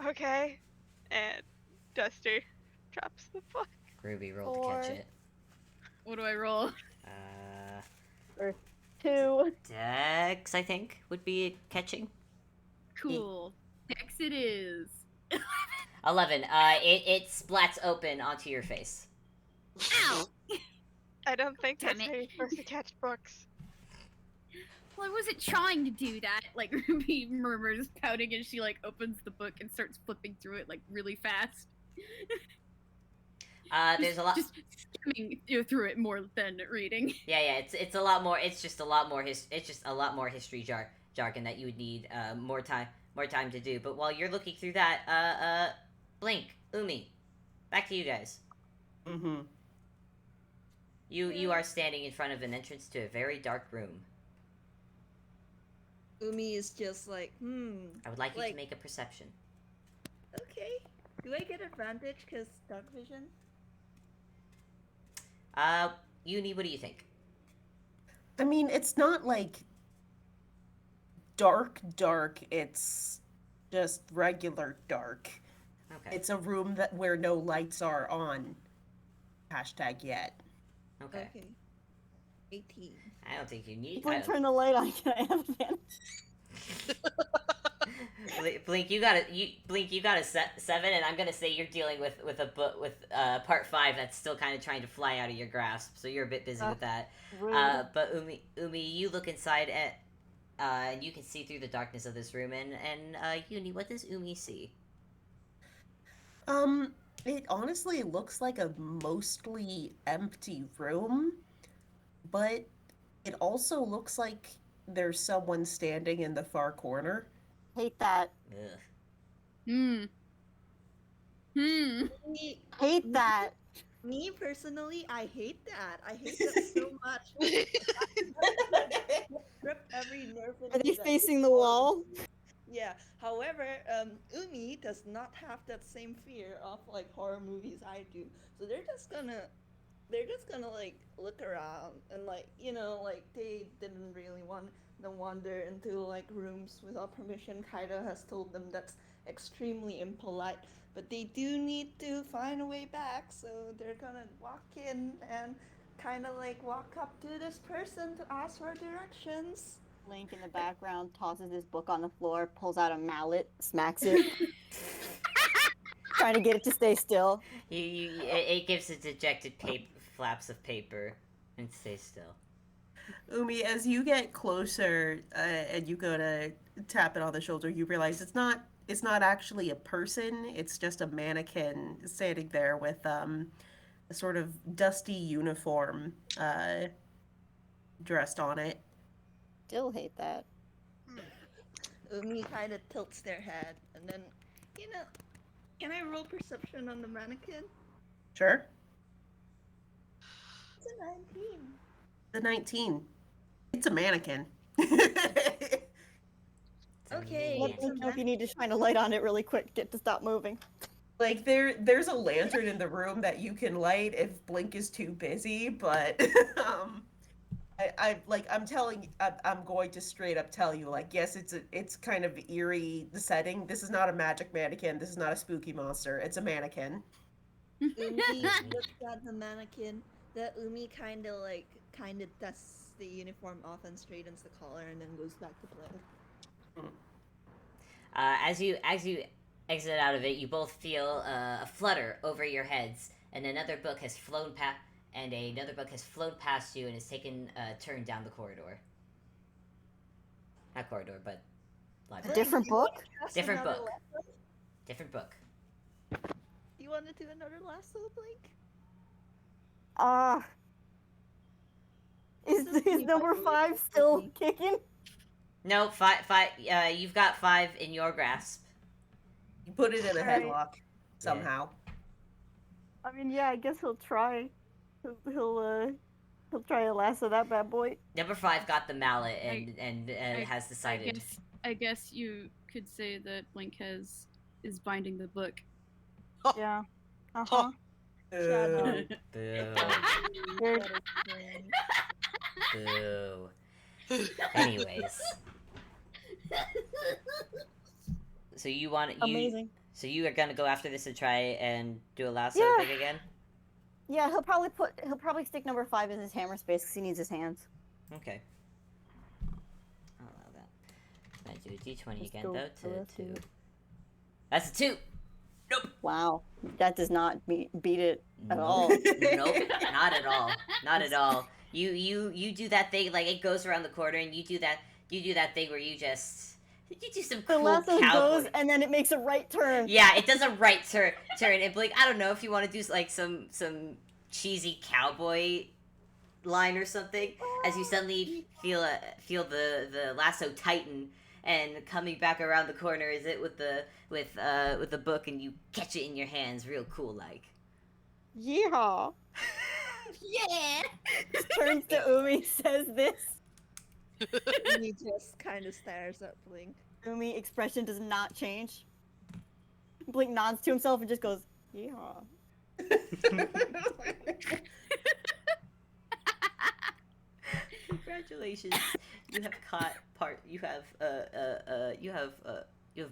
Okay. And Duster drops the book.
Ruby, roll to catch
4.
it.
What do I roll?
2.
Dex, I think, would be catching.
Cool. Dex it is.
11. It splats open onto your face.
Ow!
I don't think
Damn
that's
it.
how you're supposed to catch books.
Well, I wasn't trying to do that. Like, Ruby murmurs, pouting as she, like, opens the book and starts flipping through it, like, really fast.
There's a lot.
Just skimming through it more than reading.
Yeah. It's a lot more. It's just a lot more. It's just a lot more history jargon that you would need more time to do. But while you're looking through that, Blink, Umi, back to you guys.
Mm-hmm.
You are standing in front of an entrance to a very dark room.
Umi is just like,
I would like you to make a perception.
okay. Do I get advantage because dark vision?
Uni, what do you think?
I mean, it's not like dark, it's just regular dark.
Okay.
It's a room where no lights are on. Hashtag yet.
Okay.
18.
I don't think you need.
Blink, turn the light on. Can I have advantage?
Blink, you got a 7, and I'm gonna say you're dealing with part 5 that's still kind of trying to fly out of your grasp, so you're a bit busy with that.
Rude.
But Umi, you look inside and you can see through the darkness of this room, and Uni, what does Umi see?
It honestly looks like a mostly empty room, but it also looks like there's someone standing in the far corner.
Hate that.
Ugh.
Hate that.
Me personally, I hate that. I hate that so much. Rip every nerve in
Are they
me that-
facing the wall?
Yeah. However, Umi does not have that same fear of like horror movies I do. So they're just gonna like look around and like like they didn't really want to wander into like rooms without permission. Kaida has told them that's extremely impolite, but they do need to find a way back. So they're gonna walk in and kind of like walk up to this person to ask for directions.
Link in the background tosses his book on the floor, pulls out a mallet, smacks it, trying to get it to stay still.
It gives it dejected flaps of paper and stays still.
Umi, as you get closer and you go to tap it on the shoulder, you realize it's not actually a person. It's just a mannequin standing there with a sort of dusty uniform dressed on it.
Still hate that.
Umi kind of tilts their head, and then, can I roll perception on the mannequin?
Sure.
It's a 19.
The 19. It's a mannequin.
Okay.
Let me know if you need to shine a light on it really quick. Get to stop moving.
Like there's a lantern in the room that you can light if Blink is too busy, but I'm going to straight up tell you, like, yes, it's kind of eerie setting. This is not a magic mannequin. This is not a spooky monster. It's a mannequin.
Umi looks at the mannequin. The Umi kind of dusts the uniform off and straightens the collar, and then goes back to play.
As you exit out of it, you both feel a flutter over your heads, and another book has flown past. And another book has flown past you and has taken a turn down the corridor. Not corridor, but library.
A different book?
Different book. Different book.
You want to do another lasso, Blake?
Is number 5 still kicking?
No, five. You've got 5 in your grasp.
You put it in a
Alright.
headlock somehow.
I mean, yeah, I guess he'll try. He'll try to lasso that bad boy.
Number 5 got the mallet and has decided.
I guess you could say that Blink is binding the book.
Yeah. Uh-huh.
Boo.
Weird.
Boo. Anyways. So you want
Amazing.
So you are gonna go after this and try and do a lasso
Yeah.
thing again?
Yeah, he'll probably stick number 5 in his hammer space because he needs his hands.
Okay. I'll allow that. Can I do a d20
Let's
again
go
though?
for a 2.
That's a 2. Nope.
Wow, that does not beat it at all.
Nope. Not at all. Not at all. You do that thing, like it goes around the corner, and you do that thing where you do some
The
cool
lasso
cowboy.
goes and then it makes a right turn.
Yeah, it does a right turn, and Blake, I don't know if you want to do like some cheesy cowboy line or something, as you suddenly feel the lasso tighten, and coming back around the corner is it with the book, and you catch it in your hands, real cool like.
Yeehaw!
Yeah.
Turns to Umi, says this.
Umi just kind of stares at Blink.
Umi expression does not change. Blink nods to himself and just goes, yeehaw.
Congratulations! You have caught part. You have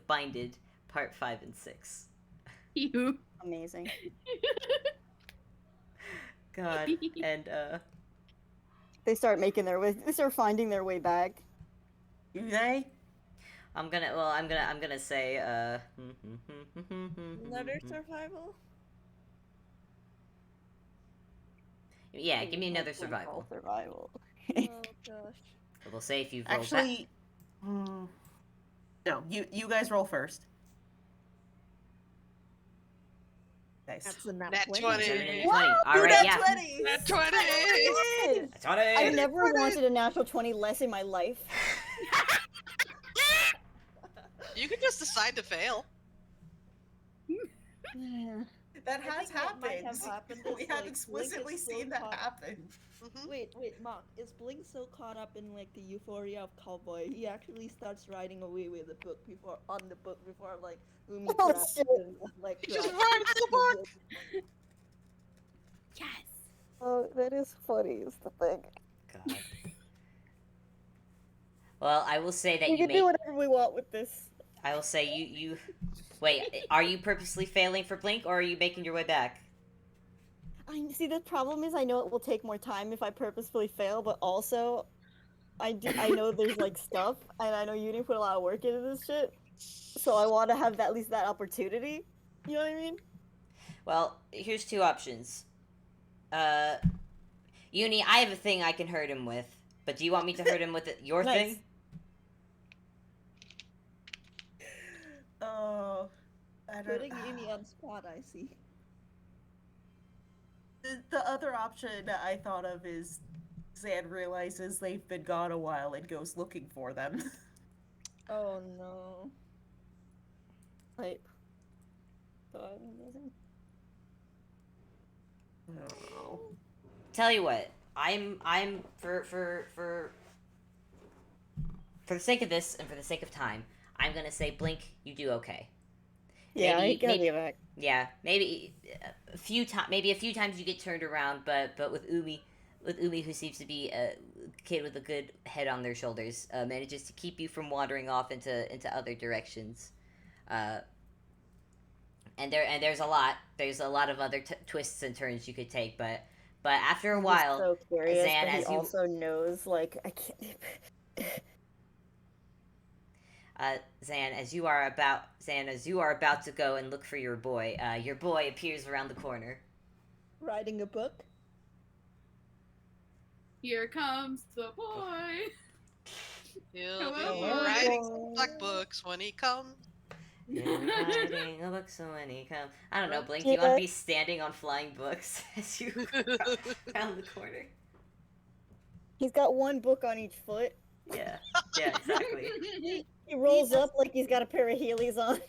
binded part 5 and 6.
You.
Amazing.
God, and
They start making their way. They start finding their way back.
Do they?
I'm gonna say
Another survival?
Yeah, give me another
Roll
survival.
Survival.
Oh gosh.
We'll say if you've rolled
Actually, no. You guys roll first. Nice.
That's a nat
Nat
20.
20.
Alright, yeah.
20!
Nat 20!
That's what it
I
is.
never wanted a natural 20 less in my life.
You could just decide to fail.
That
I
has
think what might
happened.
have happened
We
is,
have
like,
explicitly
Blink is so
seen that
caught-
happen.
Mhm.
Wait, Mark. Is Blink so caught up in like the euphoria of cowboy? He actually starts riding away with the book before like Umi
Oh,
grabs
shit.
him, like
He just
grabs
rides the book.
Yes.
Oh, that is funny, is the thing.
God. Well, I will say that
We
you
can
may.
do whatever we want with this.
I will say you. Wait, are you purposely failing for Blink, or are you making your way back?
I see. The problem is, I know it will take more time if I purposefully fail, but also, I know there's like stuff, and I know you didn't put a lot of work into this shit, so I want to have at least that opportunity. You know what I mean?
Well, here's two options. Uni, I have a thing I can hurt him with, but do you want me to hurt him with your
Nice.
thing?
Oh, I don't.
putting Umi on spot. I see.
The other option I thought of is Zan realizes they've been gone a while and goes looking for them.
Oh no.
Right. God, amazing.
Oh.
Tell you what, I'm for the sake of this and for the sake of time, I'm gonna say Blink, you do okay.
Yeah,
Maybe-
I gotta
maybe-
get back.
Yeah, maybe a few times you get turned around, but with Umi, who seems to be a kid with a good head on their shoulders, manages to keep you from wandering off into other directions. And there's a lot of other twists and turns you could take, but after a
I'm
while,
so curious,
Zan,
but he
as you
also knows, like, I can't.
Zan, as you are about to go and look for your boy appears around the corner.
Writing a book.
Here comes the boy.
He'll be
Hello.
writing some black books when he comes.
Writing a book, so when he comes, I don't know, Blink.
Yeah.
You want to be standing on flying books as you around the corner?
He's got one book on each foot.
Yeah, exactly.
He rolls
does-
up like he's got a pair of Heelys on.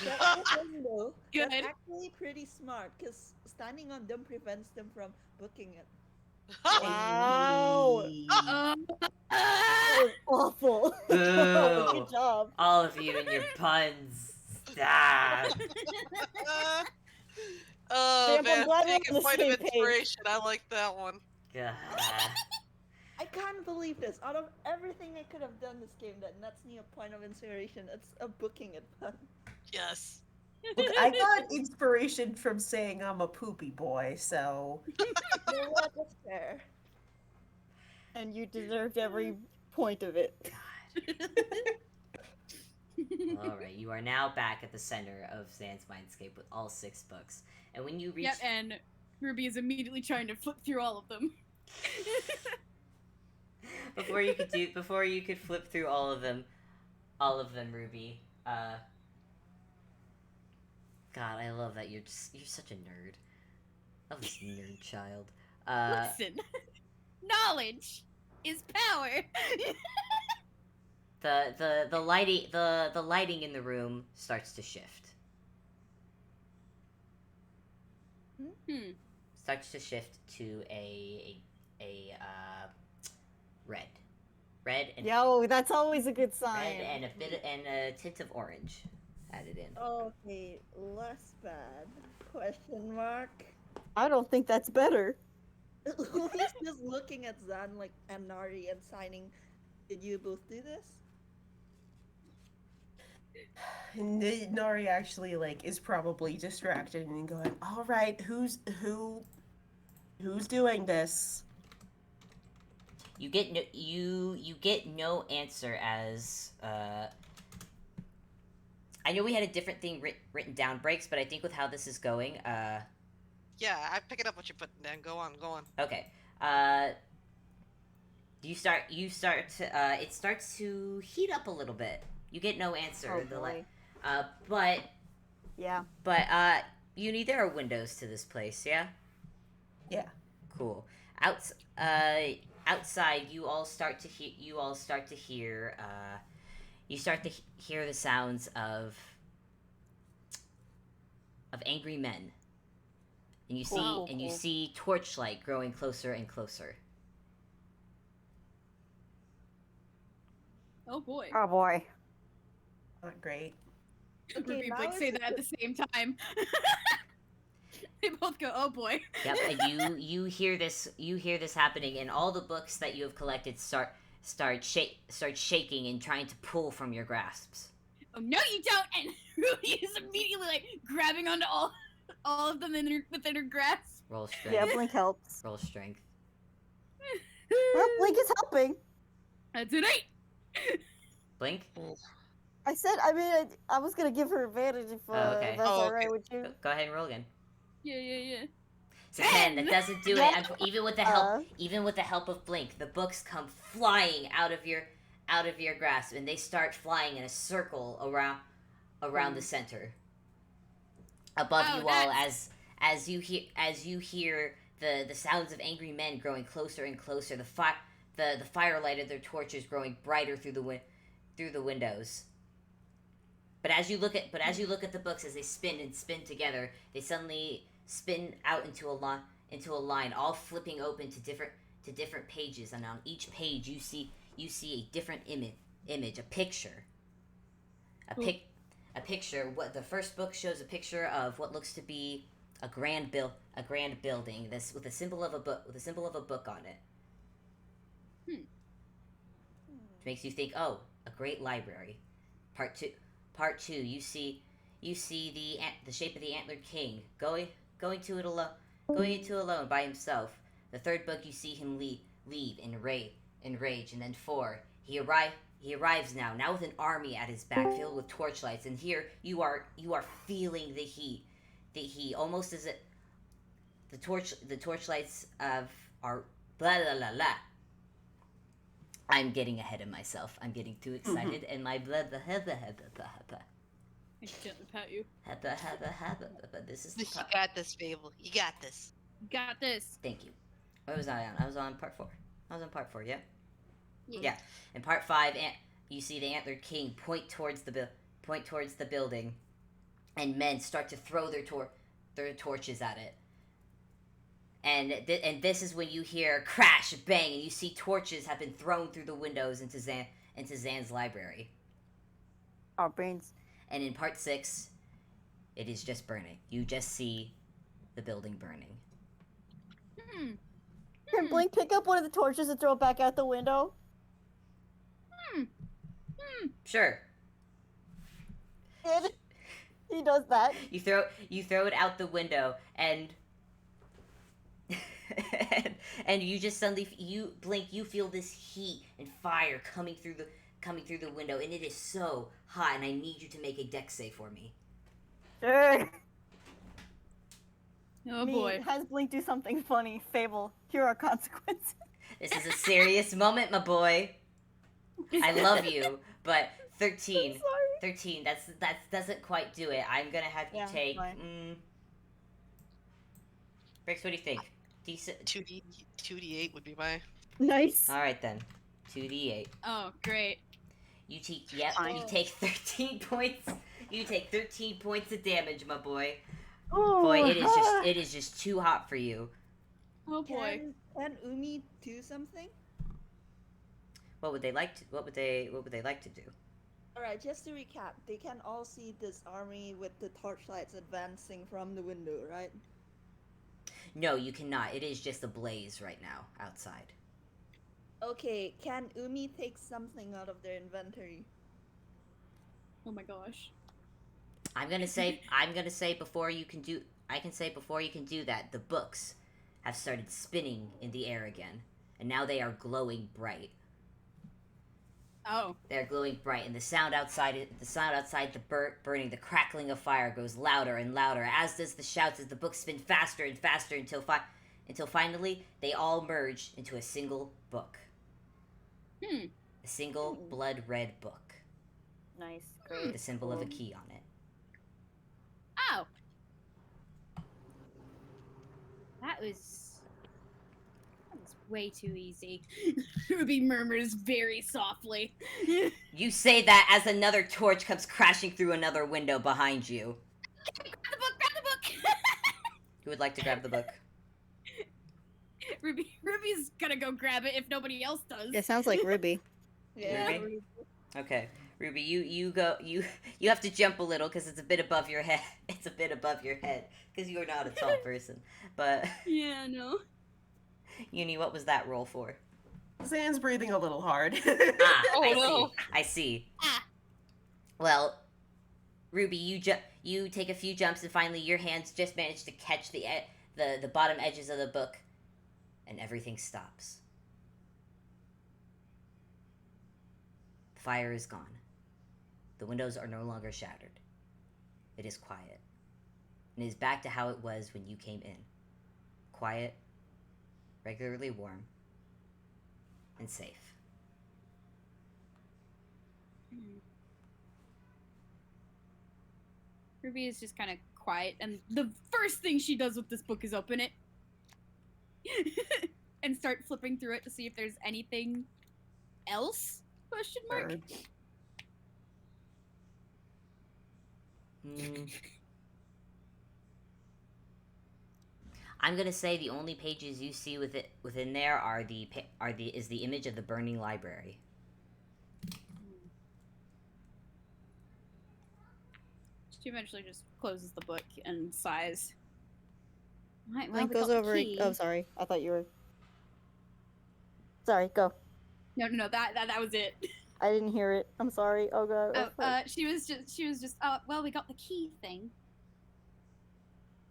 That thing, though,
Good.
that's actually pretty smart because standing on them prevents them from booking it.
Wow. That was awful.
Boo.
Good job.
All of you and your puns. Stop.
Oh
Damn, I'm
man,
glad we're
take
on
a
the
point of
same page.
inspiration. I like that one.
God.
I can't believe this. Out of everything I could have done this game that nets me a point of inspiration, it's a booking it fun.
Yes.
Look, I got inspiration from saying I'm a poopy boy, so
You know what? That's fair.
And you deserved every point of it.
All right, you are now back at the center of Zan's mindscape with all 6 books, and when you reach,
Yep, and Ruby is immediately trying to flip through all of them.
before you could flip through all of them, Ruby. God, I love that you're such a nerd. I love this nerd child.
Listen, knowledge is power.
The lighting in the room starts to shift. Starts to shift to a red and
Yo, that's always a good sign.
red and a tint of orange added in.
Okay, less bad. Question mark.
I don't think that's better.
He's just looking at Zan like and Nari and signing. Did you both do this?
Nori actually is probably distracted and going, "All right, who's doing this?"
You get no answer as I know we had a different thing written down, Breaks, but I think with how this is going,
Yeah, I pick it up what you're putting down. Go on.
okay. You start to it starts to heat up a little bit. You get no answer.
Oh, boy.
But
Yeah.
Uni, there are windows to this place, yeah?
Yeah.
Cool. Outside, you start to hear the sounds of angry men and you see
Cool,
and you
cool.
see torchlight growing closer and closer.
Oh boy.
Oh boy.
Not great.
Okay,
Ruby and
now
Blake
is
say
the
that at the same time. They both go, "Oh boy."
Yep, and you hear this happening, and all the books that you have collected start shaking and trying to pull from your grasps.
Oh no, you don't! And Ruby is immediately like grabbing onto all of them within her grasp.
Roll strength.
Yeah, Blink helps.
Roll strength.
Well, Blink is helping.
That's an 8.
Blink.
I said, I was gonna give her advantage if,
okay.
if that's
Oh,
alright
okay.
with you.
Go ahead and roll again.
Yeah.
So 10. That doesn't do
Yeah.
it. Even with the help of Blink, the books come flying out of your grasp, and they start flying in a circle around the center. Above
Oh,
you all, as you hear the sounds of angry men growing closer and closer. The firelight of their torches growing brighter through the windows. But as you look at the books as they spin and spin together, they suddenly spin out into a line, all flipping open to different pages, and on each page you see a different image, a picture. A picture. What the first book shows a picture of what looks to be a grand building. This with a symbol of a book on it. Which makes you think, oh, a great library. Part two. You see the shape of the Antler King going into it alone by himself. The third book, you see him leave in rage. And then 4, he arrives now with an army at his back filled with torchlights, and here you are feeling the heat almost as it the torchlights are blah blah blah blah. I'm getting ahead of myself. I'm getting too excited, and my blah blah blah blah blah blah.
I gently pat you.
This is
You got this, Fable. You got this.
Got this.
Thank you. What was I on? I was on part 4. I was on part 4. Yeah.
Yeah.
Yeah. In part 5, you see the Antler King point towards the building, and men start to throw their torches at it. And this is when you hear crash, bang, and you see torches have been thrown through the windows into Zan's library.
Our brains.
And in part 6, it is just burning. You just see the building burning.
Can Blink pick up one of the torches and throw it back out the window?
Sure.
And he does that.
You throw it out the window, and and you just suddenly Blink. You feel this heat and fire coming through the window, and it is so hot. And I need you to make a dex save for me.
Sure.
Oh
Me,
boy.
has Blink do something funny. Fable, here are consequences.
This is a serious moment, my boy. I love you, but 13.
I'm sorry.
13. That doesn't quite do it. I'm gonna have you
Yeah,
take.
fine.
Brix, what do you think? Decent.
2d8 would be my.
Nice.
All right then. 2d8.
Oh, great.
You take.
Fine.
You take 13 points. You take 13 points of damage, my boy.
Oh,
Boy, it is just too hot for you.
Oh boy.
Can Umi do something?
What would they like to? What would they like to do?
Alright, just to recap, they can all see this army with the torchlights advancing from the window, right?
No, you cannot. It is just a blaze right now outside.
Okay, can Umi take something out of their inventory?
Oh my gosh.
I'm gonna say before you can do that, the books have started spinning in the air again, and now they are glowing bright.
Oh.
They're glowing bright, and the sound outside burning, the crackling of fire grows louder and louder, as does the shouts as the books spin faster and faster until finally they all merge into a single book. A single blood red book
Nice.
with
Great.
the symbol of a key on it.
Oh. That was way too easy. Ruby murmurs very softly.
You say that as another torch comes crashing through another window behind you.
Grab the book!
Who would like to grab the book?
Ruby's gonna go grab it if nobody else does.
It sounds like Ruby.
Yeah.
Ruby? Okay, Ruby, you go. You have to jump a little because it's a bit above your head. It's a bit above your head because you are not a tall person. But
Yeah, no.
Uni, what was that roll for?
Zan's breathing a little hard.
Ah,
Oh,
I
no.
see. I see.
Ah.
Well, Ruby, you take a few jumps and finally your hands just manage to catch the bottom edges of the book, and everything stops. The fire is gone. The windows are no longer shattered. It is quiet. And it is back to how it was when you came in. Quiet, regularly warm, and safe.
Ruby is just kind of quiet, and the first thing she does with this book is open it and start flipping through it to see if there's anything else? Question mark.
Bird.
I'm gonna say the only pages you see within there are the image of the burning library.
She eventually just closes the book and sighs. Right, well,
Link
we got
goes
the
over.
key.
Oh, sorry. I thought you were. Sorry, go.
No, that was it.
I didn't hear it. I'm sorry. Oh god.
She was just. Well, we got the key thing.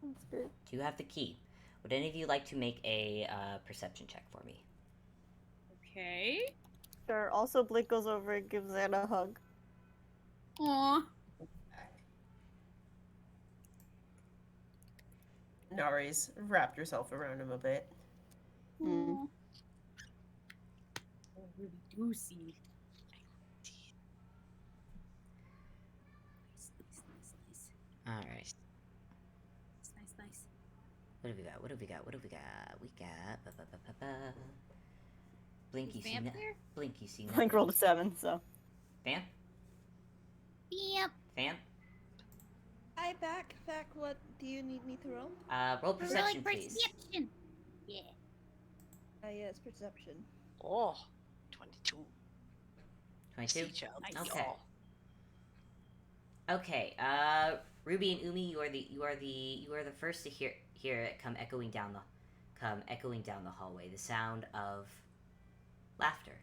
That's good.
You have the key. Would any of you like to make a perception check for me?
Okay.
Sure. Also, Blink goes over and gives Zan a hug.
Aw.
Nari's wrapped herself around him a bit.
Mm.
Aw. Oh, Ruby Goosey. Nice.
All right.
Nice.
What have we got? We got. Blink, you
Is
see
Vamp
no-
there?
Blink, you see
Blink rolled a 7, so.
Fam?
Yep.
Fam?
Hi, back. What do you need me to roll?
Roll perception, please.
Perception. Yeah.
Yes, perception.
Oh, 22.
22?
Sea child.
Nice.
Okay. Okay, Ruby and Umi, you are the first to hear it come echoing down the hallway. The sound of laughter.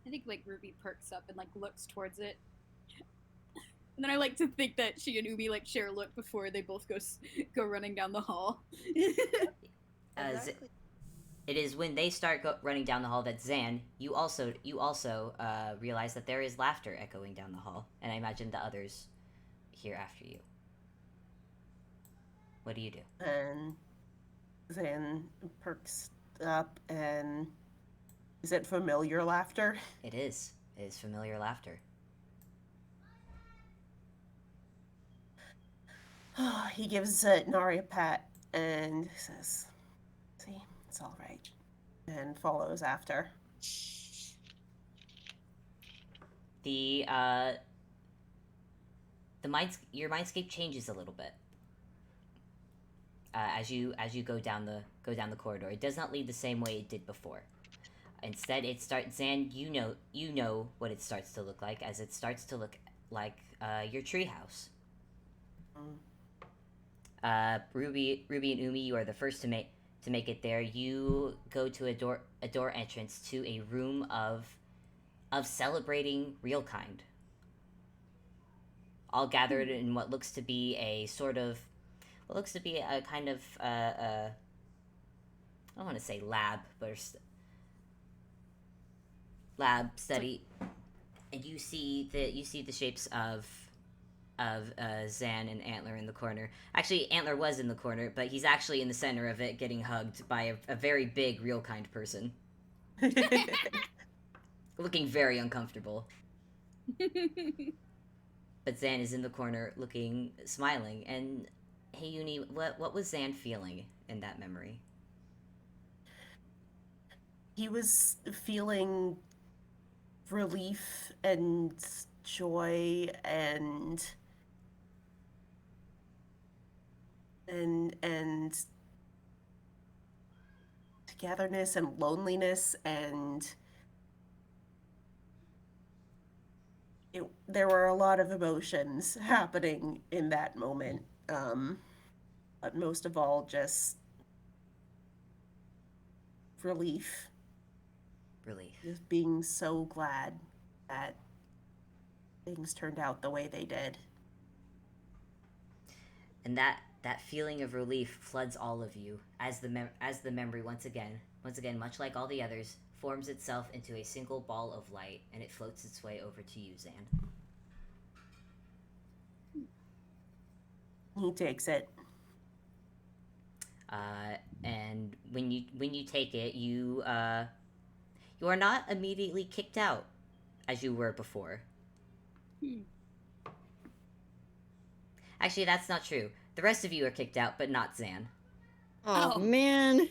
I think like Ruby perks up and like looks towards it. And then I like to think that she and Umi like share a look before they both go running down the hall.
Exactly.
It is when they start running down the hall that Zan, you also realize that there is laughter echoing down the hall, and I imagine the others hear after you. What do you do?
And Zan perks up and... Is it familiar laughter?
It is. It is familiar laughter.
He gives Nari a pat and says, "See, it's all right," and follows after.
Your mindscape changes a little bit as you go down the corridor. It does not lead the same way it did before. Instead, it starts. Zan, you know what it starts to look like, as it starts to look like your treehouse. Ruby and Umi, you are the first to make it there. You go to a door entrance to a room of celebrating real kind. All gathered in what looks to be a kind of I don't want to say lab, but lab study, and you see the shapes of Zan and Antler in the corner. Actually, Antler was in the corner, but he's actually in the center of it, getting hugged by a very big, real kind person, looking very uncomfortable. But Zan is in the corner, smiling. And hey, Uni, what was Zan feeling in that memory?
He was feeling relief and joy and and togetherness and loneliness, and there were a lot of emotions happening in that moment. But most of all, just relief.
Relief.
Just being so glad that things turned out the way they did.
And that feeling of relief floods all of you as the memory once again, much like all the others, forms itself into a single ball of light, and it floats its way over to you, Zan.
He takes it.
And when you take it, you are not immediately kicked out as you were before. Actually, that's not true. The rest of you are kicked out, but not Zan.
Oh man.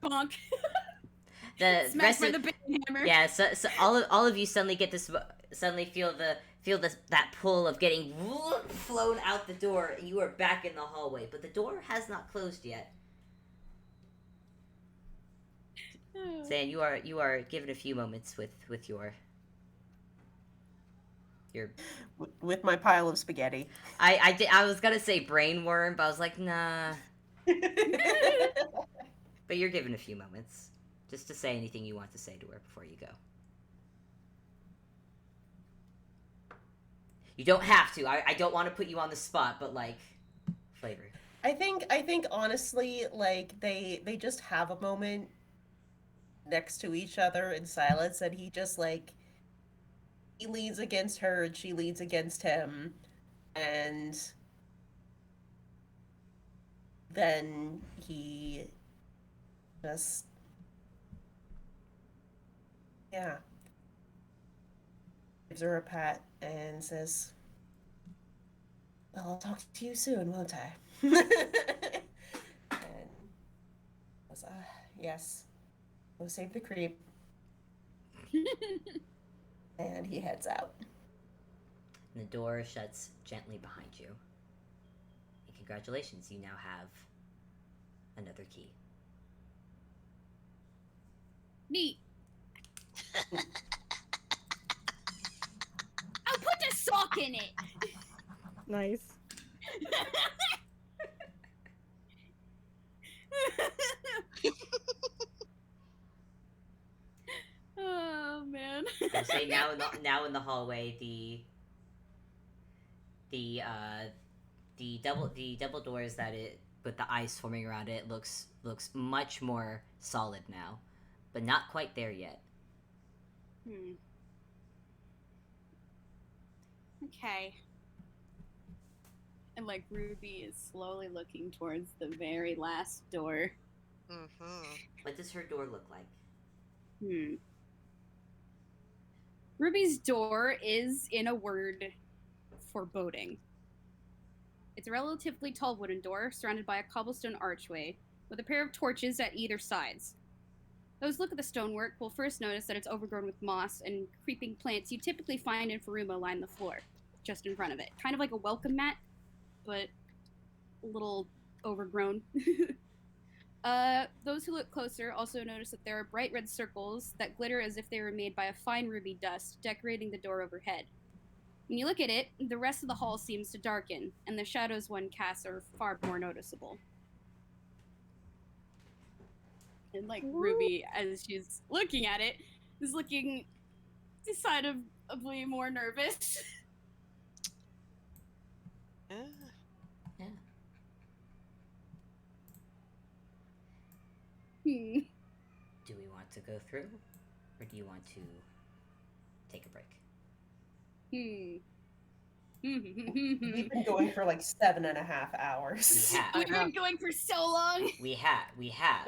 Bonk.
The
Smash
rest
by
of
the big hammer.
yeah, so all of you suddenly feel that pull of getting flown out the door, and you are back in the hallway. But the door has not closed yet. Zan, you are given a few moments with your
with my pile of spaghetti.
I was gonna say brain worm, but I was like, nah. But you're given a few moments just to say anything you want to say to her before you go. You don't have to. I don't want to put you on the spot, but like, flavor.
I think honestly, like they just have a moment next to each other in silence, and he just like he leans against her and she leans against him, and then he just gives her a pat and says, "Well, I'll talk to you soon, won't I?" And was yes, go save the creep. And he heads out.
And the door shuts gently behind you. And congratulations, you now have another key.
Neat. I'll put a sock in it.
Nice.
Oh man.
I say now in the hallway, the double doors that it with the ice forming around it looks much more solid now, but not quite there yet.
Okay. And like Ruby is slowly looking towards the very last door.
What does her door look like?
Ruby's door is, in a word, foreboding. It's a relatively tall wooden door surrounded by a cobblestone archway with a pair of torches at either sides. Those who look at the stonework will first notice that it's overgrown with moss and creeping plants you typically find in Farumo line the floor, just in front of it. Kind of like a welcome mat, but a little overgrown. Those who look closer also notice that there are bright red circles that glitter as if they were made by a fine ruby dust decorating the door overhead. When you look at it, the rest of the hall seems to darken, and the shadows one casts are far more noticeable. And like Ruby, as she's looking at it, is looking decidedly more nervous.
Yeah. Do we want to go through, or do you want to take a break?
We've been going for like 7.5 hours.
We
We've been going for so long.
We have.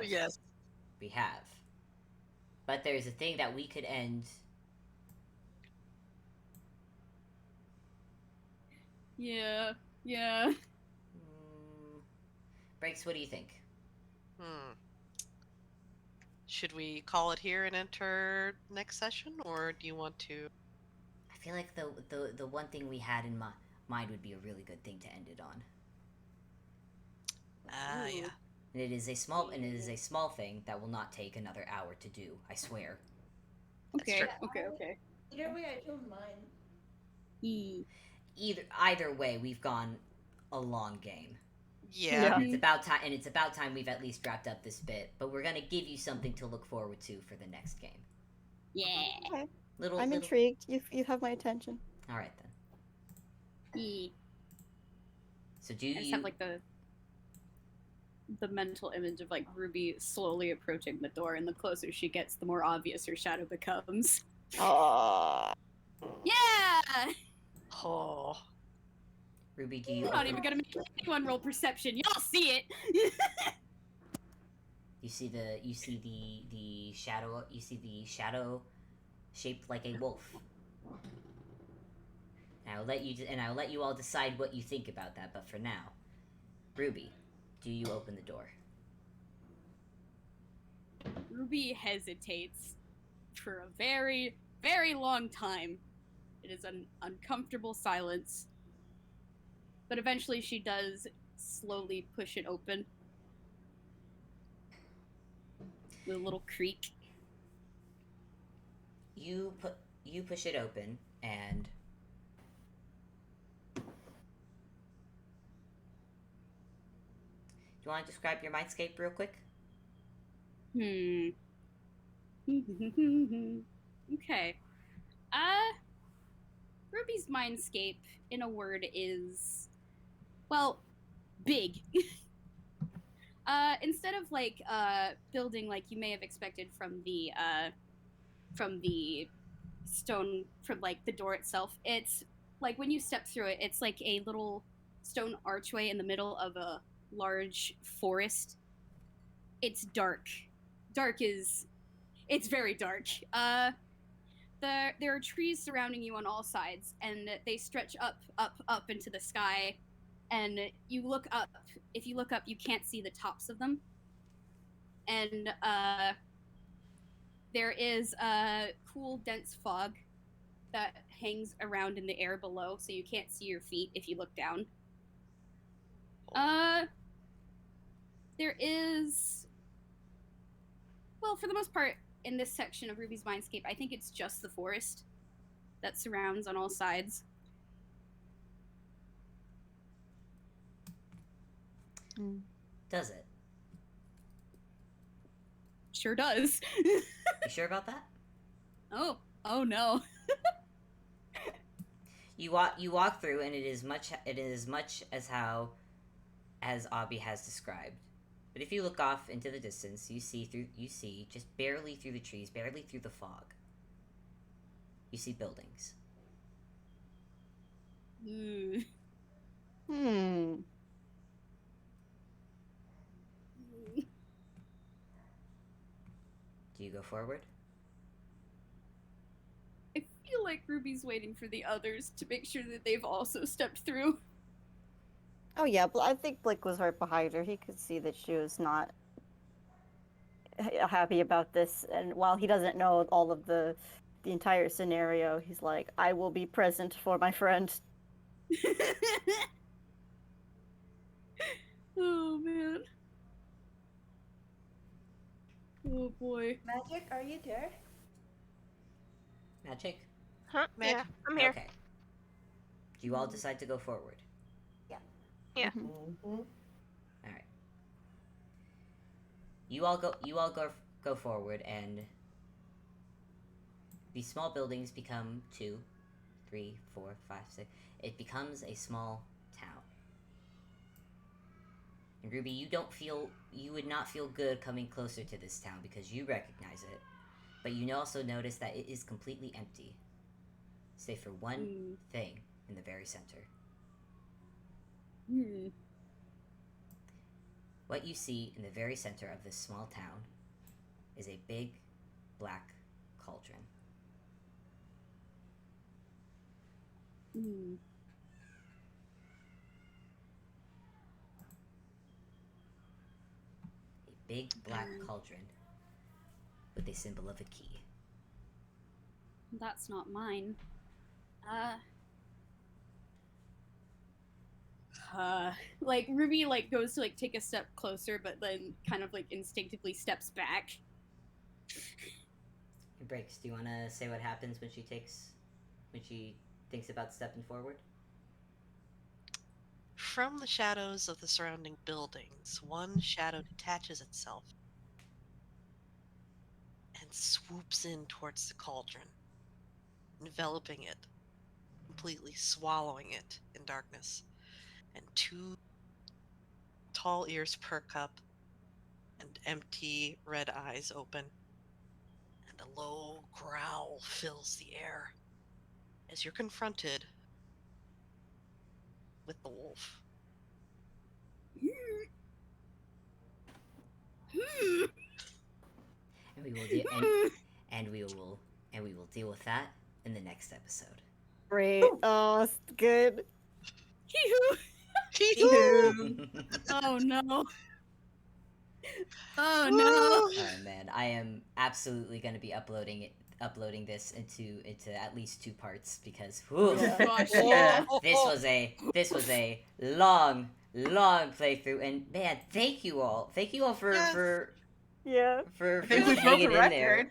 Yes.
We have. But there's a thing that we could end.
Yeah.
Breaks, what do you think?
Should we call it here and enter next session, or do you want to?
I feel like the one thing we had in mind would be a really good thing to end it on.
Ah, yeah.
And it is a small thing that will not take another hour to do, I swear.
That's
Okay,
true.
okay.
Either way, I don't mind.
Either way, we've gone a long game.
Yeah.
And it's about time we've at least wrapped up this bit, but we're gonna give you something to look forward to for the next game.
Yeah.
Okay.
Little
I'm intrigued. You have my attention.
Alright then.
Yeah.
So do
I just
you
have like the mental image of like Ruby slowly approaching the door, and the closer she gets, the more obvious her shadow becomes.
Oh.
Yeah!
Oh.
Ruby, do you
I'm not even gonna make anyone roll perception. Y'all see it.
You see the shadow shaped like a wolf. And I'll let you all decide what you think about that, but for now, Ruby, do you open the door?
Ruby hesitates for a very, very long time. It is an uncomfortable silence. But eventually she does slowly push it open. With a little creak.
You push it open, and do you want to describe your mindscape real quick?
Okay. Ruby's mindscape, in a word, is, well, big. Instead of like building like you may have expected from the stone, from like the door itself, it's like when you step through it, it's like a little stone archway in the middle of a large forest. It's dark. It's very dark. There are trees surrounding you on all sides, and they stretch up into the sky. And you look up. If you look up, you can't see the tops of them. And there is a cool, dense fog that hangs around in the air below, so you can't see your feet if you look down. There is, well, for the most part, in this section of Ruby's Mindscape, I think it's just the forest that surrounds on all sides.
Does it?
Sure does.
You sure about that?
Oh no.
You walk through, and it is much as Abby has described. But if you look off into the distance, you see just barely through the trees, barely through the fog. You see buildings. Do you go forward?
I feel like Ruby's waiting for the others to make sure that they've also stepped through.
Oh yeah, but I think Blick was right behind her. He could see that she was not happy about this, and while he doesn't know all of the entire scenario, he's like, "I will be present for my friend."
Oh man. Oh boy.
Magic, are you there?
Magic?
Huh?
Magic.
Yeah, I'm here.
Okay. Do you all decide to go forward?
Yeah.
All right. You all go forward, and these small buildings become 2, 3, 4, 5, 6. It becomes a small town. And Ruby, you would not feel good coming closer to this town because you recognize it, but you also notice that it is completely empty, save for one thing in the very center. What you see in the very center of this small town is a big black cauldron. A big black cauldron with a symbol of a key.
That's not mine. Like Ruby like goes to like take a step closer, but then kind of like instinctively steps back.
Hey, Breaks, do you want to say what happens when she thinks about stepping forward?
From the shadows of the surrounding buildings, one shadow detaches itself and swoops in towards the cauldron, enveloping it, completely swallowing it in darkness. And two tall ears perk up, and empty red eyes open, and a low growl fills the air as you're confronted with the wolf.
And we will and we will deal with that in the next episode.
Great. Oh, it's good.
Oh no. Oh no.
Oh man, I am absolutely going to be uploading this into at least 2 parts because whew,
Gosh,
Yeah.
this was a long playthrough, and man, thank you all for
Yes.
Yeah.
for
I think we broke
hanging
a
in there.
record.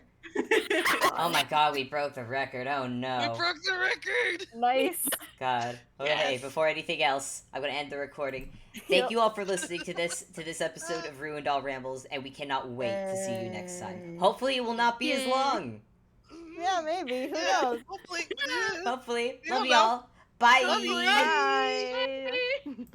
Oh my god, we broke the record. Oh no.
We broke the record!
Nice.
God. Okay, hey,
Yes.
before anything else, I'm gonna end the recording. Thank you all for listening to this episode of Ruindall Rambles, and we cannot wait to see you next time. Hopefully it will not be as long.
Yeah, maybe. Who knows?
Hopefully.
Hopefully.
You
Love
don't know.
y'all. Bye.
Love you.
Bye.